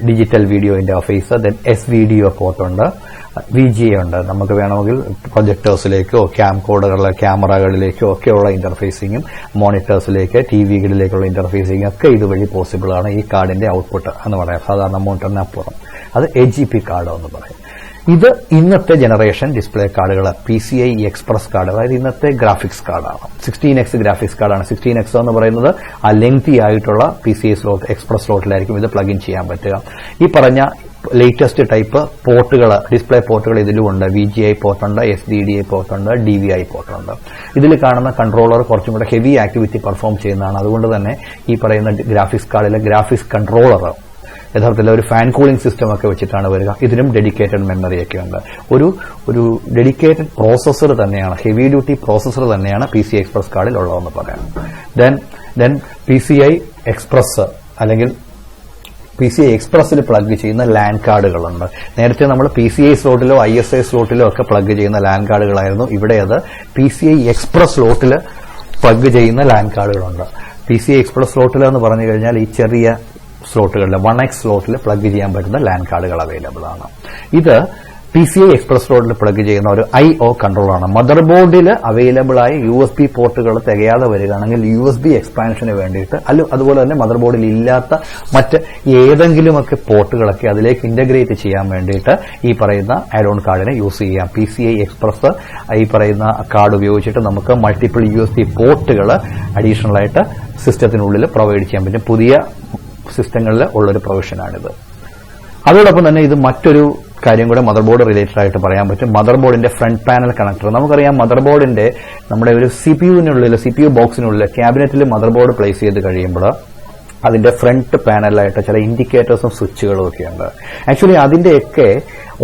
digital video interface, then SVDO port ഉണ്ട്, VGA ഉണ്ട്. നമുക്ക് വേണമെങ്കിൽ പ്രൊജക്ടേഴ്സിലേക്കോ ക്യാമറകളിലേക്കോ ഒക്കെയുള്ള ഇന്റർഫേസിങ്ങും മോണിറ്റേഴ്സിലേക്ക് TVകളിലേക്കുള്ള ഇന്റർഫേസിങ്ങും ഒക്കെ ഇതുവഴി പോസിബിൾ ആണ്. ഈ കാർഡിന്റെ ഔട്ട്പുട്ട് എന്ന് പറയാം, സാധാരണ മോണിറ്ററിനപ്പുറം. അത് AGP കാർഡ് എന്ന് പറയും. ഇത് ഇന്നത്തെ ജനറേഷൻ ഡിസ്പ്ലേ കാർഡുകൾ, PCI എക്സ്പ്രസ് കാർഡ്, അതായത് ഇന്നത്തെ ഗ്രാഫിക്സ് കാർഡാണ്. 16x ഗ്രാഫിക്സ് കാർഡാണ്. 16x എന്ന് പറയുന്നത് ആ ലെങ്തി ആയിട്ടുള്ള PCI സ്ലോട്ട്, എക്സ്പ്രസ് സ്ലോട്ടിലായിരിക്കും ഇത് പ്ലഗ് ഇൻ ചെയ്യാൻ പറ്റുക. ഈ പറഞ്ഞ ലേറ്റസ്റ്റ് ടൈപ്പ് പോർട്ടുകൾ, ഡിസ്പ്ലേ പോർട്ടുകൾ ഇതിലുമുണ്ട്. VGA പോർട്ടുണ്ട്, SDDA പോർട്ടുണ്ട്, DVI പോർട്ടുണ്ട്. ഇതിൽ കാണുന്ന കൺട്രോളർ കുറച്ചും കൂടെ ഹെവി ആക്ടിവിറ്റി പെർഫോം ചെയ്യുന്നതാണ്. അതുകൊണ്ട് തന്നെ ഈ പറയുന്ന ഗ്രാഫിക്സ് കാർഡിലെ ഗ്രാഫിക്സ് കൺട്രോളർ യഥാർത്ഥത്തിൽ ഒരു ഫാൻ കൂളിംഗ് സിസ്റ്റം ഒക്കെ വെച്ചിട്ടാണ് വരിക. ഇതിനും ഡെഡിക്കേറ്റഡ് മെമ്മറി ഒക്കെ ഉണ്ട്. ഒരു ഡെഡിക്കേറ്റഡ് പ്രോസസർ തന്നെയാണ്, ഹെവി ഡ്യൂട്ടി പ്രോസസർ തന്നെയാണ് PCI എക്സ്പ്രസ് കാർഡിൽ ഉള്ളതെന്ന് പറയാം. ദെൻ PCI എക്സ്പ്രസ് അല്ലെങ്കിൽ PCI എക്സ്പ്രസിൽ പ്ലഗ് ചെയ്യുന്ന ലാൻ കാർഡുകളുണ്ട്. നേരത്തെ നമ്മൾ PCI സ്ലോട്ടിലോ ISI സ്ലോട്ടിലോ ഒക്കെ പ്ലഗ് ചെയ്യുന്ന ലാൻ കാർഡുകളായിരുന്നു. ഇവിടെ അത് PCI എക്സ്പ്രസ് സ്ലോട്ടിൽ പ്ലഗ് ചെയ്യുന്ന ലാൻ കാർഡുകളുണ്ട്. PCI എക്സ്പ്രസ് സ്ലോട്ടിൽ എന്ന് പറഞ്ഞു കഴിഞ്ഞാൽ ഈ ചെറിയ സ്ലോട്ടുകളിൽ 1x സ്ലോട്ടിൽ പ്ലഗ് ചെയ്യാൻ പറ്റുന്ന ലാൻ കാർഡുകൾ അവൈലബിൾ ആണ്. ഇത് PCI എക്സ്പ്രസ് സ്ലോട്ടിൽ പ്ലഗ് ചെയ്യുന്ന ഒരു IO കൺട്രോളാണ്. മദർ ബോർഡിൽ അവൈലബിൾ ആയ USB പോർട്ടുകൾ തികയാതെ വരികയാണെങ്കിൽ USB എക്സ്പാൻഷന് വേണ്ടിയിട്ട്, അതുപോലെ തന്നെ മദർ ബോർഡിൽ ഇല്ലാത്ത മറ്റ് ഏതെങ്കിലുമൊക്കെ പോർട്ടുകളൊക്കെ അതിലേക്ക് ഇന്റഗ്രേറ്റ് ചെയ്യാൻ വേണ്ടിയിട്ട് ഈ പറയുന്ന ആഡ് ഓൺ കാർഡിനെ യൂസ് ചെയ്യാം. PCI എക്സ്പ്രസ് ഈ പറയുന്ന കാർഡ് ഉപയോഗിച്ചിട്ട് നമുക്ക് മൾട്ടിപ്പിൾ USB പോർട്ടുകൾ അഡീഷണൽ ആയിട്ട് സിസ്റ്റത്തിനുള്ളിൽ പ്രൊവൈഡ് ചെയ്യാൻ പറ്റും. പുതിയ സിസ്റ്റങ്ങളിൽ ഉള്ളൊരു പ്രൊവിഷനാണിത്. അതോടൊപ്പം തന്നെ ഇത് മറ്റൊരു കാര്യം കൂടെ മദർ ബോർഡ് റിലേറ്റഡ് ആയിട്ട് പറയാൻ പറ്റും. മദർ ബോർഡിന്റെ ഫ്രണ്ട് പാനൽ കണക്ടർ. നമുക്കറിയാം മദർ ബോർഡിന്റെ നമ്മുടെ ഒരു CPU ബോക്സിനുള്ളിൽ ക്യാബിനറ്റിൽ മദർ ബോർഡ് പ്ലേസ് ചെയ്ത് കഴിയുമ്പോൾ അതിന്റെ ഫ്രണ്ട് പാനലായിട്ട് ചില ഇൻഡിക്കേറ്റേഴ്സും സ്വിച്ചുകളും ഒക്കെ ഉണ്ട്. ആക്ച്വലി അതിന്റെയൊക്കെ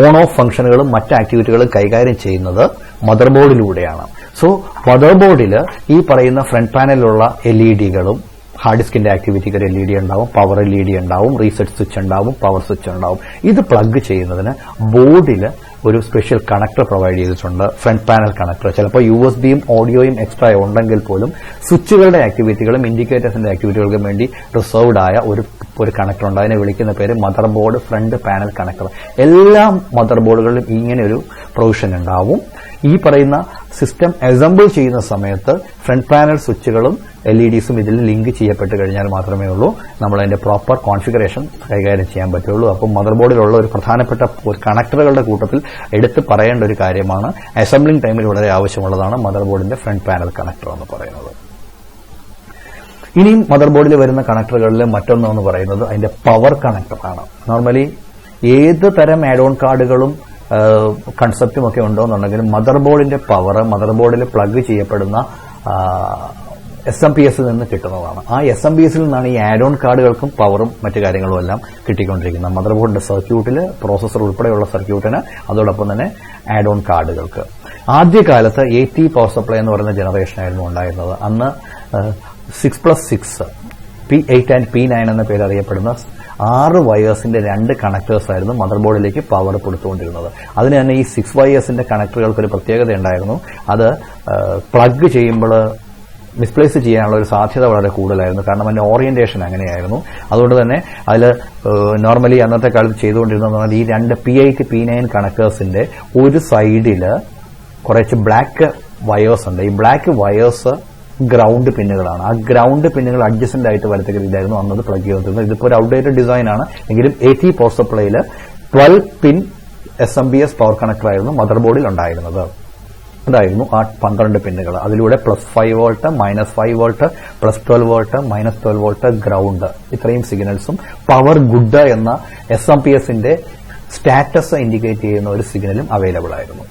ഓൺ ഓഫ് ഫംഗ്ഷനുകളും മറ്റ് ആക്ടിവിറ്റികളും കൈകാര്യം ചെയ്യുന്നത് മദർ ബോർഡിലൂടെയാണ്. സോ മദർ ബോർഡിൽ ഈ പറയുന്ന ഫ്രണ്ട് പാനലിലുള്ള LEDകളും ഹാർഡ് ഡിസ്കിന്റെ ആക്ടിവിറ്റിക്ക് ഒരു LED ഉണ്ടാവും, പവർ LED ഉണ്ടാവും, റീസെറ്റ് സ്വിച്ച് ഉണ്ടാവും, പവർ സ്വിച്ച് ഉണ്ടാവും. ഇത് പ്ലഗ് ചെയ്യുന്നതിന് ബോർഡിൽ ഒരു സ്പെഷ്യൽ കണക്ടർ പ്രൊവൈഡ് ചെയ്തിട്ടുണ്ട്, ഫ്രണ്ട് പാനൽ കണക്ടർ. ചിലപ്പോൾ USBയും ഓഡിയോയും എക്സ്ട്രാ ഉണ്ടെങ്കിൽ പോലും സ്വിച്ചുകളുടെ ആക്ടിവിറ്റികളും ഇൻഡിക്കേറ്റേഴ്സിന്റെ ആക്ടിവിറ്റികൾക്കും വേണ്ടി റിസർവ്ഡ് ആയ ഒരു കണക്ടർ ഉണ്ട്. അതിനെ വിളിക്കുന്ന പേര് motherboard front panel connector. എല്ലാ മദർ ബോർഡുകളിലും ഇങ്ങനെ ഒരു പ്രൊവിഷൻ ഉണ്ടാവും. ഈ പറയുന്ന സിസ്റ്റം അസംബിൾ ചെയ്യുന്ന സമയത്ത് ഫ്രണ്ട് പാനൽ സ്വിച്ചുകളും LEDസും ഇതിൽ ലിങ്ക് ചെയ്യപ്പെട്ട് കഴിഞ്ഞാൽ മാത്രമേ ഉള്ളൂ നമ്മൾ അതിന്റെ പ്രോപ്പർ കോൺഫിഗറേഷൻ കൈകാര്യം ചെയ്യാൻ പറ്റുള്ളൂ. അപ്പോൾ മദർ ബോർഡിലുള്ള ഒരു പ്രധാനപ്പെട്ട ഒരു കണക്ടറുകളുടെ കൂട്ടത്തിൽ എടുത്ത് പറയേണ്ട ഒരു കാര്യമാണ്. അസംബ്ലിംഗ് ടൈമിൽ വളരെ ആവശ്യമുള്ളതാണ് മദർ ബോർഡിന്റെ ഫ്രണ്ട് പാനൽ കണക്ടർ എന്ന് പറയുന്നത്. ഇനിയും മദർ ബോർഡിൽ വരുന്ന കണക്ടറുകളിൽ മറ്റൊന്നെന്ന് പറയുന്നത് അതിന്റെ പവർ കണക്ടറാണ്. നോർമലി ഏത് തരം ആഡ് ഓൺ കാർഡുകളും കൺസെപ്റ്റും ഒക്കെ ഉണ്ടോന്നുണ്ടെങ്കിലും മദർ ബോർഡിന്റെ പവർ മദർ ബോർഡിൽ പ്ലഗ് ചെയ്യപ്പെടുന്ന SMPS നിന്ന് കിട്ടുന്നതാണ്. ആ SMPS നിന്നാണ് ഈ ആഡ് ഓൺ കാർഡുകൾക്കും പവറും മറ്റു കാര്യങ്ങളും എല്ലാം കിട്ടിക്കൊണ്ടിരിക്കുന്നത്. മദർ ബോർഡിന്റെ സർക്യൂട്ടിൽ പ്രോസസർ ഉൾപ്പെടെയുള്ള സർക്യൂട്ടിന്, അതോടൊപ്പം തന്നെ ആഡ് ഓൺ കാർഡുകൾക്ക്. ആദ്യകാലത്ത് AT പവർ സപ്ലൈ എന്ന് പറയുന്ന ജനറേഷൻ ആയിരുന്നു ഉണ്ടായിരുന്നത്. അന്ന് 6+6 P8 ആൻഡ് P9 എന്ന പേര് അറിയപ്പെടുന്ന 6 വയേഴ്സിന്റെ 2 കണക്ടേഴ്സ് ആയിരുന്നു മദർ ബോർഡിലേക്ക് പവർ കൊടുത്തുകൊണ്ടിരുന്നത്. അതിന് തന്നെ ഈ 6 വയേഴ്സിന്റെ കണക്ടറുകൾക്ക് ഒരു പ്രത്യേകത ഉണ്ടായിരുന്നു. അത് പ്ലഗ് ചെയ്യുമ്പോൾ മിസ്പ്ലേസ് ചെയ്യാനുള്ള ഒരു സാധ്യത വളരെ കൂടുതലായിരുന്നു. കാരണം അതിന്റെ ഓറിയന്റേഷൻ അങ്ങനെയായിരുന്നു. അതുകൊണ്ട് തന്നെ അതിൽ നോർമലി അന്നത്തെ കാലത്ത് ചെയ്തുകൊണ്ടിരുന്നത് ഈ 2 P8 P9 കണക്ടേഴ്സിന്റെ ഒരു സൈഡിൽ കുറച്ച് ബ്ലാക്ക് വയേഴ്സ് ഉണ്ട്. ഈ ബ്ലാക്ക് വയേഴ്സ് ഗ്രൗണ്ട് പിന്നുകളാണ്. ആ ഗ്രൗണ്ട് പിന്നുകൾ അഡ്ജസ്റ്റന്റ് ആയിട്ട് വരത്തക്ക രീതിയിലായിരുന്നു അന്നത് പ്ലഗ് ചെയ്തിരുന്നത്. ഇതിപ്പോൾ ഒരു ഔട്ട്ഡേറ്റഡ് ഡിസൈൻ ആണ് എങ്കിലും AT പവർ സപ്ലൈയിൽ 12 പിൻ SMPS പവർ കണക്ടർ ആയിരുന്നു മദർ ബോർഡിൽ ഉണ്ടായിരുന്നത്. അതായിരുന്നു ആ 12 പിന്നുകൾ. അതിലൂടെ +5 volt, -5 volt, +12 volt, -12 volt ground, ഇത്രയും സിഗ്നൽസും പവർ ഗുഡ് എന്ന SMPSന്റെ സ്റ്റാറ്റസ് ഇൻഡിക്കേറ്റ് ചെയ്യുന്ന ഒരു സിഗ്നലും അവൈലബിൾ ആയിരുന്നു.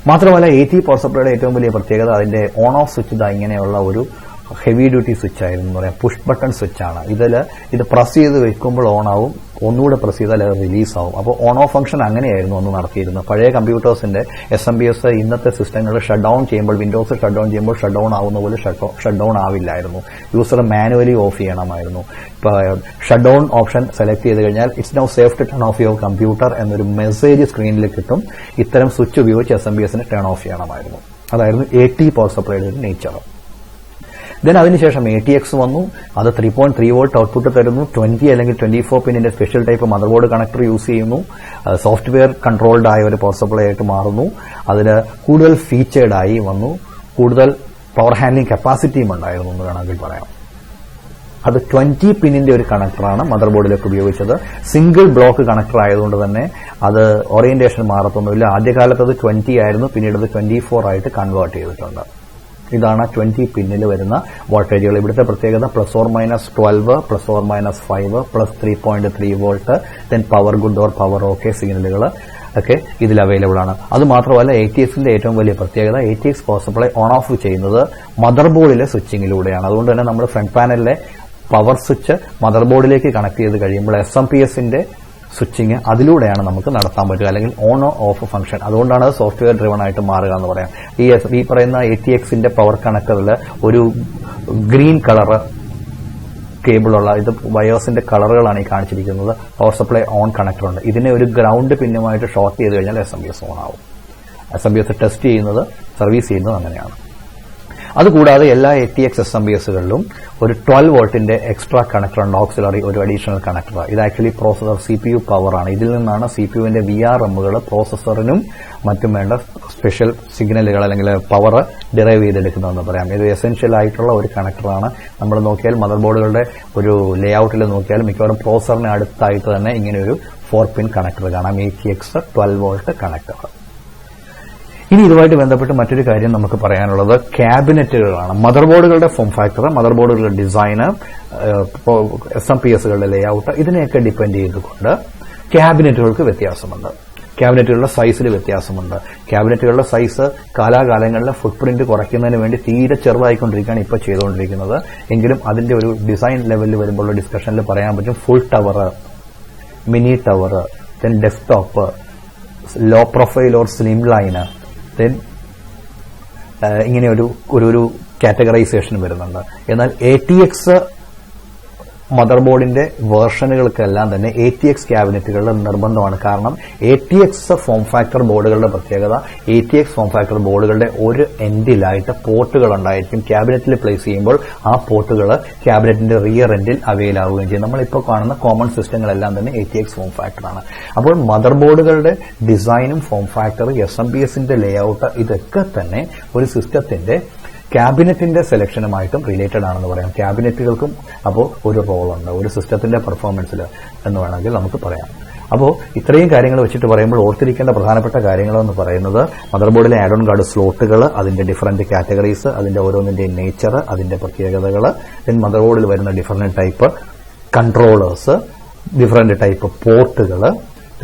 മാത്രമല്ല AT പവർ സപ്ലൈയുടെ ഏറ്റവും വലിയ പ്രത്യേകത അതിന്റെ ഓൺ ഓഫ് സ്വിച്ച് ഇങ്ങനെയുള്ള ഒരു ഹെവി ഡ്യൂട്ടി സ്വിച്ച് ആയിരുന്നു പറയാം. പുഷ് ബട്ടൺ സ്വിച്ച് ആണ്. ഇത് പ്രസ് ചെയ്ത് വെക്കുമ്പോൾ ഓൺ ആവും, ഒന്നുകൂടെ പ്രസ് ചെയ്താൽ അത് റിലീസ് ആവും. അപ്പോൾ ഓൺ ഓഫ് ഫംഗ്ഷൻ അങ്ങനെയായിരുന്നു അന്ന് നടത്തിയിരുന്നത്. പഴയ കമ്പ്യൂട്ടേഴ്സിന്റെ SMPS ഇന്നത്തെ സിസ്റ്റങ്ങളിൽ ഷട്ട് ഡൗൺ ചെയ്യുമ്പോൾ, വിൻഡോസ് ഷട്ട് ഡൗൺ ചെയ്യുമ്പോൾ ഷട്ട് ഡൗൺ ആവുന്ന പോലെ ഷട്ട് ഡൗൺ ആവില്ലായിരുന്നു. യൂസർ മാനുവലി ഓഫ് ചെയ്യണമായിരുന്നു. ഷട്ട് ഡൗൺ ഓപ്ഷൻ സെലക്ട് ചെയ്ത് കഴിഞ്ഞാൽ it's now safe to turn off your computer എന്നൊരു മെസ്സേജ് സ്ക്രീനിൽ കിട്ടും. ഇത്തരം സ്വിച്ച് ഉപയോഗിച്ച് SMPSനെ ടേൺ ഓഫ് ചെയ്യണമായിരുന്നു. അതായിരുന്നു AT പവർ സപ്ലൈയുടെ ഒരു നേച്ചർ. ദെൻ അതിനുശേഷം ATX വന്നു. അത് 3.3 വോൾട്ട് ഔട്ട്പുട്ട് തരുന്നു. 20 അല്ലെങ്കിൽ 24 പിന്നിന്റെ special type motherboard connector use ചെയ്യുന്നു. സോഫ്റ്റ്വെയർ കൺട്രോൾഡ് ആയ ഒരു പവർ സപ്ലൈ ആയിട്ട് മാറുന്നു. അതിന് കൂടുതൽ ഫീച്ചേർഡ് ആയി വന്നു. കൂടുതൽ പവർ ഹാൻഡ്ലിംഗ് കപ്പാസിറ്റിയും ഉണ്ടായിരുന്നു എന്ന് വേണമെങ്കിൽ പറയാം. അത് 20 പിന്നിന്റെ ഒരു കണക്ടറാണ് മദർബോർഡിലേക്ക് ഉപയോഗിച്ചത്. സിംഗിൾ ബ്ലോക്ക് കണക്ടർ ആയതുകൊണ്ട് തന്നെ അത് ഓറിയന്റേഷൻ മാറത്തൊന്നുമില്ല. ആദ്യകാലത്ത് അത് 20 ആയിരുന്നു, പിന്നീട് അത് 24 ആയിട്ട് കൺവേർട്ട് ചെയ്തിട്ടുണ്ട്. ഇതാണ് 20 പിന്നിൽ വരുന്ന വോൾട്ടേജുകൾ. ഇവിടുത്തെ പ്രത്യേകത ±12, ±5, +3.3 volt, then power good or power okay സിഗ്നലുകൾ ഒക്കെ ഇതിൽ അവൈലബിൾ ആണ്. അത് മാത്രമല്ല ATXന്റെ ഏറ്റവും വലിയ പ്രത്യേകത ATX power supply on of ചെയ്യുന്നത് മദർബോർഡിലെ സ്വിച്ചിങ്ങിലൂടെയാണ്. അതുകൊണ്ട് തന്നെ നമ്മൾ ഫ്രണ്ട് പാനലിലെ പവർ സ്വിച്ച് മദർബോർഡിലേക്ക് കണക്ട് ചെയ്ത് കഴിയുമ്പോൾ SMPSന്റെ സ്വിച്ചിങ് അതിലൂടെയാണ് നമുക്ക് നടത്താൻ പറ്റുക, അല്ലെങ്കിൽ ഓൺ ഓഫ് ഫംഗ്ഷൻ. അതുകൊണ്ടാണ് അത് സോഫ്റ്റ്വെയർ ഡ്രിവൺ ആയിട്ട് മാറുക എന്ന് പറയാം. ഈ പറയുന്ന ATXന്റെ പവർ കണക്ടറിൽ ഒരു ഗ്രീൻ കളർ കേബിളുള്ള ഇത് വയേഴ്സിന്റെ കളറുകളാണ് ഈ കാണിച്ചിരിക്കുന്നത്. പവർ സപ്ലൈ ഓൺ കണക്ടർ ഉണ്ട്. ഇതിനെ ഒരു ഗ്രൗണ്ട് പിന്നുമായിട്ട് ഷോർട്ട് ചെയ്ത് കഴിഞ്ഞാൽ SMPS ഓൺ ആവും. SMPS ടെസ്റ്റ് ചെയ്യുന്നത്, സർവീസ് ചെയ്യുന്നത് അങ്ങനെയാണ്. അതുകൂടാതെ എല്ലാ ATX SMPSകളിലും ഒരു 12 വോൾട്ടിന്റെ എക്സ്ട്രാ കണക്ടർ ഉണ്ട്, ഓക്സിലറി ഒരു അഡീഷണൽ കണക്ടർ. ഇത് ആക്ച്വലി പ്രോസസർ CPU പവർ ആണ്. ഇതിൽ നിന്നാണ് CPUവിന്റെ VRMകൾ പ്രോസസറിനും മറ്റും വേണ്ട സ്പെഷ്യൽ സിഗ്നലുകൾ അല്ലെങ്കിൽ പവർ ഡിറൈവ് ചെയ്തെടുക്കുന്നതെന്ന് പറയാം. ഇത് എസെൻഷ്യൽ ആയിട്ടുള്ള ഒരു കണക്ടറാണ്. നമ്മൾ നോക്കിയാൽ മദർബോർഡുകളുടെ ഒരു ലേഔട്ടിൽ നോക്കിയാൽ മിക്കവാറും പ്രോസസറിന് അടുത്തായിട്ട് തന്നെ ഇങ്ങനെ ഒരു 4 പിൻ കണക്ടർ കാണാം, ATX 12 വോൾട്ട് കണക്ടർ. ഇനി ഇതുമായിട്ട് ബന്ധപ്പെട്ട് മറ്റൊരു കാര്യം നമുക്ക് പറയാനുള്ളത് ക്യാബിനറ്റുകളാണ്. മദർബോർഡുകളുടെ ഫോം ഫാക്ടർ, മദർബോർഡുകളുടെ ഡിസൈന്, SMPSകളുടെ ലേഔട്ട്, ഇതിനെയൊക്കെ ഡിപ്പെൻഡ് ചെയ്തുകൊണ്ട് ക്യാബിനറ്റുകൾക്ക് വ്യത്യാസമുണ്ട്. ക്യാബിനറ്റുകളുടെ സൈസിൽ വ്യത്യാസമുണ്ട്. ക്യാബിനറ്റുകളുടെ സൈസ് കാലാകാലങ്ങളിലെ ഫുട് പ്രിന്റ് കുറയ്ക്കുന്നതിന് വേണ്ടി തീരെ ചെറുതായിക്കൊണ്ടിരിക്കുകയാണ് ഇപ്പോൾ ചെയ്തുകൊണ്ടിരിക്കുന്നത്. എങ്കിലും അതിന്റെ ഒരു ഡിസൈൻ ലെവലിൽ വരുമ്പോൾ ഡിസ്കഷനിൽ പറയാൻ പറ്റും. Full tower, mini tower, then desktop, low profile or slim line, then ഇങ്ങനെ ഒരു കാറ്റഗറൈസേഷൻ വരുന്നുണ്ട്. എന്നാൽ ATX മദർബോർഡിന്റെ വേർഷനുകൾക്കെല്ലാം തന്നെ ATX ക്യാബിനറ്റുകളുടെ നിർബന്ധമാണ്. കാരണം ATX ഫോം ഫാക്ടർ ബോർഡുകളുടെ പ്രത്യേകത, ATX ഫോം ഫാക്ടർ ബോർഡുകളുടെ ഒരു എൻഡിലായിട്ട് പോർട്ടുകൾ ഉണ്ടായിരിക്കും. ക്യാബിനറ്റിൽ പ്ലേസ് ചെയ്യുമ്പോൾ ആ പോർട്ടുകൾ ക്യാബിനറ്റിന്റെ റിയർ എൻഡിൽ അവൈൽ ആവുകയും ചെയ്യും. നമ്മളിപ്പോൾ കാണുന്ന കോമൺ സിസ്റ്റങ്ങളെല്ലാം തന്നെ ATX ഫോം ഫാക്ടറാണ്. അപ്പോൾ മദർബോർഡുകളുടെ ഡിസൈനും ഫോം ഫാക്ടർ, SMPSന്റെ ലേഔട്ട്, ഇതൊക്കെ തന്നെ ഒരു സിസ്റ്റത്തിന്റെ ക്യാബിനറ്റിന്റെ സെലക്ഷനുമായിട്ടും റിലേറ്റഡ് ആണെന്ന് പറയാം. ക്യാബിനറ്റുകൾക്കും അപ്പോൾ ഒരു റോളുണ്ട് ഒരു സിസ്റ്റത്തിന്റെ പെർഫോമൻസിൽ എന്ന് വേണമെങ്കിൽ നമുക്ക് പറയാം. അപ്പോൾ ഇത്രയും കാര്യങ്ങൾ വെച്ചിട്ട് പറയുമ്പോൾ ഓർത്തിരിക്കേണ്ട പ്രധാനപ്പെട്ട കാര്യങ്ങളെന്ന് പറയുന്നത് മദർബോർഡിലെ ആഡ് ഓൺ കാർഡ് സ്ലോട്ടുകൾ, അതിന്റെ ഡിഫറന്റ് കാറ്റഗറീസ്, അതിന്റെ ഓരോന്നിന്റെയും നേച്ചർ, അതിന്റെ പ്രത്യേകതകൾ, ദെൻ മദർബോർഡിൽ വരുന്ന different type controllers, different type പോർട്ടുകൾ,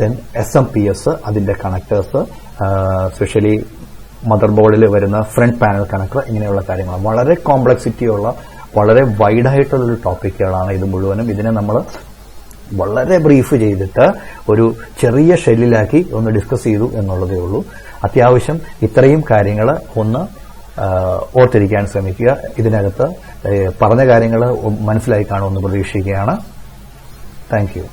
ദെൻ SMPS, അതിന്റെ കണക്ടേഴ്സ്, സ്പെഷ്യലി മദർബോർഡിൽ വരുന്ന ഫ്രണ്ട് പാനൽ കണക്ടർ, ഇങ്ങനെയുള്ള കാര്യങ്ങൾ വളരെ കോംപ്ലക്സിറ്റിയുള്ള വളരെ വൈഡായിട്ടുള്ളൊരു ടോപ്പിക്കുകളാണ് ഇത് മുഴുവനും. ഇതിനെ നമ്മൾ വളരെ ബ്രീഫ് ചെയ്തിട്ട് ഒരു ചെറിയ ഷെല്ലിലാക്കി ഒന്ന് ഡിസ്കസ് ചെയ്തു എന്നുള്ളതേ ഉള്ളൂ. അത്യാവശ്യം ഇത്രയും കാര്യങ്ങൾ ഒന്ന് ഓർത്തിരിക്കാൻ ശ്രമിക്കുക. ഇതിനകത്ത് പറഞ്ഞ കാര്യങ്ങൾ മനസ്സിലായി കാണുമെന്ന് പ്രതീക്ഷിക്കുകയാണ്. Thank U.